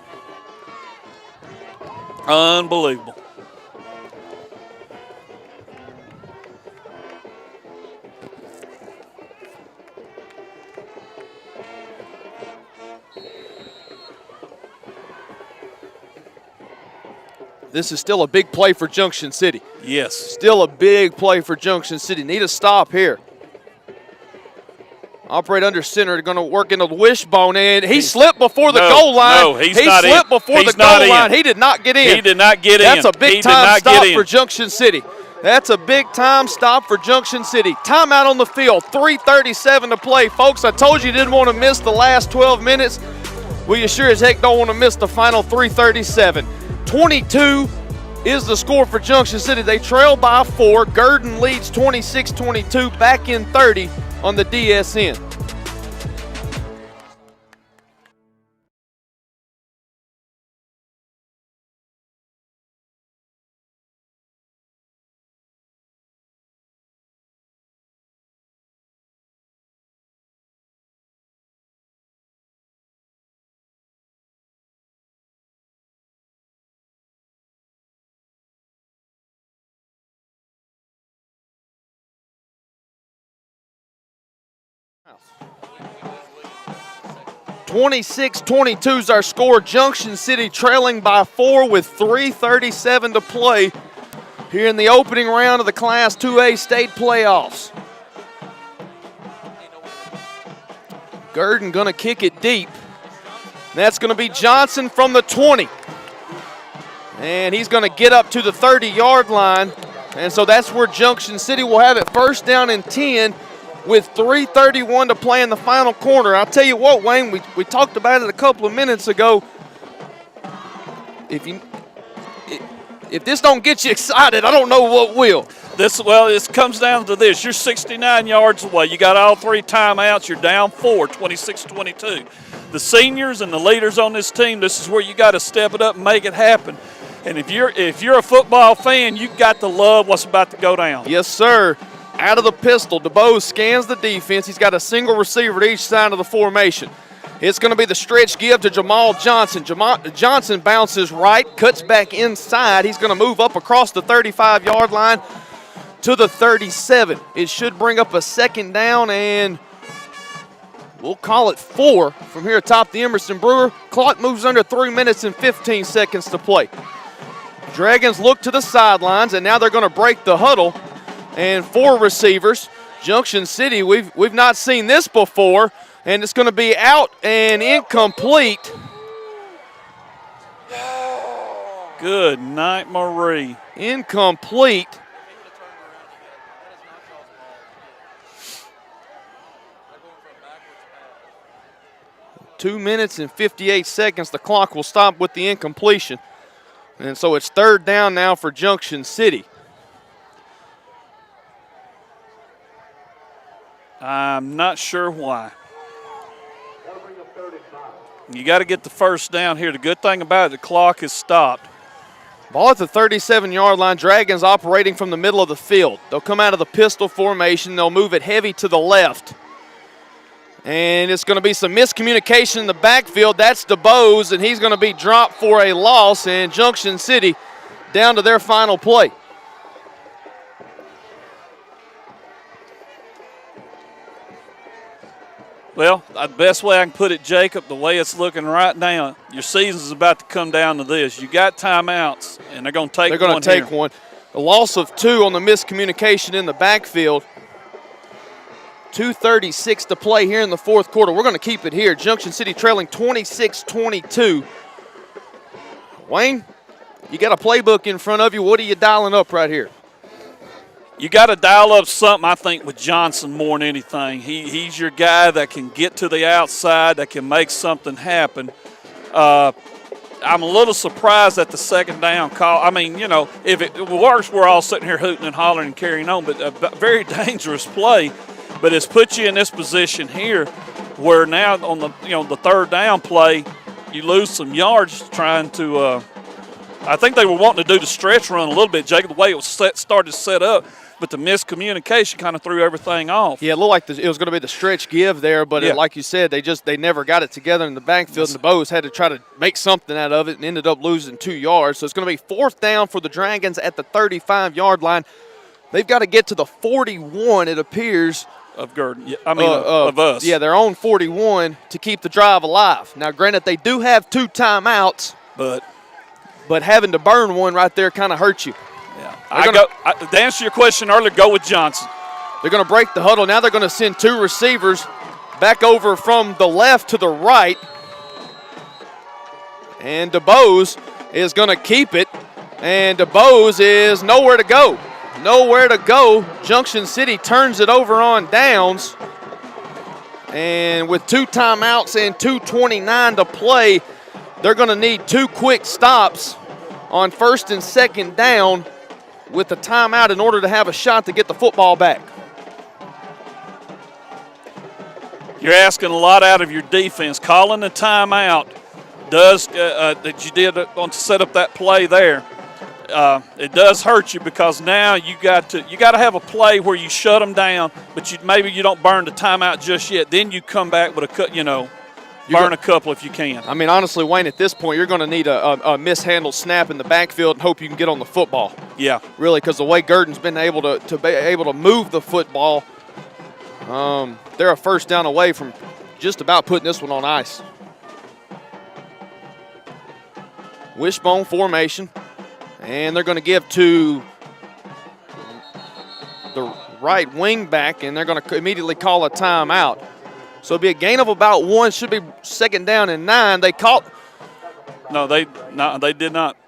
Unbelievable. This is still a big play for Junction City. Yes. Still a big play for Junction City. Need a stop here. Operate under center. They're going to work into the wishbone, and he slipped before the goal line. No, he slipped before the goal line. He did not get in. He did not get in. That's a big-time stop for Junction City. That's a big-time stop for Junction City. Timeout on the field. 3:37 to play. Folks, I told you didn't want to miss the last 12 minutes. Well, you sure as heck don't want to miss the final 3:37. 22 is the score for Junction City. They trail by 4. Gurdon leads 26-22, back in 30 on the DSN. House. 26-22 is our score. Junction City trailing by 4 with 3:37 to play here in the opening round of the Class 2A state playoffs. Gurdon going to kick it deep. That's going to be Johnson from the 20. And he's going to get up to the 30-yard line. And so that's where Junction City will have it, first down and 10 with 3:31 to play in the final quarter. I'll tell you what, Wayne, we talked about it a couple of minutes ago. If this don't get you excited, I don't know what will. This comes down to this. You're 69 yards away. You got all 3 timeouts. You're down 4, 26-22. The seniors and the leaders on this team, this is where you got to step it up and make it happen. And if you're a football fan, you got to love what's about to go down. Yes, sir. Out of the pistol, DeBose scans the defense. He's got a single receiver to each side of the formation. It's going to be the stretch give to Jamal Johnson. Johnson bounces right, cuts back inside. He's going to move up across the 35-yard line to the 37. It should bring up a second down, and we'll call it 4 from here atop the Emerson Brewer. Clock moves under 3 minutes and 15 seconds to play. Dragons look to the sidelines, and now they're going to break the huddle. And 4 receivers. Junction City, we've not seen this before, and it's going to be out and incomplete. Good night, Marie. Incomplete. Two minutes and 58 seconds. The clock will stop with the incompletion. And so it's third down now for Junction City. I'm not sure why. You got to get the first down here. The good thing about it, the clock is stopped. Ball at the 37-yard line. Dragons operating from the middle of the field. They'll come out of the pistol formation. They'll move it heavy to the left. And it's going to be some miscommunication in the backfield. That's DeBose, and he's going to be dropped for a loss. And Junction City down to their final play. Well, the best way I can put it, Jacob, the way it's looking right now, your season's about to come down to this. You got timeouts, and they're going to take one. They're going to take one. A loss of 2 on the miscommunication in the backfield. 2:36 to play here in the fourth quarter. We're going to keep it here. Junction City trailing 26-22. Wayne, you got a playbook in front of you. What are you dialing up right here? You got to dial up something, I think, with Johnson more than anything. He's your guy that can get to the outside, that can make something happen. I'm a little surprised at the second down call. I mean, you know, if it works, we're all sitting here hooting and hollering and carrying on, but a very dangerous play. But it's put you in this position here where now on the third down play, you lose some yards trying to I think they were wanting to do the stretch run a little bit, Jacob, the way it was started to set up. But the miscommunication kind of threw everything off. Yeah, it looked like it was going to be the stretch give there, but like you said, they never got it together in the backfield, and the Bows had to try to make something out of it and ended up losing 2 yards. So it's going to be fourth down for the Dragons at the 35-yard line. They've got to get to the 41, it appears. Of Gurdon. Yeah, I mean, of us. Yeah, their own 41 to keep the drive alive. Now, granted, they do have 2 timeouts, but having to burn one right there kind of hurts you. Yeah. To answer your question earlier, go with Johnson. They're going to break the huddle. Now they're going to send 2 receivers back over from the left to the right. And DeBose is going to keep it. And DeBose is nowhere to go. Nowhere to go. Junction City turns it over on downs. And with 2 timeouts and 2:29 to play, they're going to need 2 quick stops on first and second down with the timeout in order to have a shot to get the football back. You're asking a lot out of your defense. Calling the timeout does that you did to set up that play there. It does hurt you because now you got to have a play where you shut them down, but maybe you don't burn the timeout just yet. Then you come back with burn a couple if you can. I mean, honestly, Wayne, at this point, you're going to need a mishandled snap in the backfield and hope you can get on the football. Yeah, really, because the way Gurdon's been able to move the football, they're a first down away from just about putting this one on ice. Wishbone formation. And they're going to give to the right wing back, and they're going to immediately call a timeout. So it'll be a gain of about 1. Should be second down and 9. They called. No, they did not.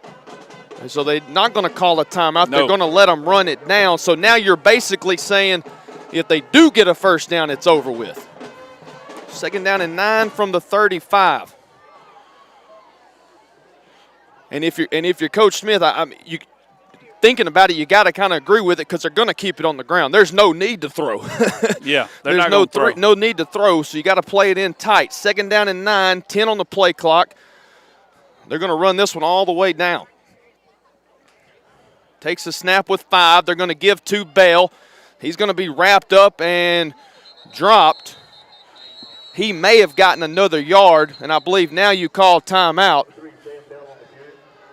So they're not going to call a timeout. No. They're going to let them run it down. So now you're basically saying if they do get a first down, it's over with. Second down and 9 from the 35. And if you're Coach Smith, you thinking about it, you got to kind of agree with it because they're going to keep it on the ground. There's no need to throw. Yeah, there's no need to throw, so you got to play it in tight. Second down and 9, 10 on the play clock. They're going to run this one all the way down. Takes a snap with 5. They're going to give to Bell. He's going to be wrapped up and dropped. He may have gotten another yard, and I believe now you call timeout.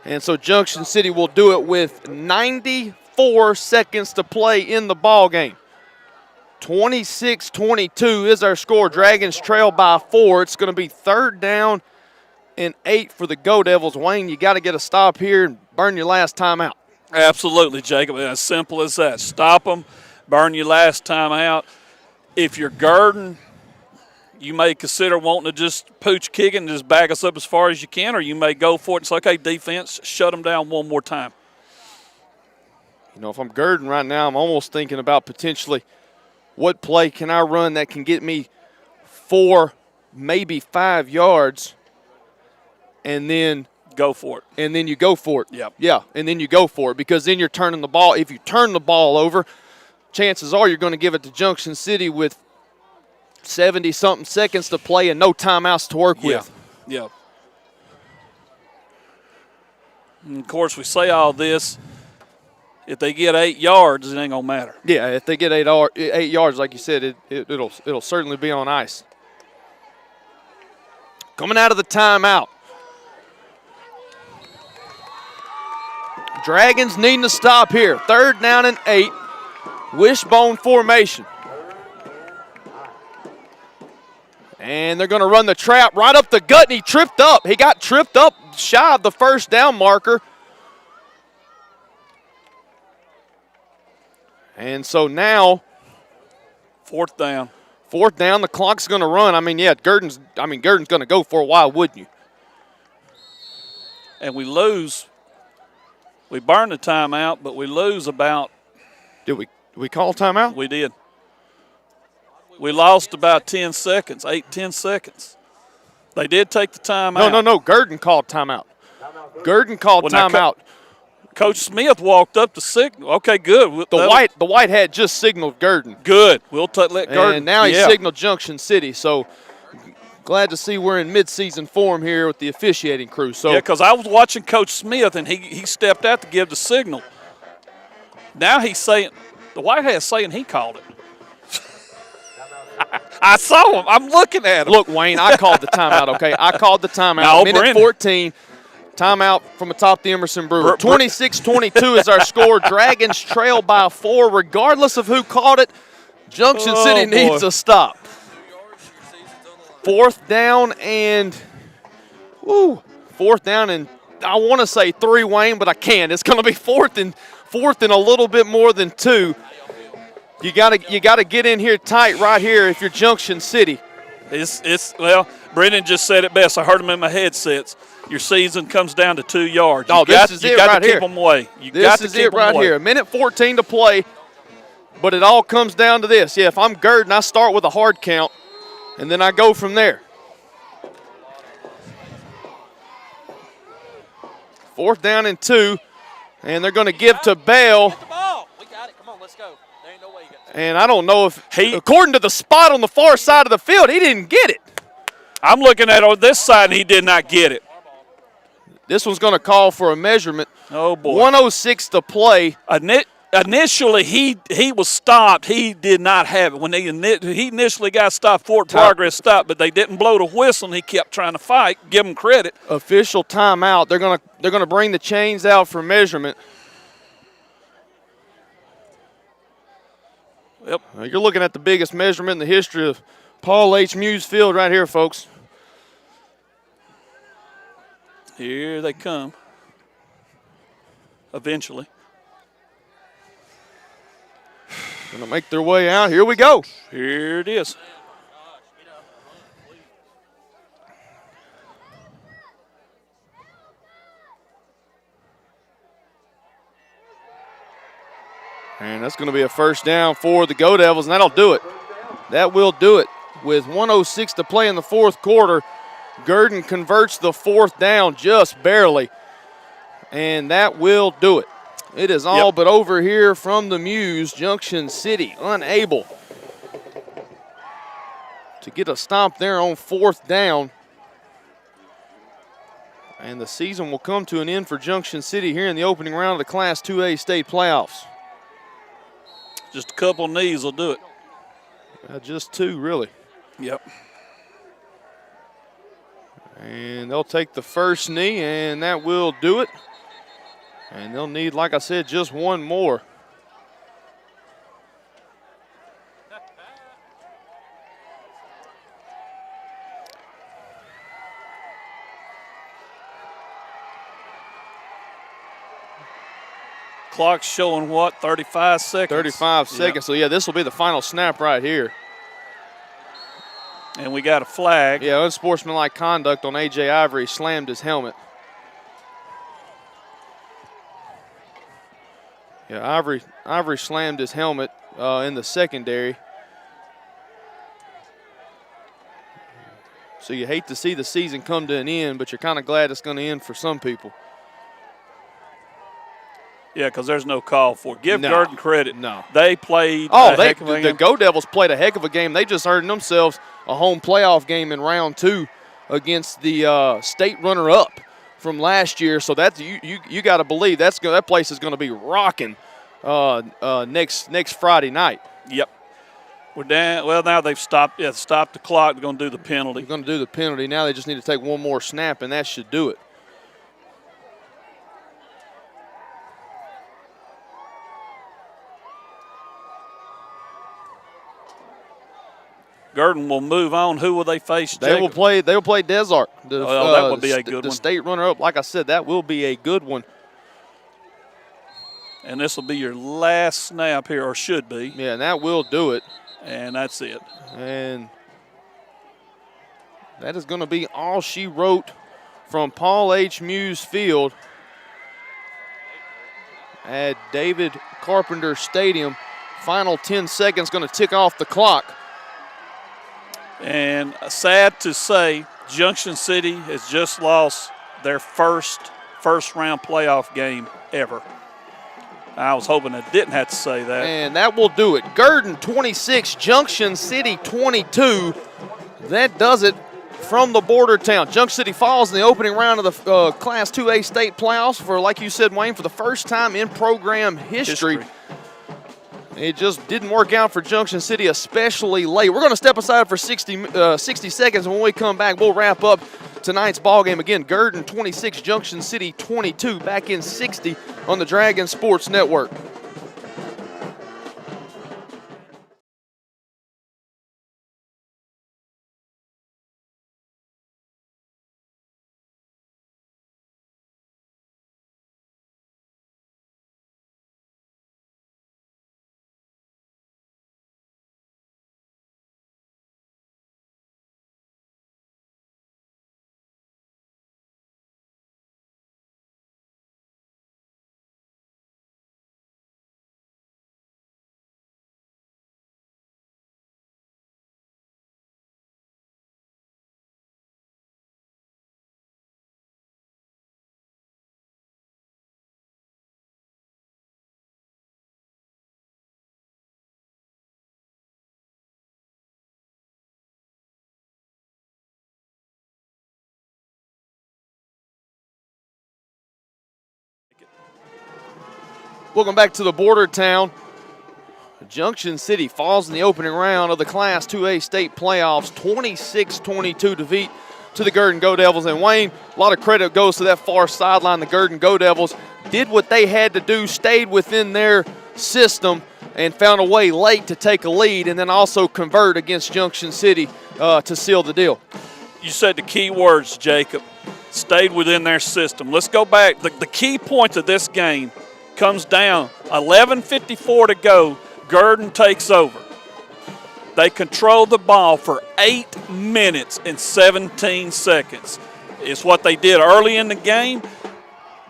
And so Junction City will do it with 94 seconds to play in the ball game. 26-22 is our score. Dragons trail by 4. It's going to be third down and 8 for the Go Devils. Wayne, you got to get a stop here and burn your last timeout. Absolutely, Jacob. As simple as that. Stop them. burn your last time out. If you're Gurdon, you may consider wanting to just pooch kick it and just back us up as far as you can, or you may go for it and say, okay, defense, shut them down one more time. You know, if I'm Gurdon right now, I'm almost thinking about potentially what play can I run that can get me 4, maybe 5 yards, and then go for it. And then you go for it. Yep. Yeah, and then you go for it because then you're turning the ball. If you turn the ball over, chances are you're going to give it to Junction City with 70-something seconds to play and no timeouts to work with. Yeah. And of course, we say all this. If they get 8 yards, it ain't going to matter. Yeah, if they get 8 yards, like you said, it'll certainly be on ice. Coming out of the timeout. Dragons needing to stop here. 3rd down and 8. Wishbone formation. And they're going to run the trap right up the gut, and he tripped up. He got tripped up shy of the first down marker. And so now, 4th down. 4th down, the clock's going to run. I mean, yeah, Gurdon's going to go for a while, wouldn't you? And we lose. We burn the timeout, but we lose about. Did we call timeout? We did. We lost about 10 seconds, 10 seconds. They did take the timeout. No. Gurdon called timeout. Gurdon called timeout. Coach Smith walked up to signal. Okay, good. The white hat just signaled Gurdon. Good. We'll let Gurdon. And now he signaled Junction City. So glad to see we're in midseason form here with the officiating crew. So yeah, because I was watching Coach Smith, and he stepped out to give the signal. Now he's saying, the white hat's saying he called it. I saw him. I'm looking at him. Look, Wayne, I called the timeout, okay? I called the timeout. No, Minute Brendan. 14. Timeout from atop the Emerson Brewer. 26-22 is our score. Dragons trail by 4. Regardless of who caught it, Junction City needs a stop. 4th down and I want to say 3, Wayne, but I can't. It's going to be 4th and a little bit more than 2. You gotta get in here tight right here if you're Junction City. Well, Brendan just said it best. I heard him in my headsets. Your season comes down to 2 yards. You got to keep them away. This is it right here. 1:14 to play, but it all comes down to this. Yeah, if I'm Gurdon, I start with a hard count, and then I go from there. 4th down and 2, and they're going to give to Bell. Get the ball. We got it. Come on, let's go. There ain't no way you got it. And I don't know if, according to the spot on the far side of the field, he didn't get it. I'm looking at on this side, and he did not get it. This one's going to call for a measurement. Oh, boy. 1:06 to play. Initially, he was stopped. He did not have it. When he initially got stopped, forward progress stopped, but they didn't blow the whistle, and he kept trying to fight. Give him credit. Official timeout. They're gonna bring the chains out for measurement. Yep. You're looking at the biggest measurement in the history of Paul H. Muse Field right here, folks. Here they come. Eventually. Gonna make their way out. Here we go. Here it is. And that's going to be a 1st down for the Go Devils, and that'll do it. That will do it. With 1:06 to play in the 4th quarter, Gurdon converts the 4th down just barely, and that will do it. It is all but over here from the Muse. Junction City unable to get a stop there on 4th down. And the season will come to an end for Junction City here in the opening round of the Class 2A state playoffs. Just a couple knees will do it. Just 2, really. Yep. And they'll take the first knee, and that will do it. And they'll need, like I said, just 1 more. Clock's showing what, 35 seconds? 35 seconds. So, yeah, this will be the final snap right here. And we got a flag. Yeah, unsportsmanlike conduct on A.J. Ivory. Slammed his helmet. Yeah, Ivory slammed his helmet in the secondary. So you hate to see the season come to an end, but you're kind of glad it's going to end for some people. Yeah, because there's no call for it. Give Gurdon credit. No. They played the Go Devils played a heck of a game. They just earned themselves a home playoff game in round 2 against the state runner-up from last year. So that's you got to believe that place is going to be rocking next Friday night. Yep. We're down. Well, now they've stopped. Yeah, stopped the clock. They're going to do the penalty. They're going to do the penalty. Now they just need to take one more snap, and that should do it. Gurdon will move on. Who will they face? They will play Desart. That would be a good one. The state runner-up. Like I said, that will be a good one. And this will be your last snap here, or should be. Yeah, and that will do it. And that's it. And that is going to be all she wrote from Paul H. Muse Field at David Carpenter Stadium. Final 10 seconds going to tick off the clock. And sad to say, Junction City has just lost their first round playoff game ever. I was hoping I didn't have to say that. And that will do it. Gurdon 26, Junction City 22. That does it from the border town. Junction City falls in the opening round of the Class 2A state playoffs for, like you said, Wayne, for the first time in program history. It just didn't work out for Junction City, especially late. We're going to step aside for 60 seconds, and when we come back, we'll wrap up tonight's ball game. Again, Gurdon 26, Junction City 22, back in 60 on the Dragon Sports Network. Welcome back to the border town. Junction City falls in the opening round of the Class 2A state playoffs, 26-22 defeat to the Gurdon Go Devils. And Wayne, a lot of credit goes to that far sideline. The Gurdon Go Devils did what they had to do, stayed within their system, and found a way late to take a lead and then also convert against Junction City to seal the deal. You said the key words, Jacob. Stayed within their system. Let's go back. The key point of this game comes down, 11:54 to go, Gurdon takes over. They controlled the ball for 8 minutes and 17 seconds. It's what they did early in the game.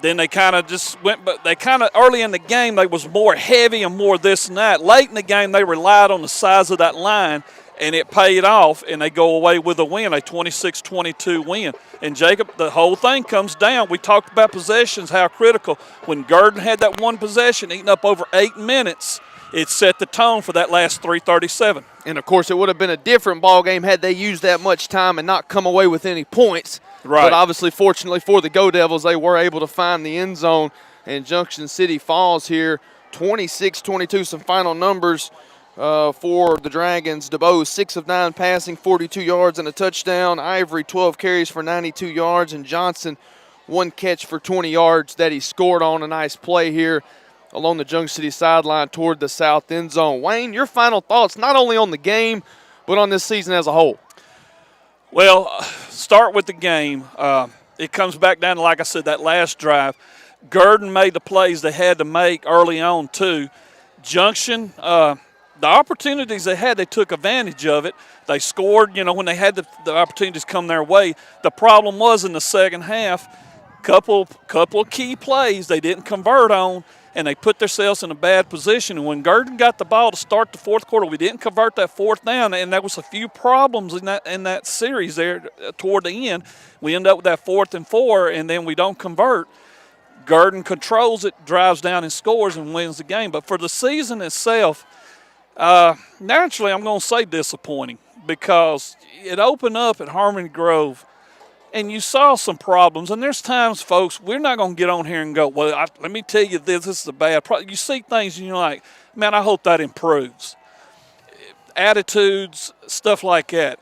Then they kind of just went, but they kind of, early in the game, they was more heavy and more this and that. Late in the game, they relied on the size of that line, and it paid off, and they go away with a win, a 26-22 win. And, Jacob, the whole thing comes down. We talked about possessions, how critical. When Gurdon had that one possession, eating up over 8 minutes, it set the tone for that last 3:37. And, of course, it would have been a different ball game had they used that much time and not come away with any points. Right. But, obviously, fortunately for the Go Devils, they were able to find the end zone, and Junction City falls here 26-22. Some final numbers for the Dragons. DeBose, 6 of 9 passing, 42 yards and a touchdown. Ivory, 12 carries for 92 yards. And Johnson, 1 catch for 20 yards that he scored on. A nice play here along the Junction City sideline toward the south end zone. Wayne, your final thoughts not only on the game but on this season as a whole. Well, start with the game. It comes back down to, like I said, that last drive. Gurdon made the plays they had to make early on too. Junction, the opportunities they had, they took advantage of it. They scored, when they had the opportunities come their way. The problem was in the second half, couple of key plays they didn't convert on, and they put themselves in a bad position. And when Gurdon got the ball to start the fourth quarter, we didn't convert that fourth down, and there was a few problems in that series there toward the end. We end up with that 4th and 4, and then we don't convert. Gurdon controls it, drives down and scores and wins the game. But for the season itself, naturally I'm going to say disappointing, because it opened up at Harmony Grove and you saw some problems. And there's times, folks, we're not going to get on here and go, well, let me tell you this is a bad problem. You see things and you're like, man, I hope that improves. Attitudes, stuff like that.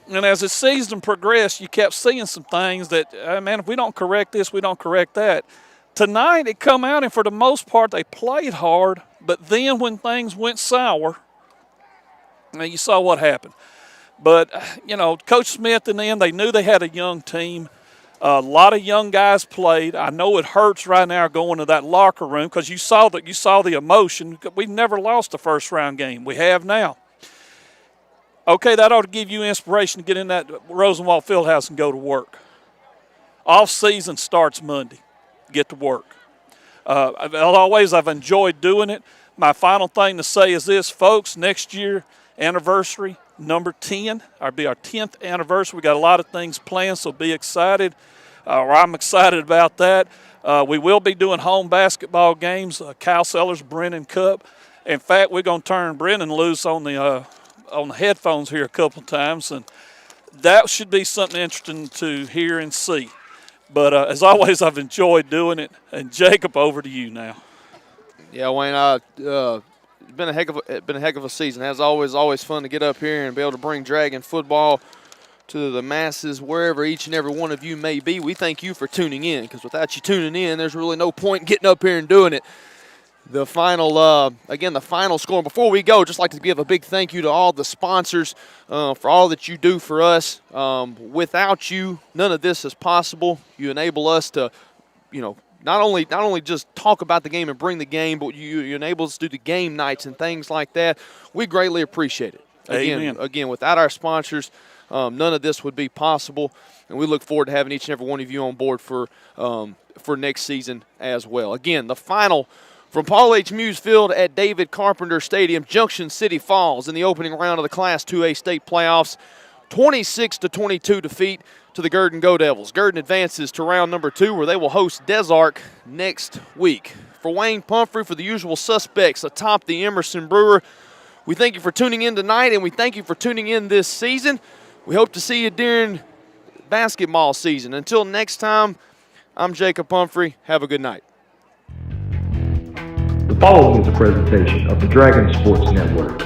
And as the season progressed, you kept seeing some things that, man, if we don't correct this, we don't correct that. Tonight it come out, and for the most part they played hard, but then when things went sour, you saw what happened. But, Coach Smith in the end, they knew they had a young team. A lot of young guys played. I know it hurts right now going to that locker room, because you saw the emotion. We never lost a first-round game. We have now. Okay, that ought to give you inspiration to get in that Rosenwald Fieldhouse and go to work. Off-season starts Monday. Get to work. I've enjoyed doing it. My final thing to say is this, folks, next year, anniversary, number 10, it'll be our 10th anniversary. We got a lot of things planned, so be excited. I'm excited about that. We will be doing home basketball games, Kyle Sellers, Brennan Cup. In fact, we're going to turn Brennan loose on the headphones here a couple of times, and that should be something interesting to hear and see. But as always, I've enjoyed doing it. And Jacob, over to you now. Yeah, Wayne, it's been a heck of a season. As always fun to get up here and be able to bring Dragon football to the masses wherever each and every one of you may be. We thank you for tuning in, because without you tuning in, there's really no point getting up here and doing it. The final score. And before we go, just like to give a big thank you to all the sponsors for all that you do for us. Without you, none of this is possible. You enable us to, not only just talk about the game and bring the game, but you enable us to do the game nights and things like that. We greatly appreciate it. Again, without our sponsors, none of this would be possible. And we look forward to having each and every one of you on board for next season as well. Again, the final from Paul H. Muse Field at David Carpenter Stadium, Junction City Falls in the opening round of the Class 2A state playoffs. 26-22 defeat to the Gurdon Go Devils. Gurdon advances to round number 2, where they will host Des Arc next week. For Wayne Pumphrey, for the usual suspects atop the Emerson Brewer, we thank you for tuning in tonight, and we thank you for tuning in this season. We hope to see you during basketball season. Until next time, I'm Jacob Pumphrey. Have a good night. The following is a presentation of the Dragon Sports Network.